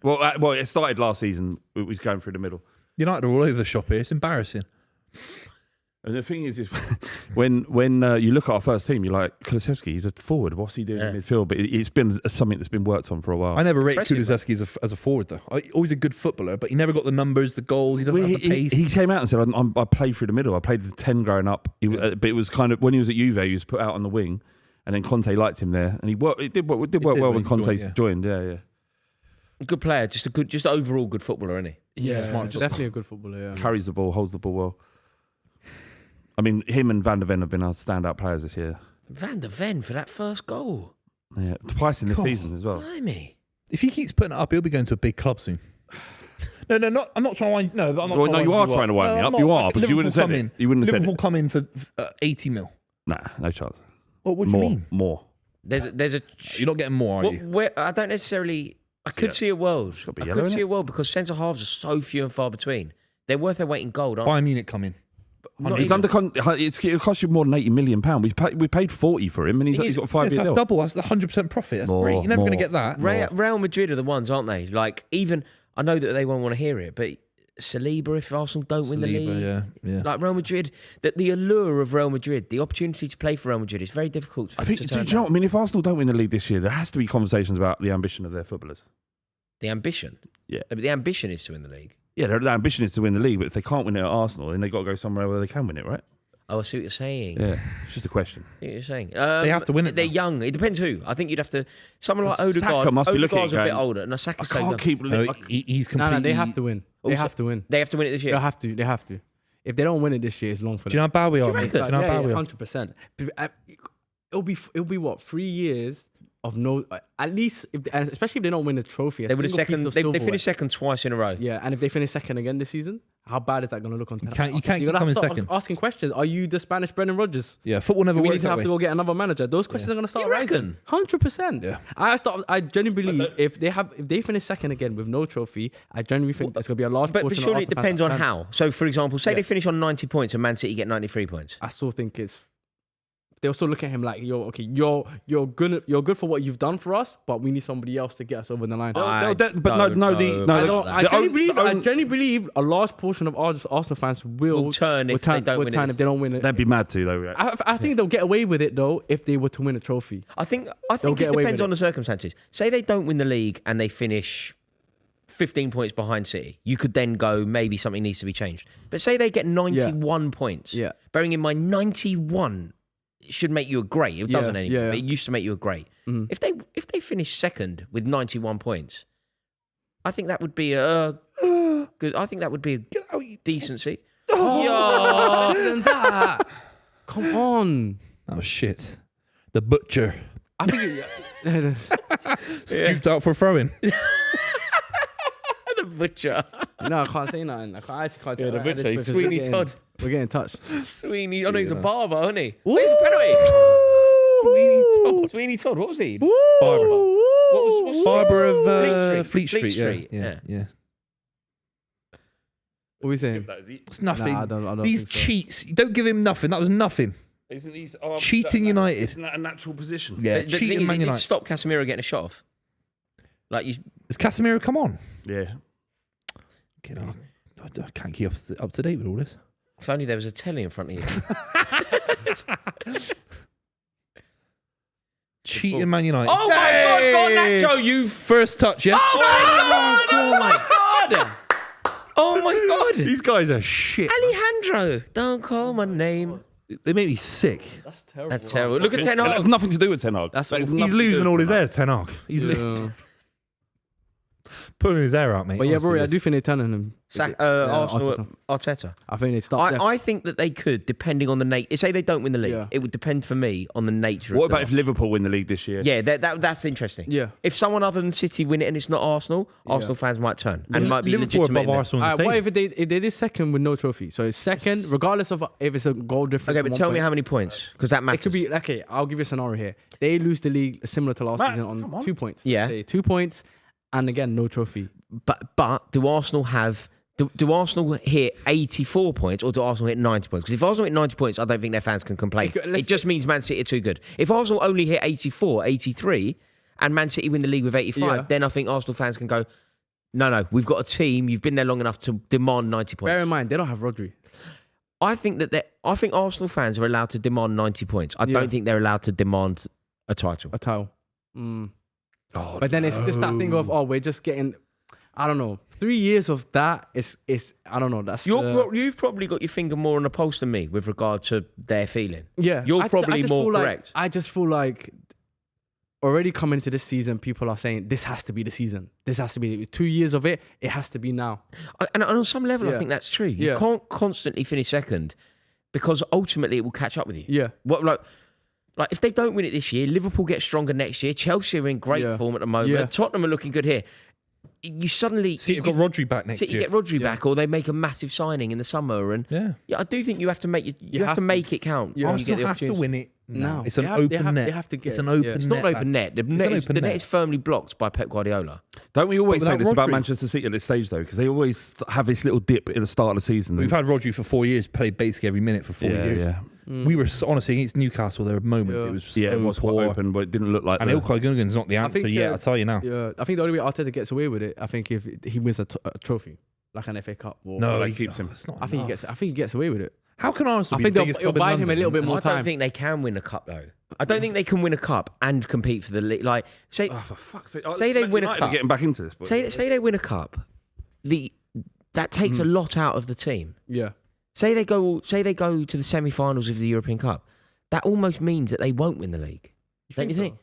Well, it started last season. It was going through the middle. United are all over the shop here. It's embarrassing. And the thing is when you look at our first team, you're like, Kulusevski, he's a forward. What's he doing in midfield? But it's been something that's been worked on for a while. I never rate Impressive, Kulusevski as a forward, though. Always a good footballer, but he never got the numbers, the goals. He doesn't have the pace. He came out and said, I played through the middle. I played the 10 growing up. But it was kind of, when he was at Juve, he was put out on the wing. And then Conte liked him there. And he did work well when Conte joined. Yeah. Good player, just overall good footballer, isn't he? Yeah. Definitely a good footballer. Yeah. Carries the ball, holds the ball well. I mean, him and Van der Ven have been our standout players this year. Van der Ven for that first goal. Yeah, twice in the season as well. Blimey. If he keeps putting it up, he'll be going to a big club soon. No, I'm not trying to wind. No, but I'm not. Well, trying no, to you are wind trying to wind me up. You are, because you wouldn't have said it. You wouldn't have said Liverpool it. come in for 80 mil. Nah, no chance. What do you mean? More. There's a. You're not getting more, are you? I don't necessarily. I could see a world. be I yellow, could see innit? a world because centre halves are so few and far between. They're worth their weight in gold, aren't Bayern Munich come in. Not He's even. it'll cost you more than £80 million. We paid 40 for him, and he's got a 5 Yes, year that's deal. double. That's the 100% profit. That's More, great. You're never going to more. get that. Real Madrid are the ones, aren't they? Like, even, I know that they won't want to hear it, but Saliba, if Arsenal don't win the league. Yeah. Like Real Madrid, the allure of Real Madrid, the opportunity to play for Real Madrid is very difficult I think, to do turn you know what down. I mean? If Arsenal don't win the league this year, there has to be conversations about the ambition of their footballers. The ambition. Yeah. But the ambition is to win the league. Yeah, their ambition is to win the league, but if they can't win it at Arsenal, then they've got to go somewhere where they can win it, right? Oh, I see what you're saying. Yeah, it's just a question. I see what you're saying. They have to win it They're now. young. It depends who. I think you'd have to. Someone like Saka Odegaard. must be looking Odegaard's at a bit going, older. No, Saka's I so young. can't keep... No, he's completely... No, they have to win. They Also- have to win. They have to win it this year. They have to. If they don't win it this year, it's long for Do you them. know how bad we are, you mate? Do reckon? you know how bad we are? 100%. It'll be what, 3 years of no, at least, especially if they don't win a trophy. They would have second. They finished second twice in a row. Yeah, and if they finish second again this season, how bad is that going to look on Ten You can't You're gonna come in have to start second. asking questions. Are you the Spanish Brendan Rodgers? Yeah, football never Do we need works to that have way. to go get another manager? Those questions are going to start You rising. reckon? 100%. Yeah. I genuinely believe if they finish second again with no trophy, I genuinely think there's going to be a large But portion of surely it Arsenal depends fans on that how. So, for example, say Yeah. they finish on 90 points and Man City get 93 points. I still think they'll still look at him like you're good for what you've done for us, but we need somebody else to get us over the line. I I genuinely believe a large portion of Arsenal fans will turn if they don't win it. if they don't win it. They'd be mad too, though. Right? I think they'll get away with it though if they were to win a trophy. I think get it away depends with on the circumstances. Say they don't win the league and they finish 15 points behind City. You could then go, maybe something needs to be changed. But say they get 91 points. Yeah. Bearing in mind 91 should make you a great. It doesn't anymore. yeah. But it used to make you a great. Mhm. If they finish second with 91 points, I think that would be a good. I think that would be a decency. Oh, than that. Come on. Oh, shit. The butcher. I think Scooped out for throwing. The butcher, no, I can't say nothing. I actually can't. Yeah, the say butcher. Sweeney Todd. We're getting touched. Sweeney. Oh no, he's a barber, isn't he? Where's the penalty? Sweeney Todd. What was he? Barber. What's Barber of Fleet Fleet Street. Street. Yeah. What are we saying? It's nothing. Nah, I don't These think so. cheats. You don't give him nothing. That was nothing. Isn't these Cheating United. Isn't that a natural position? Yeah, The thing cheating is, Man it did United. stop Casemiro getting a shot off. Like you, Has Casemiro come on? Yeah. Okay, no, I can't keep up to date with all this. if only there was a telly in front of you. Cheating Man United. Oh my God, God, Nacho, you. First touch, yeah? Oh my God! Oh my God! Oh my God! These guys are shit. Alejandro, don't call my name. They make me sick. That's terrible. That's terrible. Look at Ten It has Hag. nothing to do with Ten Hag. That's That has He's nothing He's to do losing with all his Ten hair, Hag. Ten Hag. He's Yeah. pulling his hair out, mate. But yeah, Honestly, Rory, I this. do think they're telling him. Arsenal, Arteta. I think they start. I think that they could, depending on the nature. Say they don't win the league, Yeah. it would depend for me on the nature. What of the about if loss. Liverpool win the league this year? Yeah, that's interesting. Yeah. If someone other than City win it and it's not Arsenal, Arsenal fans might turn and might be Liverpool legitimate. above in there. Arsenal. on Alright, the what table. if they did second with no trophy? So it's second, regardless of if it's a goal difference. Okay, but tell me how many points, because that It matters. could be okay. I'll give you a scenario here. They lose the league similar to last Matt, season come on on. 2 points. Yeah. Say 2 points, and again no trophy. But do Arsenal have? Do Arsenal hit 84 points or do Arsenal hit 90 points? Because if Arsenal hit 90 points, I don't think their fans can complain. It just means Man City are too good. If Arsenal only hit 84, 83, and Man City win the league with 85, Yeah. then I think Arsenal fans can go, no, we've got a team. You've been there long enough to demand 90 points. Bear in mind they don't have Rodri. I think Arsenal fans are allowed to demand 90 points. I Yeah. don't think they're allowed to demand a title. A title. But then it's just that thing of we're just getting. I don't know. 3 years of that is I don't know. That's You've probably got your finger more on the pulse than me with regard to their feeling. yeah. You're I probably just more feel like- correct. I just feel like already coming into this season, people are saying this has to be the season. This has to be 2 years of it. It has to be now. And on some level, I Yeah. think that's true. You Yeah. can't constantly finish second because ultimately it will catch up with you. Yeah. What like Like, if they don't win it this year, Liverpool get stronger next year. Chelsea are in great form at the moment. Yeah. Tottenham are looking good here. You suddenly... See, you've got Rodri back next year. You get Rodri back, or they make a massive signing in the summer. And Yeah. I do think you have to make you have to make it count. Yeah. when you get the Arsenal have to opportunity. win it. No. It's an They open have- net. they have to get- It's an open yeah. net. It's not an open net. The net is firmly blocked by Pep Guardiola. Don't we always But say without this about Rodri- Manchester City at this stage, though? Because they always have this little dip at the start of the season. We've had Rodri for 4 years, played basically every minute for 4 years. Yeah. We were honestly against Newcastle. There were moments it was so Yeah, it was poor. quite open, but it didn't look like And Ilkay Gundogan's not the answer think, yet. I'll tell you now. Yeah, I think the only way Arteta gets away with it, I think if he wins a trophy, like an FA Cup. Or No, Like, keeps him. It's not I think he gets away with it. How can Arsenal I be think the biggest they'll club in buy him a London? little bit more I don't time. think they can win a cup though. I don't think they can win a cup and compete for the league. Like, say Oh, for fuck's sake. Say they win a United cup. are getting back into this. But say they win a cup, that takes a lot out of the team. Yeah. Say they go to the semi-finals of the European Cup. That almost means that they won't win the league. Don't you think?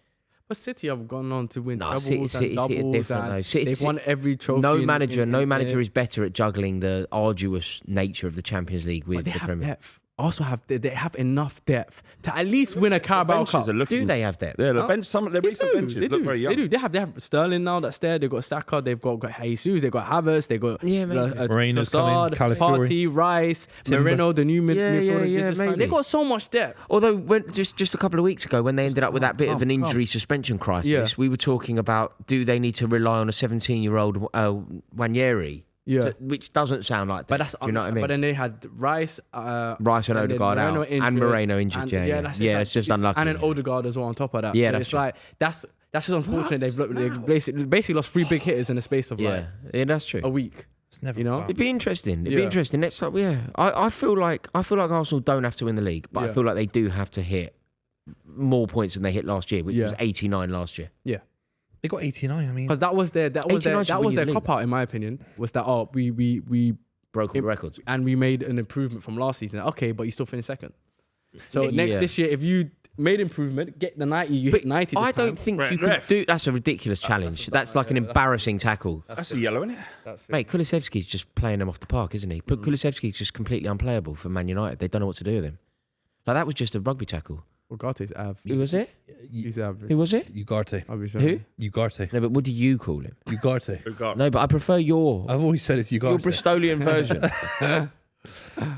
But City have gone on to win doubles City and are doubles. different and though. they've won every trophy. No in- manager in- is better at juggling the arduous nature of the Champions League with But they the have Premier. depth. Also they have enough depth to at least win a Carabao benches Cup. are looking. Do they have depth? Yeah, the bench. Some of their recent benches look very young. They do. They have Sterling now that's there. They've got Saka. They've got Jesus. They've got Havertz. They've got Yeah, maybe. Moreno's coming, Calafiori. Partey, Rice, Timber. Moreno, the new midfielder. yeah, just signed. maybe. They've got so much depth. Although just a couple of weeks ago, when they ended up with that bit of an injury suspension crisis, Yeah. we were talking about, do they need to rely on a 17-year-old Wanyeri? Yeah. Which doesn't sound like that. But that's do you know what I mean? But then they had Rice, Rice and then Odegaard out, and Moreno injured. It's just unlucky. And then Odegaard as well on top of that. Yeah, so that's it's like that's just unfortunate. They've basically lost 3 big hitters in the space of like that's true. a week. It's never You know? fun. It'd be interesting. Next up, I feel like Arsenal don't have to win the league, but I Yeah. feel like they do have to hit more points than they hit last year, which was 89 last year. Yeah. They got 89. I mean, Because that was their 89 should win you the league. cop out in my opinion. Was that we Broke all the records. and we made an improvement from last season. Okay, but you still finished second. So Yeah. this year, if you made improvement, get the 90, you hit 90 this I time. don't think you Ref. can do. That's a ridiculous challenge. That's like an embarrassing tackle. That's a yellow, isn't it? That's it. Mate, Kulusevski's just playing them off the park, isn't he? But Kulusevski's just completely unplayable for Man United. They don't know what to do with him. Like, that was just a rugby tackle. Ugarte's av. Who was it? He's average. Who was it? Ugarte. Who? Ugarte. No, but what do you call him? Ugarte. No, but I prefer your I've always said it's your Ugarte. Bristolian version.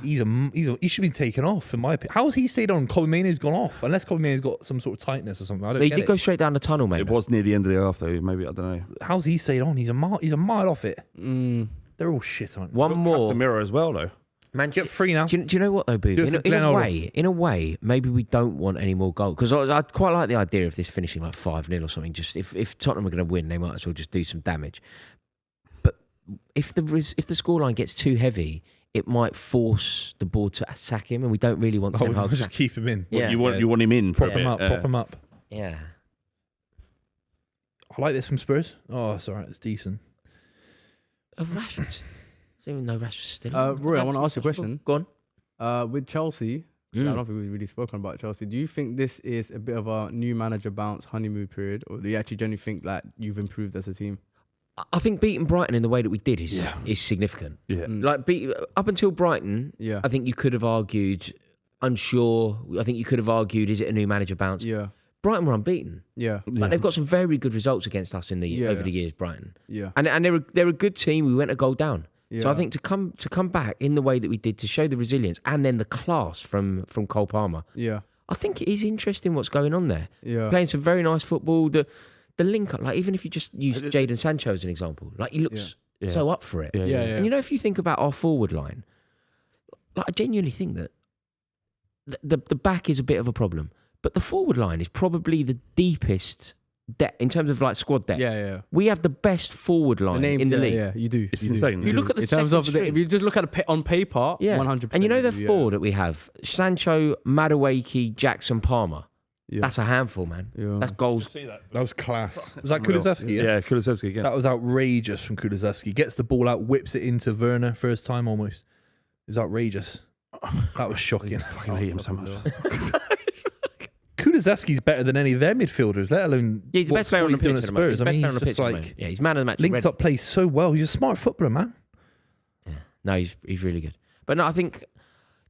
He should be taken off, in my opinion. How's he stayed on? Colin Mainoo's gone off, unless Colin Mainoo's got some sort of tightness or something. I don't He get did it. go straight down the tunnel, mate. It was near the end of the half, though. Maybe, I don't know. How's he stayed on? He's a mile off it. They're all shit, aren't they? One more. Casemiro as well, though. Man, Get free now. Do you know what though, Boo? Do it for In a Glenn way, maybe we don't want any more goals because I quite like the idea of this finishing like 5-0 or something. Just if Tottenham are going to win, they might as well just do some damage. But if the scoreline gets too heavy, it might force the board to sack him, and we don't really want Ten We'll Hag. just keep him in. Yeah. You want him in for Prop a bit. him up. Prop him up. Yeah. I like this from Spurs. Oh, it's all right. It's decent. Rashford's. I don't even know Rashford's still. Rory, I want to ask you a question. Go on. With Chelsea, I don't think we've really spoken about Chelsea. Do you think this is a bit of a new manager bounce honeymoon period, or do you actually genuinely think that you've improved as a team? I think beating Brighton in the way that we did is significant. Yeah. Like up until Brighton, Yeah. I think you could have argued unsure. I think you could have argued, is it a new manager bounce? Yeah. Brighton were unbeaten. Yeah. Like, they've got some very good results against us over Yeah. the years, Brighton. Yeah. And they're a good team. We went a goal down. Yeah. So I think to come back in the way that we did, to show the resilience and then the class from Cole Palmer, Yeah. I think it is interesting what's going on there. Yeah. Playing some very nice football. The link up, like even if you just use Jadon Sancho as an example, like he looks so up for it. Yeah. Yeah. And you know, if you think about our forward line, like I genuinely think that the back is a bit of a problem, but the forward line is probably the deepest depth in terms of like squad depth. Yeah. We have the best forward line in the league. Yeah, you do. It's You do. insane. If you look at the In terms of second if you just look at it on paper, 100%. And you know the do, four that we have: Sancho, Madueke, Jackson, Palmer. Yeah. That's a handful, man. Yeah. That's goals. That was class. Was that Kulusevski? Yeah, Kulusevski again. That was outrageous from Kulusevski. Gets the ball out, whips it into Werner first time almost. It was outrageous. That was shocking. I fucking hate him so much. Kulusevski's better than any of their midfielders, let alone Yeah, he's the what best player on the he's doing pitch at at the moment. Spurs. He's the I mean, best player on the he's pitch just at the like moment. Yeah, he's man of the match. links already. up plays so well. He's a smart footballer, man. No, he's really good. But no, I think.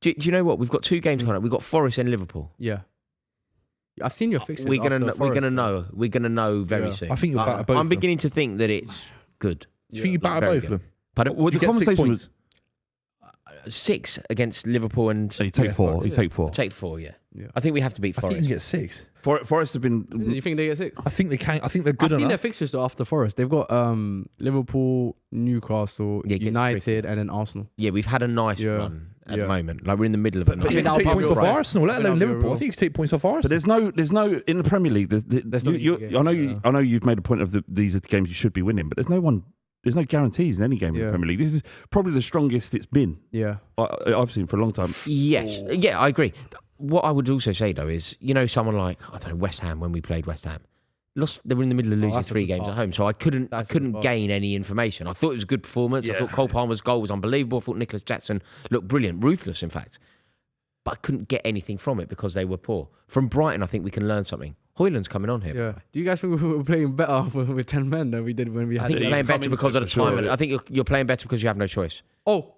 Do you know what? We've got 2 games coming up. We've got Forest and Liverpool. Yeah. I've seen your fixtures. We're gonna know. We're gonna know very soon. I think you'll batter both. I'm beginning to think that it's good. Do you think you batter both of them? But Well, the conversation was 6 against Liverpool and you take 4. You take 4. take 4. Yeah. I think we have to beat I Forest. think you can get 6. Forest have been. You think they get 6? I think they can. I think they're good I've seen their enough. fixtures though after Forest. They've got Liverpool, Newcastle, Yeah, it gets United, tricky. and then Arsenal. Yeah, we've had a nice run at the moment. Like we're in the middle of it. But you that'll can take be points real off price. Arsenal, let alone That'll be Liverpool. real. I think you can take points off Arsenal. But there's no in the Premier League. There's no easy games, I know you've made a point of these are the games you should be winning, but there's no guarantees in any game in the Premier League. This is probably the strongest it's been. Yeah. I've seen for a long time. Yes. Yeah, I agree. What I would also say though is, someone like West Ham when we played West Ham, they were in the middle of losing that's a 3 good games pass. at home, so I couldn't gain any information. I thought it was a good performance. I thought Cole Palmer's goal was unbelievable. I thought Nicholas Jackson looked brilliant, ruthless in fact, but I couldn't get anything from it because they were poor. From Brighton, I think we can learn something. Hoyland's coming on here. Yeah. Do you guys think we were playing better with 10 men than we did when we had? I think you're playing better because of the time. I think you're playing better because you have no choice. Oh,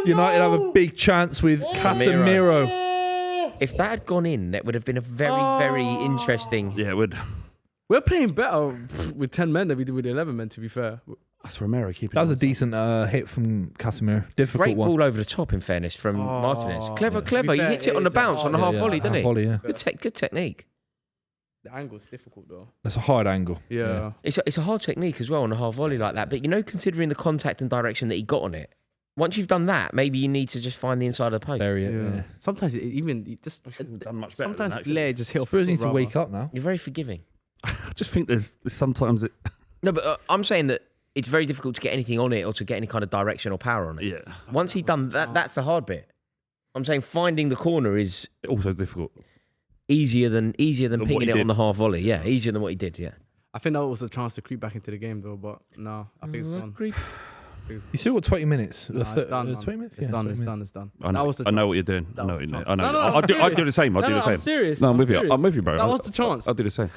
United have a big chance with Casemiro. If that had gone in, that would have been a very, very interesting. Yeah, it would. We're playing better with 10 men than we did with 11 men. To be fair, That's Romero keeping. That was a decent hit from Casemiro. Difficult Great one. ball over the top, in fairness, from Martinez. Clever. To be He fair, hits it on it the is a bounce on the half volley, didn't he? Volley, yeah. Good technique. the angle's difficult though. That's a hard angle. Yeah. It's a hard technique as well on a half volley like that. But considering the contact and direction that he got on it, once you've done that, maybe you need to just find the inside of the post. Bury it. Yeah. Sometimes it just done much better. sometimes Blair just hit off. Spurs need to wake up now. You're very forgiving. I just think there's sometimes it. No, but I'm saying that it's very difficult to get anything on it or to get any kind of direction or power on it. Yeah. Once he's done that, that's the hard bit. I'm saying finding the corner is Also difficult. easier than what he pinging it did. on the half volley. Yeah, easier than what he did. Yeah. I think that was a chance to creep back into the game though, but no, I think it's gone. You still got 20 minutes. No, it's done. 20 minutes? It's Yeah, done. 20 It's minutes. done. It's done. I know, That was the I know chance. what you're doing. I know what you're doing. I know. No, no, I'll do the same. I'll do the same. I'm serious. No, I'm with you. serious. I'm with you, bro. That was the chance. I'll do the same.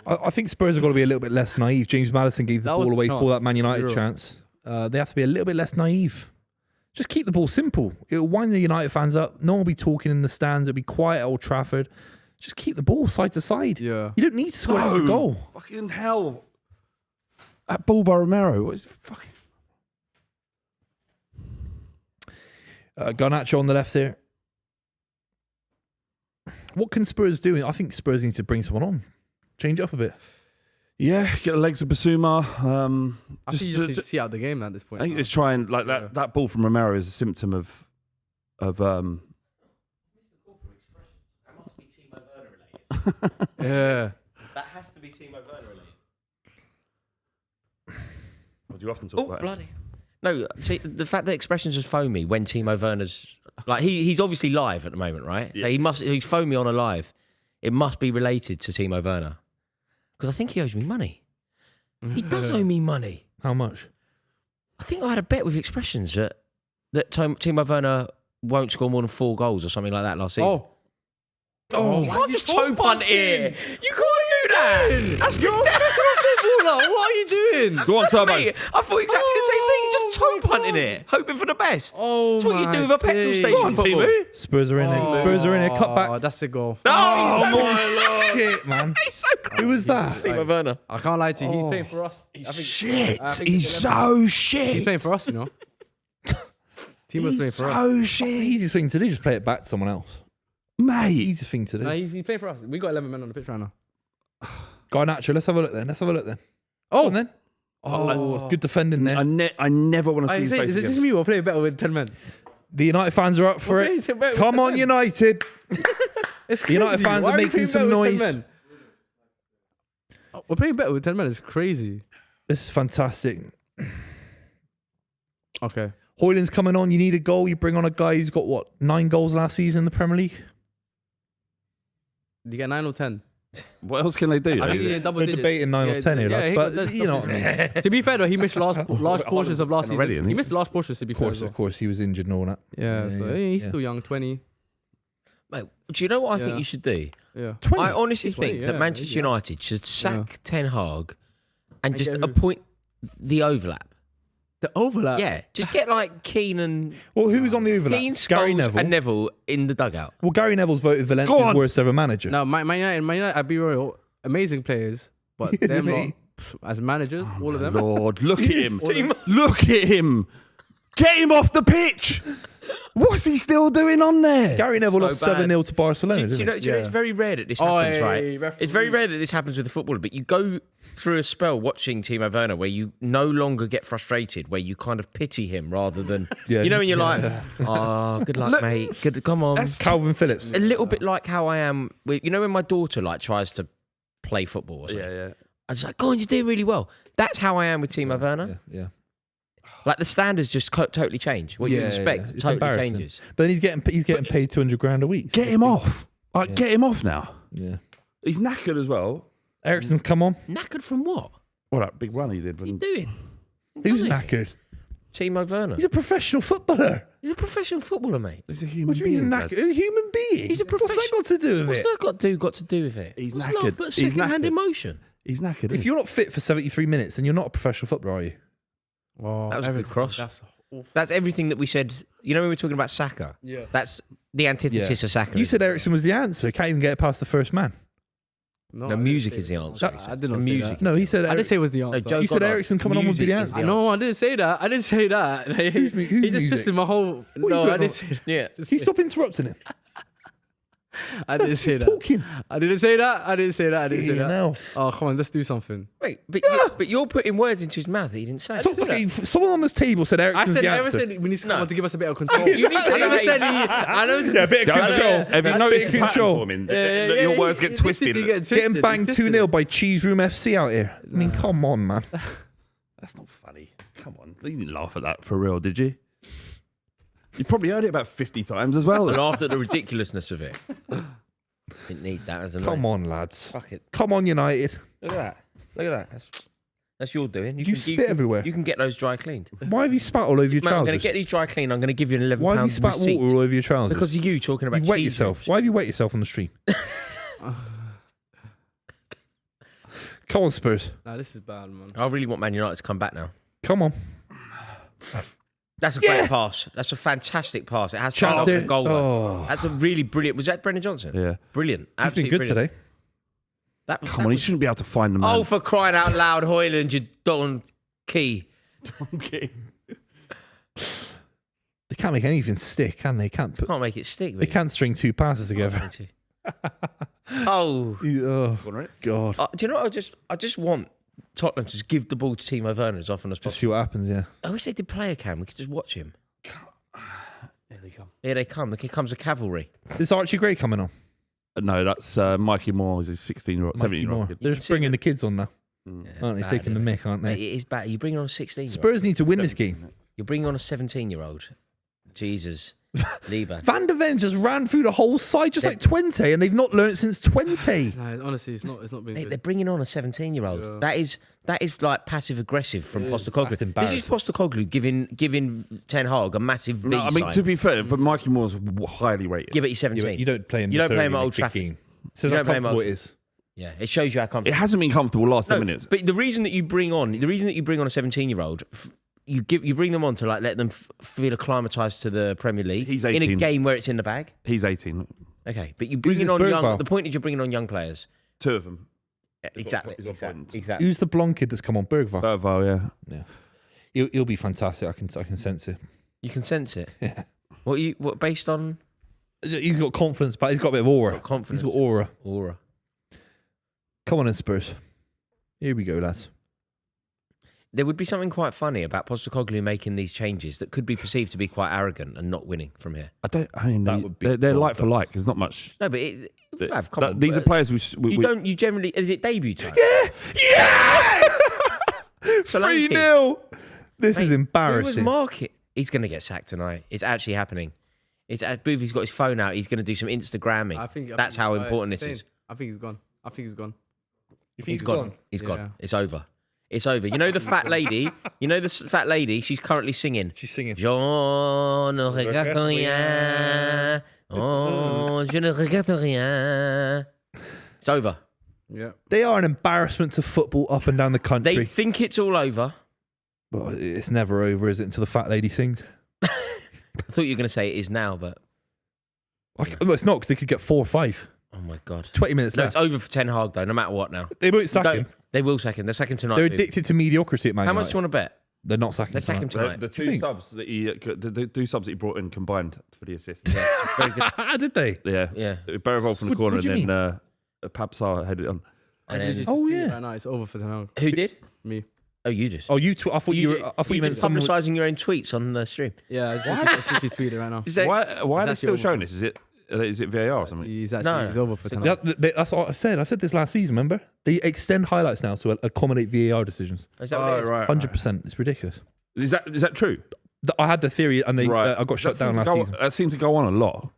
I think Spurs have got to be a little bit less naive. James Maddison gave the That was ball the away chance. for that Man United Zero. chance. They have to be a little bit less naive. Just keep the ball simple. It'll wind the United fans up. No one will be talking in the stands. It'll be quiet at Old Trafford. Just keep the ball side to side. Yeah. You don't need to score an extra goal. Fucking hell. That ball by Romero. What is fucking. Garnacho on the left here. What can Spurs do? I think Spurs need to bring someone on. Change it up a bit. Yeah, get the legs of Basuma. I think you just need to see out the game at this point. I think now. it's trying like that. Yeah. That ball from Romero is a symptom of. Yeah. That has to be Timo Werner related. What do you often Oh, bloody. No, see, the fact that expressions is foamy when Timo Werner's... Like, he's obviously live at the moment, right? Yeah. So he's foamy on a live. It must be related to Timo Werner. Because I think he owes me money. He does owe me money. How much? I think I had a bet with expressions that Timo Werner won't score more than 4 goals or something like that last season. Oh, You can't just toe punt here. You can't do that. That's You're a professional footballer. What are you doing? Go on, Turbo. Mate, I thought exactly the same thing. Just toe punting it, hoping for the best. Oh, That's what you do with a petrol days. station Go on, football. Timu. Spurs are in it. Spurs are in it. Cut Oh, back. that's a goal. No, Shit, man. he's so great. Who was that? Timo Werner. I can't lie to you. He's playing for us. Shit. I think He's it's so He's shit. playing for us, you know. Timo's playing for us. So That's the shit. easiest thing to do. Just play it back to someone else. Mate. Easiest thing to do. No, he's playing for us. We got 11 men on the pitch right now. Garnacho. Let's have a look then. Go on then. Oh, good defending there. I never want to see his face Is it again. just me or playing better with 10 men? The United fans are up for We're it. playing better with Come 10 on, men. United. It's The United crazy. fans Why are we making playing some better with 10 noise. men? We're playing better with 10 men. It's crazy. This is fantastic. Okay. Hoyland's coming on. You need a goal. You bring on a guy who's got, 9 goals last season in the Premier League? Did you get 9 or 10? What else can they do? I think he did double We're digits. debating 9 or 10 here, lads, he but got you know what I mean. To be fair though, he missed large portions of last already, season. isn't He he? missed large portions to be fair. Of course, he was injured and all that. Yeah, so he's still young, 20. Mate, do you know what I think Yeah. you should do? Yeah. 20. I honestly 20, think that yeah, Manchester yeah. United should sack Ten Hag and just get who? appoint the overlap. The overlap. Yeah, just get like Keane and Well, who's on the overlap? Keane, Gary Scholes, Neville. and Neville in the dugout. Well, Gary Neville's voted Valencia's worst ever manager. No, Man United, I'd be royal. Amazing players, but them lot, as managers, all of them. Lord, look at him. Look at him. Get him off the pitch. What's he still doing on there? Gary Neville So lost bad. 7-0 to Barcelona. Do you know, it's very rare that this happens, right? It's very rare that this happens with a footballer, but you go through a spell watching Timo Werner where you no longer get frustrated, where you kind of pity him rather than, Yeah. you know, when you're like, oh, good luck, mate. Come on. Calvin Phillips. A little bit like how I am, with, you know, when my daughter like tries to play football or something. Yeah. I was like, go on, you're doing really well. That's how I am with Timo Werner. Yeah. Like the standards just totally change. What you expect It's totally embarrassing. changes. But then he's getting paid $200,000 a week. Get him off. Get him off now. Yeah. He's knackered as well. Ericsson's come on. Knackered from what? Well, that big run he did. What are you doing? Who's knackered? Timo Werner. He's a professional footballer. He's a professional footballer, mate. He's a human What do you mean he's being. knackered? A human being. He's a What's that professional- got to do with What's it? that got to do with it? He's What's knackered. love but He's second-hand knackered. emotion? He's knackered. If isn't you're not fit for 73 minutes, then you're not a professional footballer, are you? Oh, That was a good cross. That's awful. That's everything that we said. You know when we were talking about Saka? Yeah. That's the antithesis of Saka. You isn't said it? Ericsson was the answer. Can't even get it past the first man. No, The I didn't music say is the that. answer. I did not The say music. that. No, he said. I didn't say it was the answer. Joe You said Goddard. Ericsson coming on would be the Music is answer. No, I didn't say that. I didn't say that. whose He just music? twisted my whole. you No, got I didn't on? say that. Yeah. Can you stop interrupting him? I didn't say He's that. talking. I didn't say that. I didn't say that. I didn't say Yeah, that. no. Oh, come on, let's do something. Wait, but you're putting words into his mouth that he didn't say. So, okay, someone on this table said I Ericsson's said, the I never answer. said we need to come No. on to give us a bit of control. You need to I never elevate- said I know Yeah, a bit of control. Have you A noticed bit of the pattern control. forming? That your words get twisted. Getting banged 2-0 by Cheese Room FC out here. I mean, come on, man. That's not funny. Come on. You didn't laugh at that for real, did you? You probably heard it about 50 times as well. And laughed at the ridiculousness of it. Didn't need that as a Come on, lads. Fuck it. Come on, United. Look at that. Look at that. That's your doing. You spit everywhere. You can get those dry cleaned. Why have you spat all over your Mate, I'm going trousers? to get these dry cleaned. I'm going to give you an £11 Why have you spat receipt. water all over your trousers? Because of you talking about you wet cheese yourself. rings. Why have you wet yourself on the stream? Come on, Spurs. Nah, this is bad, man. I really want Man United to come back now. Come on. That's a great pass. That's a fantastic pass. It has to Chance be a here. goal. Oh. That's a really brilliant. Was that Brendan Johnson? Yeah. Brilliant. He's been Absolutely good brilliant. today. That, Come on, he shouldn't be able to find the man. Oh, for crying out loud, Hoyland, you Don Key. Okay. They can't make anything stick, can they? Can't Can't make it stick. they can't string two passes together. Oh. Oh, God. Do you know what? I just want Tottenham to just give the ball to Timo Werner as often as Just possible. see what happens, yeah. I wish they did player cam. We could just watch him. Here they come. Here they come. Here comes a cavalry. Is Archie Gray coming on? No, that's Mikey Moore. He's a 16-year-old, Mikey 17-year-old Moore. kid. They're just bringing the kids on now, Yeah, aren't they? bad, Taking the isn't mick, aren't Mate, they? it is bad. You're bringing on a 16-year-old. Spurs need to win this game. You're bringing on a 17-year-old. Jesus. Liban. Van der Ven just ran through the whole side just like 20, and they've not learnt since 20. Nah, honestly, it's not been Mate, good. they're bringing on a 17-year-old. Yeah. That is like passive aggressive from Postecoglou. That's This is Postecoglou giving Ten Hag a massive V No, I mean, sign. to be fair, but Mikey Moore's highly rated. Yeah, but he's 17. You don't play him. You don't play him at necessarily Old big Trafford. game. Says You how don't play him at comfortable Old it is. Yeah, it shows you how It comfortable. hasn't been comfortable last 10 No, minutes. but the reason that you bring on a 17-year-old, you bring them on to like let them feel acclimatized to the Premier League. He's in a 18. game where it's in the bag. He's 18. Okay, but you bring this on young. Bergvall? The point is you're bringing on young players. Two of them. Exactly. he's got points. Exactly. Who's the blonde kid that's come on? Bergvall. Bergvall, yeah. Yeah, he'll be fantastic. I can sense it. You can sense it. Yeah. What based on He's got confidence, but he's got a bit of aura. Got confidence. He's got aura. aura? Come on in, Spurs. Here we go, lads. There would be something quite funny about Postecoglou making these changes that could be perceived to be quite arrogant and not winning from here. I mean, That would be they're cool, like for like. There's not much. No, but Flav, come on. These are players we You generally. Is it debut time? Yes! Solanke. 3-0. This Mate, is Who was embarrassing. market? He's going to get sacked tonight. It's actually happening. Boovy's got his phone out. He's going to do some Instagramming. That's how important this is. I think he's gone. You think He's gone. He's Yeah. gone. It's over. It's over. You know the fat lady? Fat lady? She's currently singing. She's singing. Je ne regrette rien. Oh, je ne regrette rien. It's over. Yeah. They are an embarrassment to football up and down the country. They think it's all over. But it's never over, is it? Until the fat lady sings. I thought you were going to say it is now, but Well, it's not, because they could get 4 or 5. oh my God. 20 minutes No, left. it's over for Ten Hag though, no matter what now. They won't sack him. They will sack him. They're sacking tonight. They're addicted to mediocrity at Man How United. much do you want to bet? They're not sacking Let's sack him tonight. The two subs that he brought in combined for the assist. Yeah, very good. Did they? Yeah. Barrevol from the corner, what do and you then Pabsar headed it on. And then- Right now, it's over for Ten Hag. Who did? Me. Oh, you did. Oh, I thought you meant someone. publicising your own tweets on the stream. Yeah, I just tweeted right now. Is that- Why are they It's still actually showing this? Is it VAR or something? He's No. over for Ten Hag. That's what I said. I said this last season, remember? They extend highlights now to accommodate VAR decisions. Is that what it is? right. 100%. It's ridiculous. Is that true? I had the theory, and I got shut down last season. That seems to go on a lot.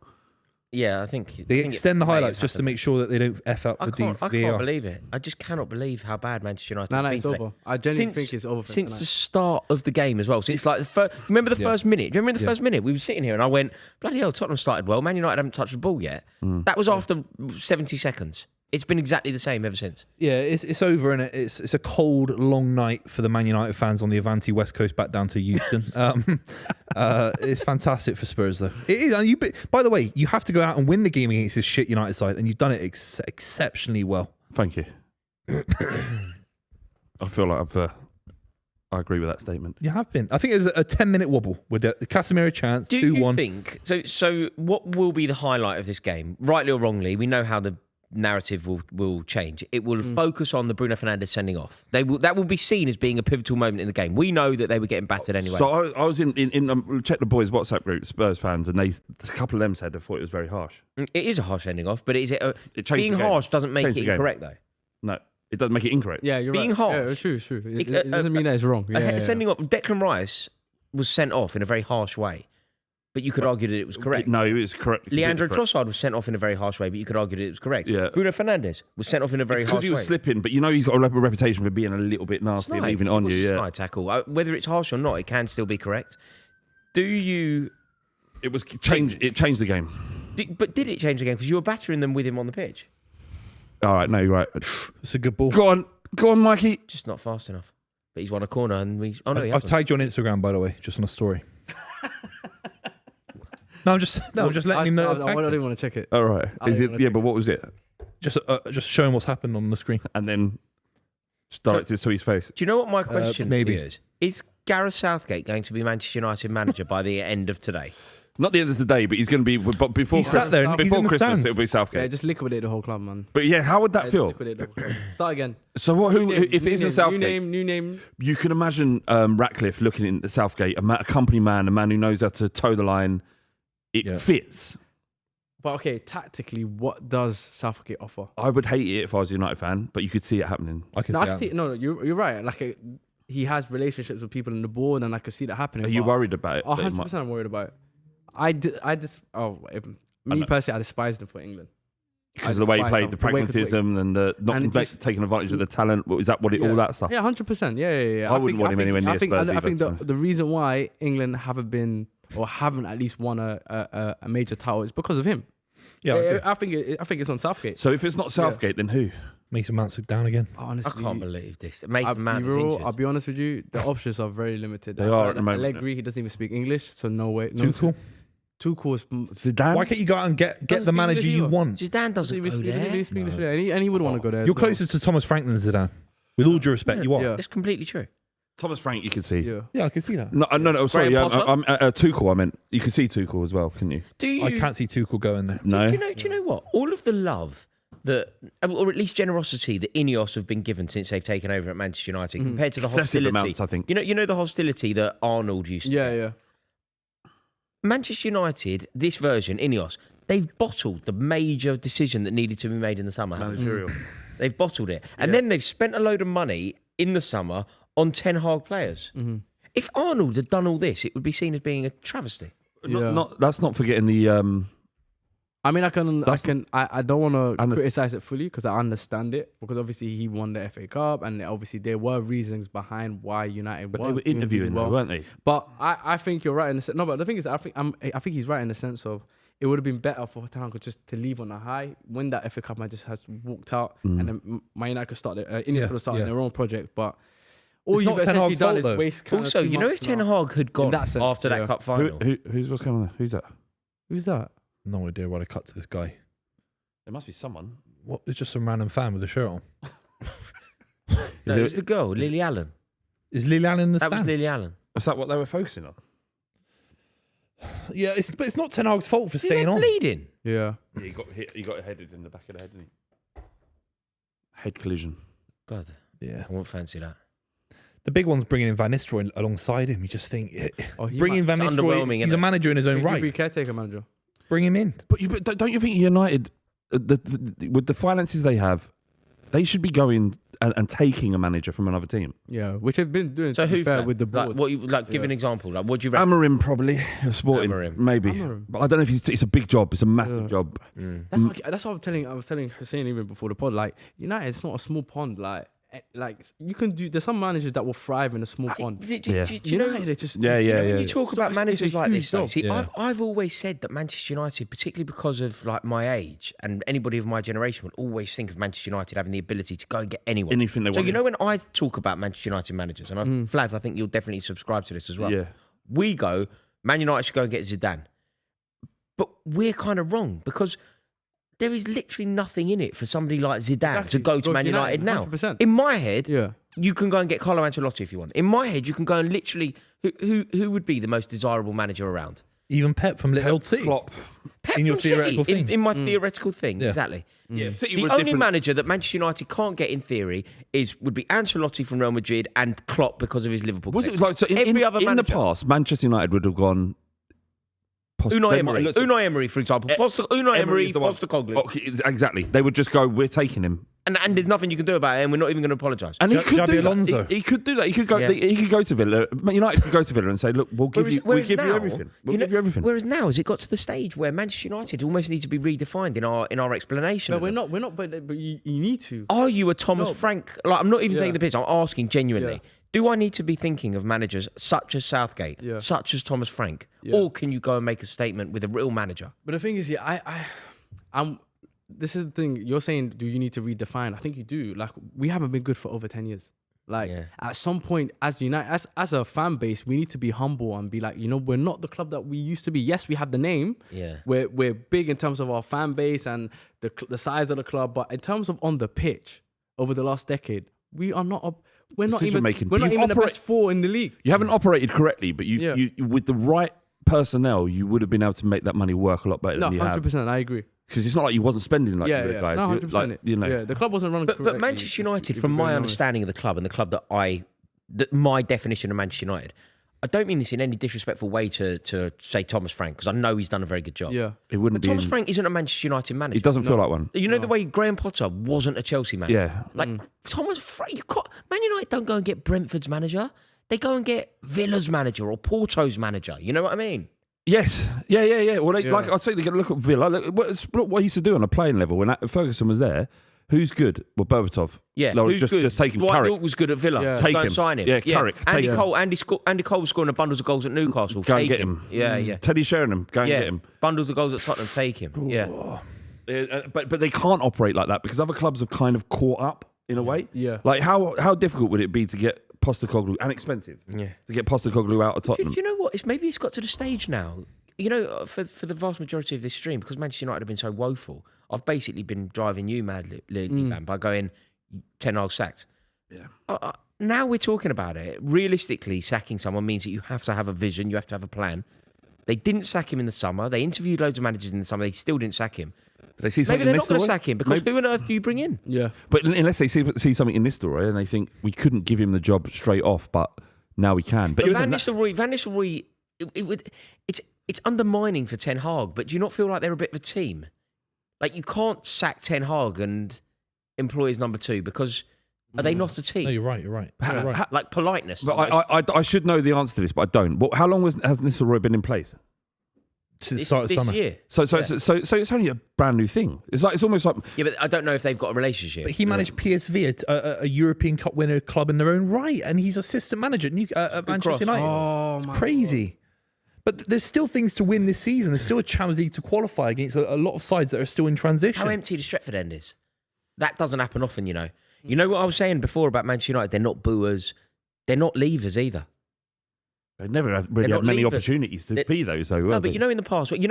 Yeah, I think They extend the highlights just to make sure that they don't F up with the I VAR. can't believe it. I just cannot believe how bad Manchester United have been It's today. over. I genuinely think it's over for Since tonight. the start of the game as well. Since like remember the first minute? Do you remember the first minute? We were sitting here and I went, bloody hell, Tottenham started well. Man United haven't touched the ball yet. That was after 70 seconds. It's been exactly the same ever since. Yeah, it's over, and it's a cold, long night for the Man United fans on the Avanti West Coast back down to Euston. It's fantastic for Spurs, though. It is. And by the way, you have to go out and win the game against this shit United side, and you've done it exceptionally well. Thank you. I feel like I agree with that statement. You have been. I think it was a 10-minute wobble with the Casemiro chance. Do 2-1. you think so? What will be the highlight of this game? Rightly or wrongly, we know how the narrative will change. It will focus on the Bruno Fernandez sending off. That will be seen as being a pivotal moment in the game. We know that they were getting battered anyway. So I was in check the boys' WhatsApp group, Spurs fans, and a couple of them said they thought it was very harsh. It is a harsh ending off, but changed being the game. harsh doesn't make Changed it the game. incorrect though. No, it doesn't make it incorrect. Yeah, you're Being right. harsh. Yeah, true. It doesn't mean that it's wrong. Sending off Declan Rice was sent off in a very harsh way, but you could argue that it was correct. No, it was correct. Leandro correct. Trossard was sent off in a very harsh way, but you could argue that it was correct. Yeah. Bruno Fernandez was sent off in a very Because harsh he was way. slipping, but you know he's got a reputation for being a little bit nasty and leaving it on you. Yeah, Snide tackle. Whether it's harsh or not, it can still be correct. Do you? it was changed. It changed the game. But did it change the game? Because you were battering them with him on the pitch. All right, no, you're right. It's a good ball. Go on, Mikey. Just not fast enough. But he's won a corner, and we. Oh no, he I've hasn't. tagged you on Instagram, by the way, just on a story. I'm just letting him know. I don't even want to check it. All right, I is don't it? wanna Yeah, take but what was it? Just showing what's happened on the screen. And then just direct it to his face. Do you know what my question maybe. is? Is Gareth Southgate going to be Manchester United manager by the end of today? Not the end of the day, but he's going to be. But before He's sat there and he's before in the Christmas, stands. it'll be Southgate. Yeah, just liquidate the whole club, man. But yeah, how would that Yeah, feel? just liquidate the whole club. Start again. So what? Who? If it isn't Southgate, New name. you can imagine Ratcliffe looking into Southgate, a company man, a man who knows how to toe the line. It fits. But okay, tactically, what does Southgate offer? I would hate it if I was a United fan, but you could see it happening. I can No, see I can that. see, no, you're right. Like he has relationships with people in the board, and I can see that happening. Are you worried about it? 100%, I'm worried about it. Me personally, I despise them for England. Because of the way he played, the pragmatism and the not taking advantage of the talent. Is that what it? All that stuff. Yeah, 100%. Yeah. I wouldn't want him anywhere near Spurs I think either, the reason why England haven't at least won a major title is because of him. Yeah, I think it's on Southgate. So if it's not Southgate, then who? Mason Mount's down again. Honestly, I can't believe this. Mason Mount is I'll injured. be honest with you, the options are very limited. They are at the moment. Allegri, he doesn't even speak English, so no way. No, Tuchel. Tuchel is Zidane. Why can't you go out and get Doesn't the speak manager English you either. want? Zidane doesn't go doesn't there. really speak English, and he would want to go there. You're as well. closer to Thomas Frank than Zidane. With all due respect, you are. Yeah. That's completely true. Thomas Frank, you can see. Yeah. Yeah, I can see that. No, sorry. Graham Potter? I'm Tuchel. I meant you can see Tuchel as well, can you? Do you? I can't see Tuchel going there. No. Do you know what? All of the love that, or at least generosity that Ineos have been given since they've taken over at Manchester United, compared to the Excessive hostility. amounts, I think. You know the hostility that Arnold used to. Yeah. Manchester United, this version, Ineos, they've bottled the major decision that needed to be made in the summer. haven't they? Managerial. They've bottled it. And then they've spent a load of money in the summer on Ten Hag players. If Arnold had done all this, it would be seen as being a travesty. That's not forgetting the. I mean, I don't want to Understand. criticize it fully because I understand it, because obviously he won the FA Cup and obviously there were reasons behind why United But they weren't were doing interviewing, really though, weren't they? But I think you're right in the sense. No, but the thing is, I think he's right in the sense of it would have been better for Ten Hag just to leave on a high when that FA Cup man just has walked out, and then Man United could start Ineos could have started their own project. But All It's you've not Ten essentially Hag's done fault, is though. waste kind of Also, 2 you know, if months Ten now. Hag had gone that sense, after yeah. that cup final, Who's what's going on there? Who's that? Who's that? No idea why they cut to this guy. There must be someone. What? It's just some random fan with a shirt on. no, it was the girl, Lily Allen. Is Lily Allen in the That stand? was Lily Allen. Is that what they were focusing on? Yeah, but it's not Ten Hag's fault for Is he staying on. bleeding? Yeah. Yeah, he got hit. He got headed in the back of the head, didn't he? Head collision. God, Yeah. I won't fancy that. The big one's bringing in Van Nistelrooy alongside him. You just think, bringing Van It's Nistelrooy, underwhelming, he's isn't a it? manager in his own He could be right. caretaker manager. Bring him in. But don't you think United, with the finances they have, they should be going and taking a manager from another team? Yeah, which have been doing So to be who fair with the like, board. what you like? Give an example. Like, what do you reckon? Amarim probably, Sporting, Amarim. maybe. Amarim. But I don't know if it's a big job. It's a massive job. That's what I was telling Hussein even before the pod. Like United, it's not a small pond. Like you can do. There's some managers that will thrive in a small pond. Do you know? United, it's just Yeah, You know, yeah. when you talk about it's a managers like huge this, though, job. see, Yeah. I've always said that Manchester United, particularly because of like my age and anybody of my generation, would always think of Manchester United having the ability to go and get anyone. Anything they So want. you know when I talk about Manchester United managers, and Flav, I think you'll definitely subscribe to this as well. Yeah. We go, Man United should go and get Zidane, but we're kind of wrong because there is literally nothing in it for somebody like Zidane Exactly. to go to Go Man to United, United, now. 100%. In my head, Yeah. you can go and get Carlo Ancelotti if you want. In my head, you can go and literally who would be the most desirable manager around? Even Pep from Little Old City. Klopp. Pep In your from City, theoretical thing. in my theoretical thing, Yeah. exactly. Yeah, City The were only different. manager that Manchester United can't get in theory would be Ancelotti from Real Madrid and Klopp because of his Liverpool. Was it connection. like so in, Every in, other in the manager. past, Manchester United would have gone. Unai Emery, for example. Unai Emery, is the one. Postecoglou. Oh, exactly. They would just go, we're taking him. And there's nothing you can do about it, and we're not even going to apologise. And he Ja- could Xabi do Alonso. that. He could do that. He could go. Yeah. He could go to Villa. United could go to Villa and say, "Look, we'll give you everything. We'll give you everything." Whereas now, has it got to the stage where Manchester United almost need to be redefined in our explanation? But of we're them? not. But you need to. Are you a Thomas No. Frank? Like, I'm not even Yeah. taking the piss. I'm asking genuinely. Yeah. Do I need to be thinking of managers such as Southgate, Yeah. such as Thomas Frank, Yeah. or can you go and make a statement with a real manager? But the thing is, I'm. This is the thing. You're saying, do you need to redefine? I think you do. Like, we haven't been good for over 10 years. Like, Yeah. at some point, as United, as a fan base, we need to be humble and be like, we're not the club that we used to be. Yes, we have the name. Yeah. We're big in terms of our fan base and the size of the club, but in terms of on the pitch, over the last decade, we are not. We're not even. Decision-making. We're not You've even the operate- best four in the league. You haven't operated correctly, but Yeah. you with the right personnel, you would have been able to make that money work a lot better No, than you have. 100%. I agree. Because it's not like you wasn't spending like Yeah, the yeah. guys. No, You- 100%. like, you know. Yeah, the club wasn't running But correctly. Manchester United, if from we're my being honest. understanding of the club and the club that my definition of Manchester United, I don't mean this in any disrespectful way to say Thomas Frank, because I know he's done a very good job. Yeah. It wouldn't But be. Thomas Frank isn't a Manchester United manager. It doesn't feel like one. You know the way Graham Potter wasn't a Chelsea manager. Yeah. Like Thomas Frank, Man United don't go and get Brentford's manager. They go and get Villa's manager or Porto's manager. You know what I mean? Yes. Yeah. Well, Yeah. like I'd say, they get a look at Villa. Look what he used to do on a playing level when Ferguson was there. Who's good? Well, Berbatov. Yeah, No, who's just, good? Just take him. Dwight Carrick. York was good at Villa. Yeah. Take Go and him. sign him. Yeah, Carrick, Andy take him. Cole. Andy Cole was scoring a bundles of goals at Newcastle. Go and Take get him. Yeah. Teddy Sheringham. Go and Yeah, get him. bundles of goals at Tottenham. Take him. Yeah. But they can't operate like that because other clubs have kind of caught up in a way. Yeah. Like how difficult would it be to get Postecoglou, and expensive, Yeah. to get Postecoglou out of Do Tottenham? you know what? Maybe it's got to the stage now. You know, for the vast majority of this stream, because Manchester United have been so woeful, I've basically been driving you mad, Liban, by going 10 Hag sacked. Yeah. Now we're talking about it. Realistically, sacking someone means that you have to have a vision, you have to have a plan. They didn't sack him in the summer. They interviewed loads of managers in the summer. They still didn't sack him. They see Maybe something they're in not this going to story? sack him because who on earth do you bring in? Yeah. But unless they see something in this story and they think we couldn't give him the job straight off, but now we can. But But even Van Nistelrooy, it's undermining for Ten Hag. But do you not feel like they're a bit of a team? Like you can't sack Ten Hag and employ his number two because are they not a team? No, you're right. You're right. Like politeness. But almost. I should know the answer to this, but I don't. How long has Nistelrooy been in place? Since the this, start of this summer. year. So it's only a brand new thing. It's almost like Yeah, but I don't know if they've got a relationship. But he managed PSV, a European Cup winner club in their own right, and he's assistant manager at Manchester cross. United. Oh, It's my crazy. But there's still things to win this season. There's still a Champions League to qualify against a lot of sides that are still in transition. How empty the Stretford end is. That doesn't happen often, you know. You know what I was saying before about Manchester United? They're not booers. They're not leavers either. They never really had many opportunities to be those, though. No, but you know, in the past, when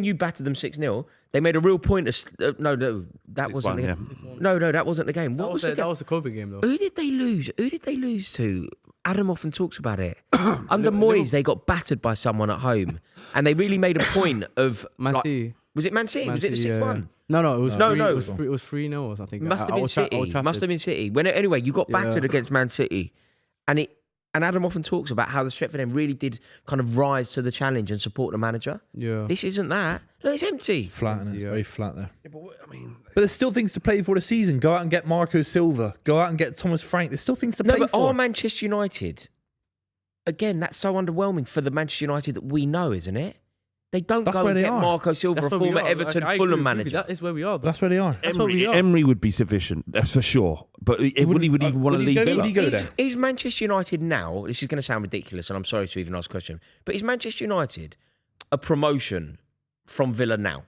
you battered them 6-0, they made a real point of no, that wasn't the game. No, that wasn't the game. What was the game? That was the COVID game, though. Who did they lose? Who did they lose to? Adam often talks about it. Under Moyes, they got battered by someone at home, and they really made a point of Man City. Was it Man City? Was it the 6-1? No, it was no. It was 3-0 or something. Must have been City. Must have been City. Anyway, you got battered against Man City, and Adam often talks about how the Stretford End really did kind of rise to the challenge and support the manager. Yeah. This isn't that. Look, it's empty. Flat, very flat there. Yeah, but there's still things to play for the season. Go out and get Marco Silva. Go out and get Thomas Frank. There's still things to play for. No, but are Manchester United, again, that's so underwhelming for the Manchester United that we know, isn't it? They don't go and get Marco Silva, a former Everton Fulham manager. That is where we are. That's where they are. Emery would be sufficient, that's for sure. But he would even want to leave Villa. Is Manchester United now, this is going to sound ridiculous, and I'm sorry to even ask a question, but is Manchester United a promotion from Villa now?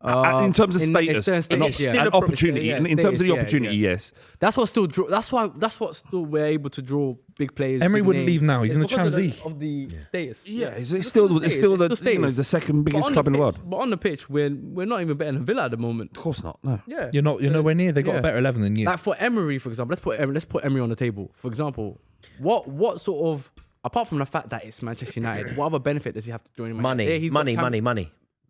In terms of status and opportunity, in terms of the opportunity, yes. That's what still that's what still we're able to draw big players. Emery wouldn't leave now. He's in the Champions League. Of the status. Yeah, it's still the second biggest club in the world. But on the pitch, we're not even better than Villa at the moment. Of course not. No. Yeah, you're nowhere near. They got a better 11 than you. Like for Emery, for example, let's put Emery on the table. For example, what sort of, apart from the fact that it's Manchester United, what other benefit does he have to join? Money.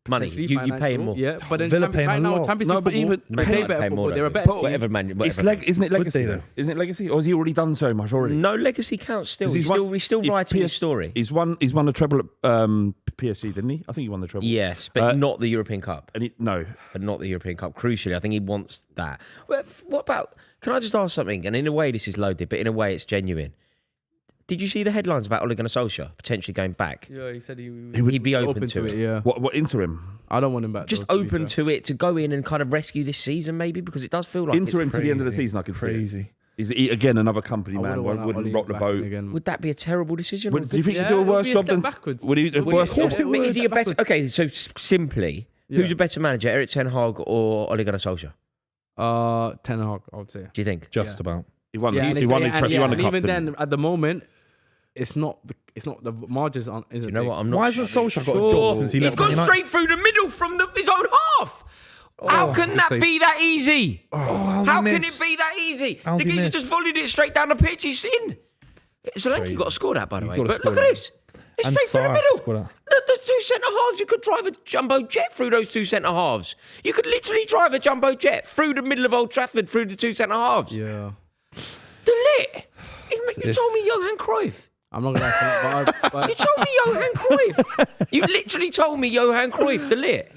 You pay him more. Yeah, but then Villa pay him a lot. No, but even they pay more. They're a better team. Isn't it legacy though? Isn't it legacy, or has he already done so much already? No, legacy counts still. He's still writing his story. He's won a treble at PSG, didn't he? I think he won the treble. Yes, but not the European Cup. But not the European Cup. Crucially, I think he wants that. What about? Can I just ask something? And in a way, this is loaded, but in a way, it's genuine. Did you see the headlines about Ole Gunnar Solskjaer potentially going back? Yeah, he said he'd be open to it. Yeah. What interim? I don't want him back. Just open to it, to go in and kind of rescue this season, maybe, because it does feel like interim to the end of the season. I could crazy. He's again another company man. Wouldn't rock the boat. Again. Would that be a terrible decision? Do you think he'd do a worse job than backwards? Would he? Is he a better? Okay, so simply, who's a better manager, Erik ten Hag or Ole Gunnar Solskjaer? Ten Hag, I would say. Do you think? Just about. He won the cup. And even then, at the moment, it's not the margins aren't. You know what? I'm not. Why hasn't Solskjaer got a job since he left? He's gone straight through the middle from his own half. How can that be that easy? How can it be that easy? The geezer just volleyed it straight down the pitch. He's in. Solanke got to score that, by the way. But look at this. It's straight through the middle. The two centre halves. You could drive a jumbo jet through those two centre halves. You could literally drive a jumbo jet through the middle of Old Trafford through the two centre halves. Yeah. Delete. You told me Johan Cruyff. I'm not going to say that. You told me Johan Cruyff. You literally told me Johan Cruyff. Delete.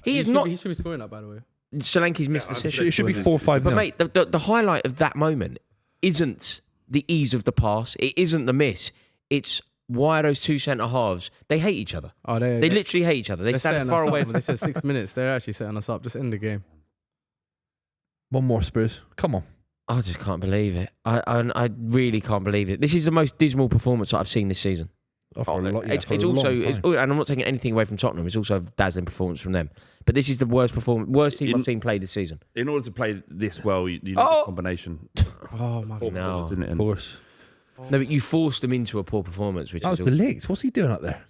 He should be scoring that, by the way. Solanke's missed the decision. It should be 4-5. But mate, the highlight of that moment isn't the ease of the pass. It isn't the miss. It's why are those two centre halves? They hate each other. Oh, they literally hate each other. They stand far away from. They said 6 minutes. They're actually setting us up. Just end the game. One more, Spurs. Come on. I just can't believe it. I really can't believe it. This is the most dismal performance that I've seen this season. It's also, and I'm not taking anything away from Tottenham. It's also a dazzling performance from them. But this is the worst team I've seen play this season. In order to play this well, you need a combination. Oh my God! No, of course. No, but you forced them into a poor performance. Which that was the Licks. What's he doing up there?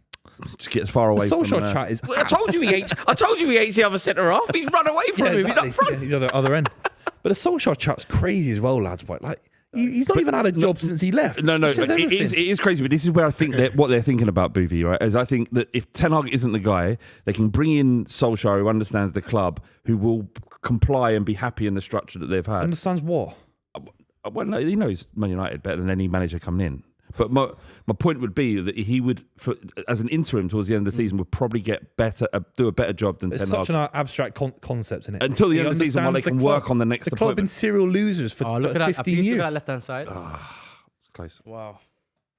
Just get as far away from social chat is. I told you he hates. I told you he hates the other centre half. He's run away from him. Exactly. He's up front. Yeah, he's other end. But the social chat's crazy as well, lads. But like. He's not even had a job since he left. No, it is crazy. But this is where I think that what they're thinking about Buvey, right? Is I think that if Ten Hag isn't the guy, they can bring in Solskjaer, who understands the club, who will comply and be happy in the structure that they've had. Understands what? Well, no, he knows Man United better than any manager coming in. But my point would be that he would, as an interim towards the end of the season, would probably get better, do a better job than Ten Hag. It's such an abstract concept, isn't it? Until the end of the season, while they can work on the next appointment. The club have been serial losers for 15 years. Look at that left-hand side. It's close. Wow.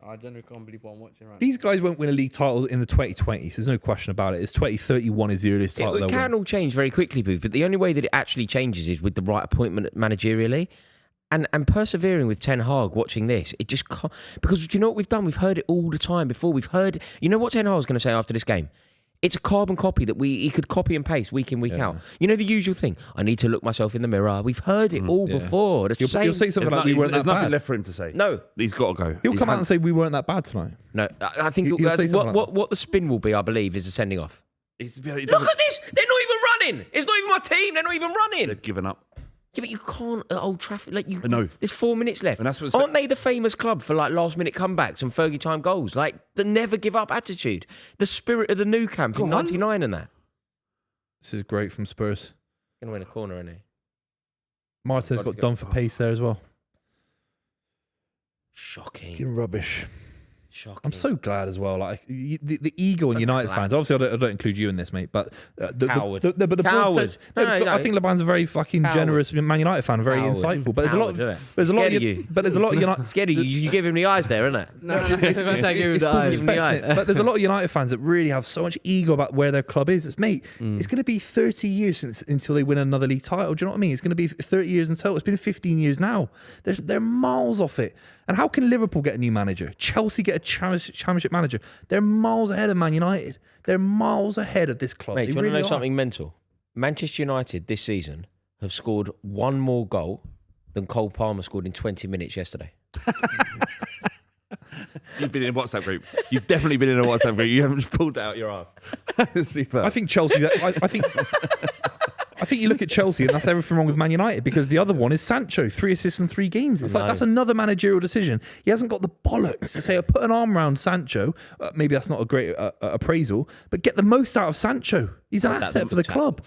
I genuinely can't believe what I'm watching right now. These guys won't win a league title in the 2020s. There's no question about it. It's 2031 is the earliest title they'll win. It can all change very quickly, Booth, but the only way that it actually changes is with the right appointment managerially. And persevering with Ten Hag, watching this, it just can't. Because do you know what we've done? We've heard it all the time before. We've heard, you know what Ten Hag's going to say after this game? It's a carbon copy that he could copy and paste week in, week out. You know the usual thing. I need to look myself in the mirror. We've heard it all before. You'll say something like we weren't that There's nothing bad. left for him to say. No, He's got to go. He'll come out and say we weren't that bad tonight. no. I think He'll say something like what the spin will be, I believe, is a sending off. He Look at this. They're not even running. It's not even my team. They're not even running. They've given up. Yeah, but you can't at Old Trafford. Like you, No. There's 4 minutes left. And that's what's- Aren't they the famous club for like last minute comebacks and Fergie time goals? Like the never give up attitude, the spirit of the new camp in '99 and that. This is great from Spurs. Gonna win a corner, isn't he? Martin's got done for pace there as well. Shocking. Rubbish. Shocking. I'm so glad as well. Like the ego in United fans. Obviously, I don't include you in this, mate. But Coward. But the Coward. No, No. I think Laban's a very fucking generous Man United fan, very Coward. insightful. But Coward, there's a lot Scared of of you. But there's a lot of United. Scared of you. You give him the eyes there, isn't it? No, it's Give him the eyes. But there's a lot of United fans that really have so much ego about where their club is. Mate, it's going to be 30 years until they win another league title. Do you know what I mean? It's going to be 30 years in total. It's been 15 years now. They're miles off it. And how can Liverpool get a new manager? Chelsea get a championship manager? They're miles ahead of Man United. They're miles ahead of this club. Mate, do They you want to really know are. something mental? Manchester United this season have scored one more goal than Cole Palmer scored in 20 minutes yesterday. You've been in a WhatsApp group. You've definitely been in a WhatsApp group. You haven't just pulled it out your ass. Super. I think Chelsea. I think you look at Chelsea and that's everything wrong with Man United because the other one is Sancho, 3 assists in 3 games. It's like that's another managerial decision. He hasn't got the bollocks to say, put an arm around Sancho. Maybe that's not a great appraisal, but get the most out of Sancho. He's an asset for the club.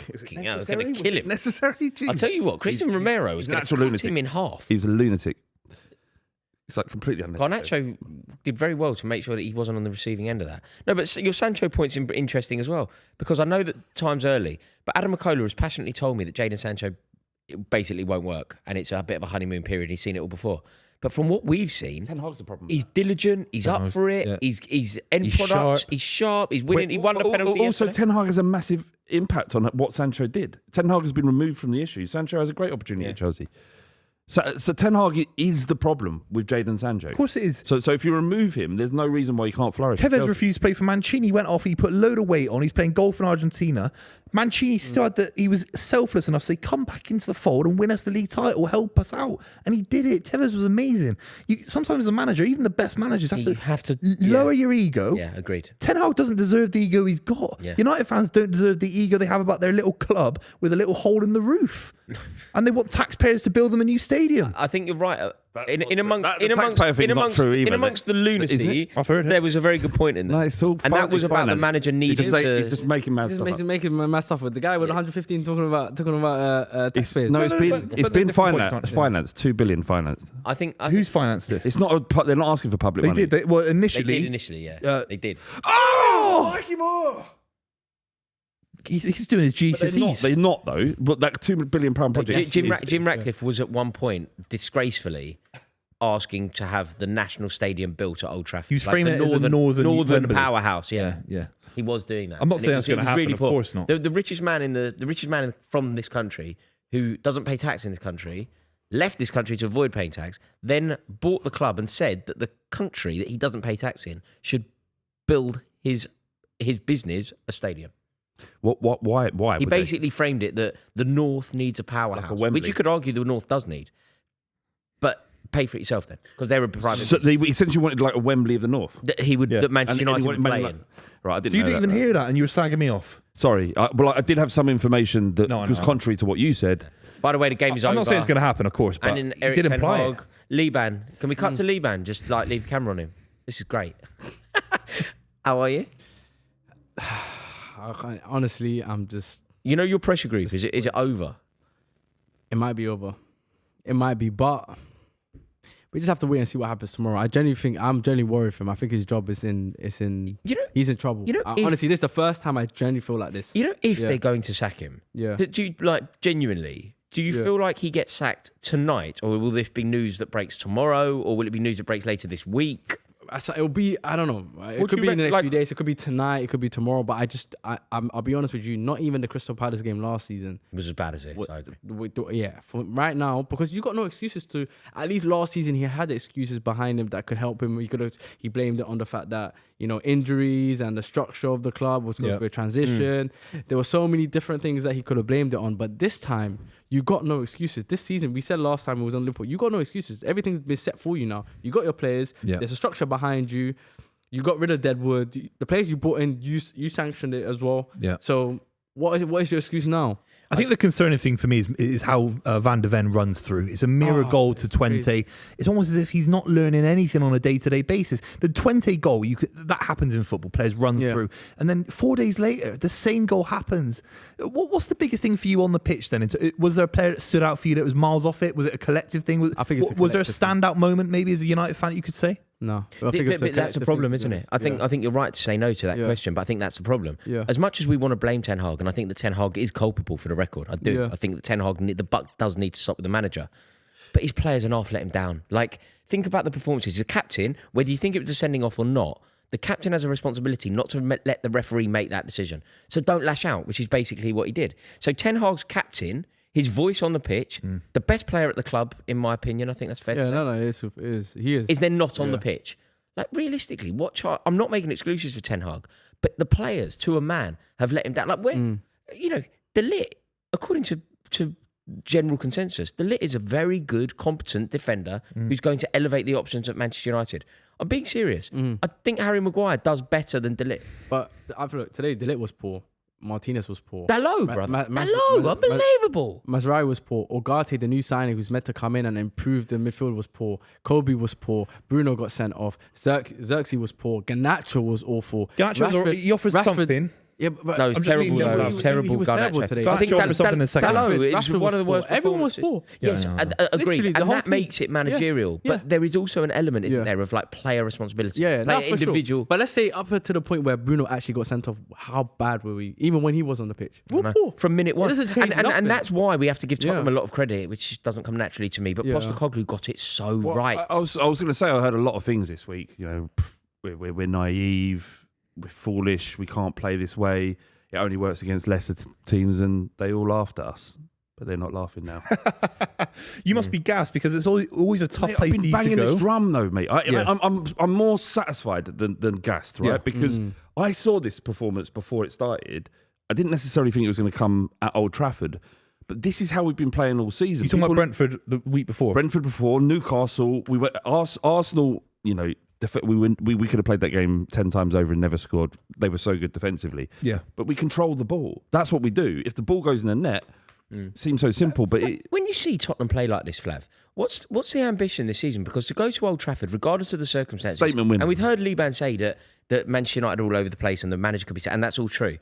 They're going to kill him. Necessary. I'll tell you what, Christian Romero is an going to actual cut lunatic. him in half. He was a lunatic. It's like completely unnecessary. Garnacho did very well to make sure that he wasn't on the receiving end of that. No, but your Sancho point's interesting as well because I know that time's early, but Adam McKola has passionately told me that Jadon Sancho basically won't work and it's a bit of a honeymoon period. He's seen it all before. But from what we've seen, Ten Hag's the problem. he's diligent, he's up for it, yeah. he's end products, he's sharp, he's winning, he won the penalty Also, yesterday. Ten Hag has a massive impact on what Sancho did. Ten Hag has been removed from the issue. Sancho has a great opportunity at Chelsea. So Ten Hag is the problem with Jadon Sancho. Of course it is. So if you remove him, there's no reason why he can't flourish. Tevez refused to play for Mancini. He went off. He put a load of weight on. He's playing golf in Argentina. Mancini still had that. He was selfless enough to say, "Come back into the fold and win us the league title. Help us out." And he did it. Tevez was amazing. Sometimes as a manager, even the best managers have to lower your ego. Yeah, agreed. Ten Hag doesn't deserve the ego he's got. Yeah. United fans don't deserve the ego they have about their little club with a little hole in the roof, and they want taxpayers to build them a new stadium. I think you're right. In amongst the Isn't lunacy, it? I've heard it. there was a very good point in there. No, it's all and that was about the manager needing to. He's just making mad He's stuff up. making mad stuff with the guy with 115 talking about taxpayers. No, No, it's no, been but it's they're been different points, financed. aren't they? 2 billion financed. I think Who's financed it? It's not. They're not asking for public They money. did. Well, they initially. did initially, yeah, they did. Oh! He's doing his GCSEs. They're not though. But that £2 billion project. Jim Ratcliffe was at one point disgracefully asking to have the national stadium built at Old Trafford. He was framing it as a northern Wembley. powerhouse. Yeah. Yeah. He was doing that. I'm not And saying it that's was- going it to was happen. really Of poor. course not. The richest man from this country who doesn't pay tax in this country left this country to avoid paying tax, then bought the club and said that the country that he doesn't pay tax in should build his business a stadium. What? Why? He would they? basically framed it that the North needs a powerhouse, Wembley. which you could argue the North does need, but pay for it yourself then, because they're a private. So they essentially wanted like a Wembley of the North. that he would Yeah. that Manchester And he United wanted would play Man- in. Right, I didn't So you know didn't that. even hear that, and you were slagging me off. Sorry, I did have some information that No, I was know. contrary to what you said. By the way, the game is I'm over. not saying it's going to happen, of course, but And in you Eric did Ten imply it. Hag, Liban. Can we cut to Liban? Just like leave the camera on him. This is great. How are you? Honestly, I'm just. You know your pressure group. Is it over? It might be over. It might be, but we just have to wait and see what happens tomorrow. I'm genuinely worried for him. I think his job is in. You know. He's in trouble. You know, if- honestly, this is the first time I genuinely feel like this. You know, if Yeah. they're going to sack him, Yeah. do you genuinely? Do you Yeah. feel like he gets sacked tonight, or will this be news that breaks tomorrow, or will it be news that breaks later this week? It'll be, I don't know. It What could do be you in the next like- few days. It could be tonight. It could be tomorrow. But I'll be honest with you. Not even the Crystal Palace game last season. It was as bad as this. I agree. Yeah, for right now, because you got no excuses to. At least last season, he had excuses behind him that could help him. He blamed it on the fact that injuries and the structure of the club was going through a transition. There were so many different things that he could have blamed it on. But this time, you got no excuses. This season, we said last time it was on Liverpool, you got no excuses. Everything's been set for you now. You got your players. Yeah. There's a structure behind you. You got rid of Deadwood. The players you brought in, you sanctioned it as well. Yeah. So what is your excuse now? I think the concerning thing for me is how Van de Ven runs through. It's a mirror goal to Twente. crazy. It's almost as if he's not learning anything on a day-to-day basis. The Twente goal, that happens in football. Players run through. And then 4 days later, the same goal happens. What's the biggest thing for you on the pitch then? Was there a player that stood out for you that was miles off it? Was it a collective thing? I think it's a Was there a collective thing. standout moment maybe as a United fan that you could say? No. But that's the problem, isn't it? I think you're right to say no to that question, but I think that's the problem. Yeah. As much as we want to blame Ten Hag, and I think that Ten Hag is culpable for the record, I do. Yeah. I think that Ten Hag, the buck does need to stop with the manager, but his players are half let him down. Like, think about the performances. He's a captain, whether you think it was a sending off or not. The captain has a responsibility not to let the referee make that decision. So don't lash out, which is basically what he did. So Ten Hag's captain, his voice on the pitch, the best player at the club, in my opinion, I think that's fair to say. No, it is. He is. Is then not on the pitch. Like, realistically, I'm not making excuses for Ten Hag, but the players, to a man, have let him down. Like, De Ligt, according to general consensus, De Ligt is a very good, competent defender who's going to elevate the options at Manchester United. I'm being serious. I think Harry Maguire does better than De Ligt. But I feel like today De Ligt was poor. Martinez was poor. Dalot, brother. Dalot, unbelievable. Mazraoui was poor. Ugarte, the new signing who's meant to come in and improve the midfield, was poor. Kobe was poor. Bruno got sent off. Xerxes was poor. Garnacho was awful. He offers something. Yeah, but No, it's terrible. though. Terrible. He was terrible today. I think Garnacho offers something in the second half. it's one of the worst. Everyone was poor. Yes, agreed. Literally, the And whole that team. makes it managerial. Yeah. But there is also an element, isn't Yeah. there, of like player responsibility. Yeah, no, Like for sure. individual. But let's say up to the point where Bruno actually got sent off, how bad were we? Even when he was on the pitch. We were poor. From minute one. It doesn't change nothing. And that's why we have to give Tottenham Yeah. a lot of credit, which doesn't come naturally to me. But Postecoglou got it so right. I was going to say I heard a lot of things this week. We're naive, we're foolish, we can't play this way. It only works against lesser teams, and they all laughed at us. But they're not laughing now. You must be gassed because it's always a tough Mate, place I've for been you banging to go. this drum though, mate. I'm more satisfied than gassed, right? Yeah. Because I saw this performance before it started. I didn't necessarily think it was going to come at Old Trafford, but this is how we've been playing all season. You talking about Brentford the week before? Brentford before, Newcastle. We were Arsenal. We could have played that game 10 times over and never scored. They were so good defensively. Yeah. But we control the ball. That's what we do. If the ball goes in the net, it seems so simple. But When you see Tottenham play like this, Flav, what's the ambition this season? Because to go to Old Trafford, regardless of the circumstances, Statement win. and we've heard Liban say that Manchester United are all over the place and the manager could be, and that's all true.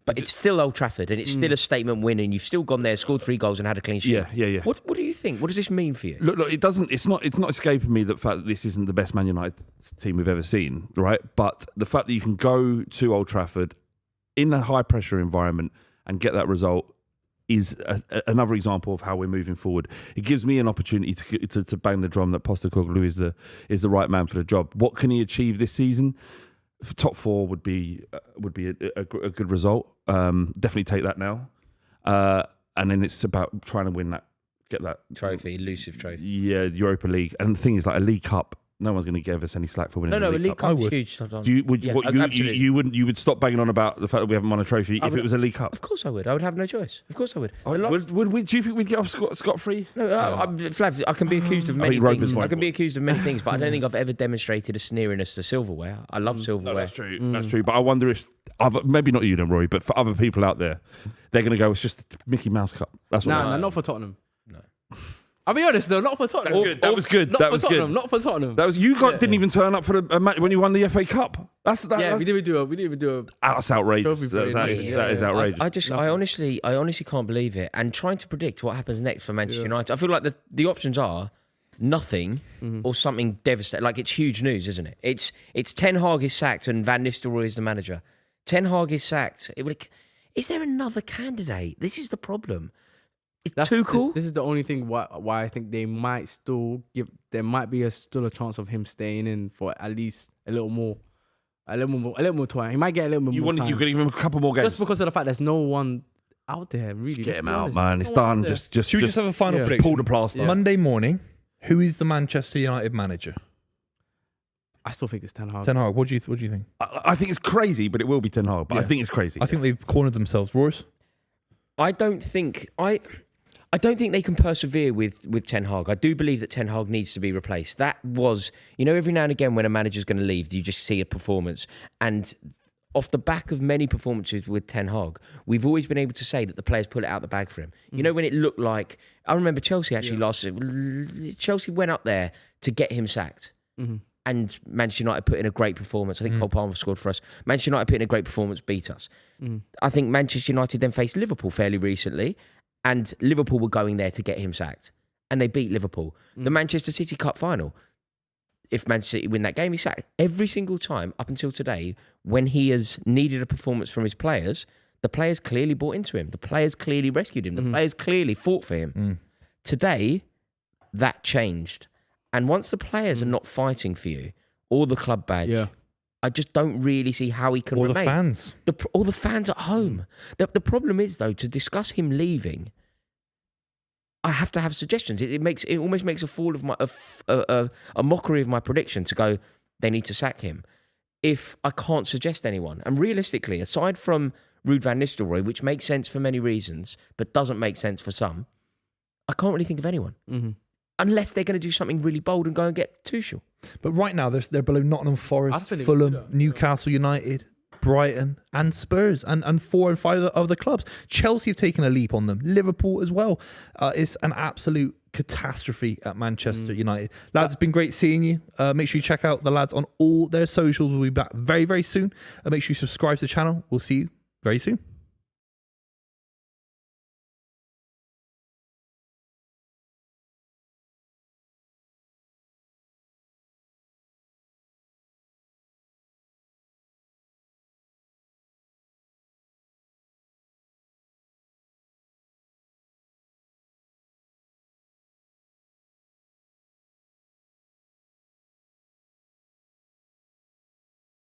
But it's still Old Trafford, and it's still a statement win, and you've still gone there, scored 3 goals, and had a clean sheet. Yeah. What do you think? What does this mean for you? Look, it doesn't. It's not escaping me the fact that this isn't the best Man United team we've ever seen, right? But the fact that you can go to Old Trafford in a high pressure environment and get that result is another example of how we're moving forward. It gives me an opportunity to bang the drum that Postecoglou is the right man for the job. What can he achieve this season? Top 4 would be a good result. Definitely take that now, and then it's about trying to get that Trophy, elusive trophy. Yeah, Europa League. And the thing is, like a League Cup, no one's going to give us any slack for winning. No, the a League Cup. Cup is huge sometimes. Absolutely. You would stop banging on about the fact that we haven't won a trophy if it was a League Cup. Of course I would. I would have no choice. Of course I would. Do you think we'd get off scot-free? No, Flav, I can be accused of many Roper's things. more I can be accused of many things, but I don't think I've ever demonstrated a sneeriness to silverware. I love silverware. No, that's true. That's true. But I wonder if maybe not you, then, Rory, but for other people out there, they're going to go, it's just a Mickey Mouse Cup. That's what Nah, not for Tottenham. No. I'll be honest though, not for Tottenham. That was good. Not for Tottenham. That was you didn't even turn up for the match when you won the FA Cup. We didn't even do a. That's outrageous. Trophy That is outrageous. I honestly can't believe it. And trying to predict what happens next for Manchester United, I feel like the options are nothing or something devastating. Like, it's huge news, isn't it? It's Ten Hag is sacked and Van Nistelrooy is the manager. Ten Hag is sacked. Is there another candidate? This is the problem. Tuchel? This is the only thing why I think they might still give. There might be still a chance of him staying in for at least a little more time. He might get a little bit more time. You could give him a couple more games Just because of the fact there's no one out there really. Just get him out, man. It's done. Should we just have a final prediction? Pull the plaster. Yeah. Monday morning, who is the Manchester United manager? I still think it's Ten Hag. Ten Hag. What do you think? I think it's crazy, but it will be Ten Hag. But I think it's crazy. I think they've cornered themselves. Royce? I don't think they can persevere with Ten Hag. I do believe that Ten Hag needs to be replaced. That was, every now and again when a manager's going to leave, you just see a performance. And off the back of many performances with Ten Hag, we've always been able to say that the players put it out the bag for him. When it looked like, I remember Chelsea actually Chelsea went up there to get him sacked. Mm-hmm. And Manchester United put in a great performance. I think Cole Palmer scored for us. Manchester United put in a great performance, beat us. I think Manchester United then faced Liverpool fairly recently, and Liverpool were going there to get him sacked. And they beat Liverpool. The Manchester City Cup final, if Manchester City win that game, he's sacked. Every single time up until today, when he has needed a performance from his players, the players clearly bought into him. The players clearly rescued him. The players clearly fought for him. Today, that changed. And once the players are not fighting for you, or the club badge, I just don't really see how he can remain. Or the fans. All the fans at home. The problem is, though, to discuss him leaving, I have to have suggestions. It almost makes a fool of a mockery of my prediction to go, they need to sack him, if I can't suggest anyone. And realistically, aside from Ruud van Nistelrooy, which makes sense for many reasons, but doesn't make sense for some, I can't really think of anyone. Unless they're going to do something really bold and go and get Tuchel. But right now, they're below Nottingham Forest, Fulham, Newcastle United, Brighton and Spurs and 4 and 5 other clubs. Chelsea have taken a leap on them. Liverpool as well. It's an absolute catastrophe at Manchester United. Lads, it's been great seeing you. Make sure you check out the lads on all their socials. We'll be back very, very soon. Make sure you subscribe to the channel. We'll see you very soon.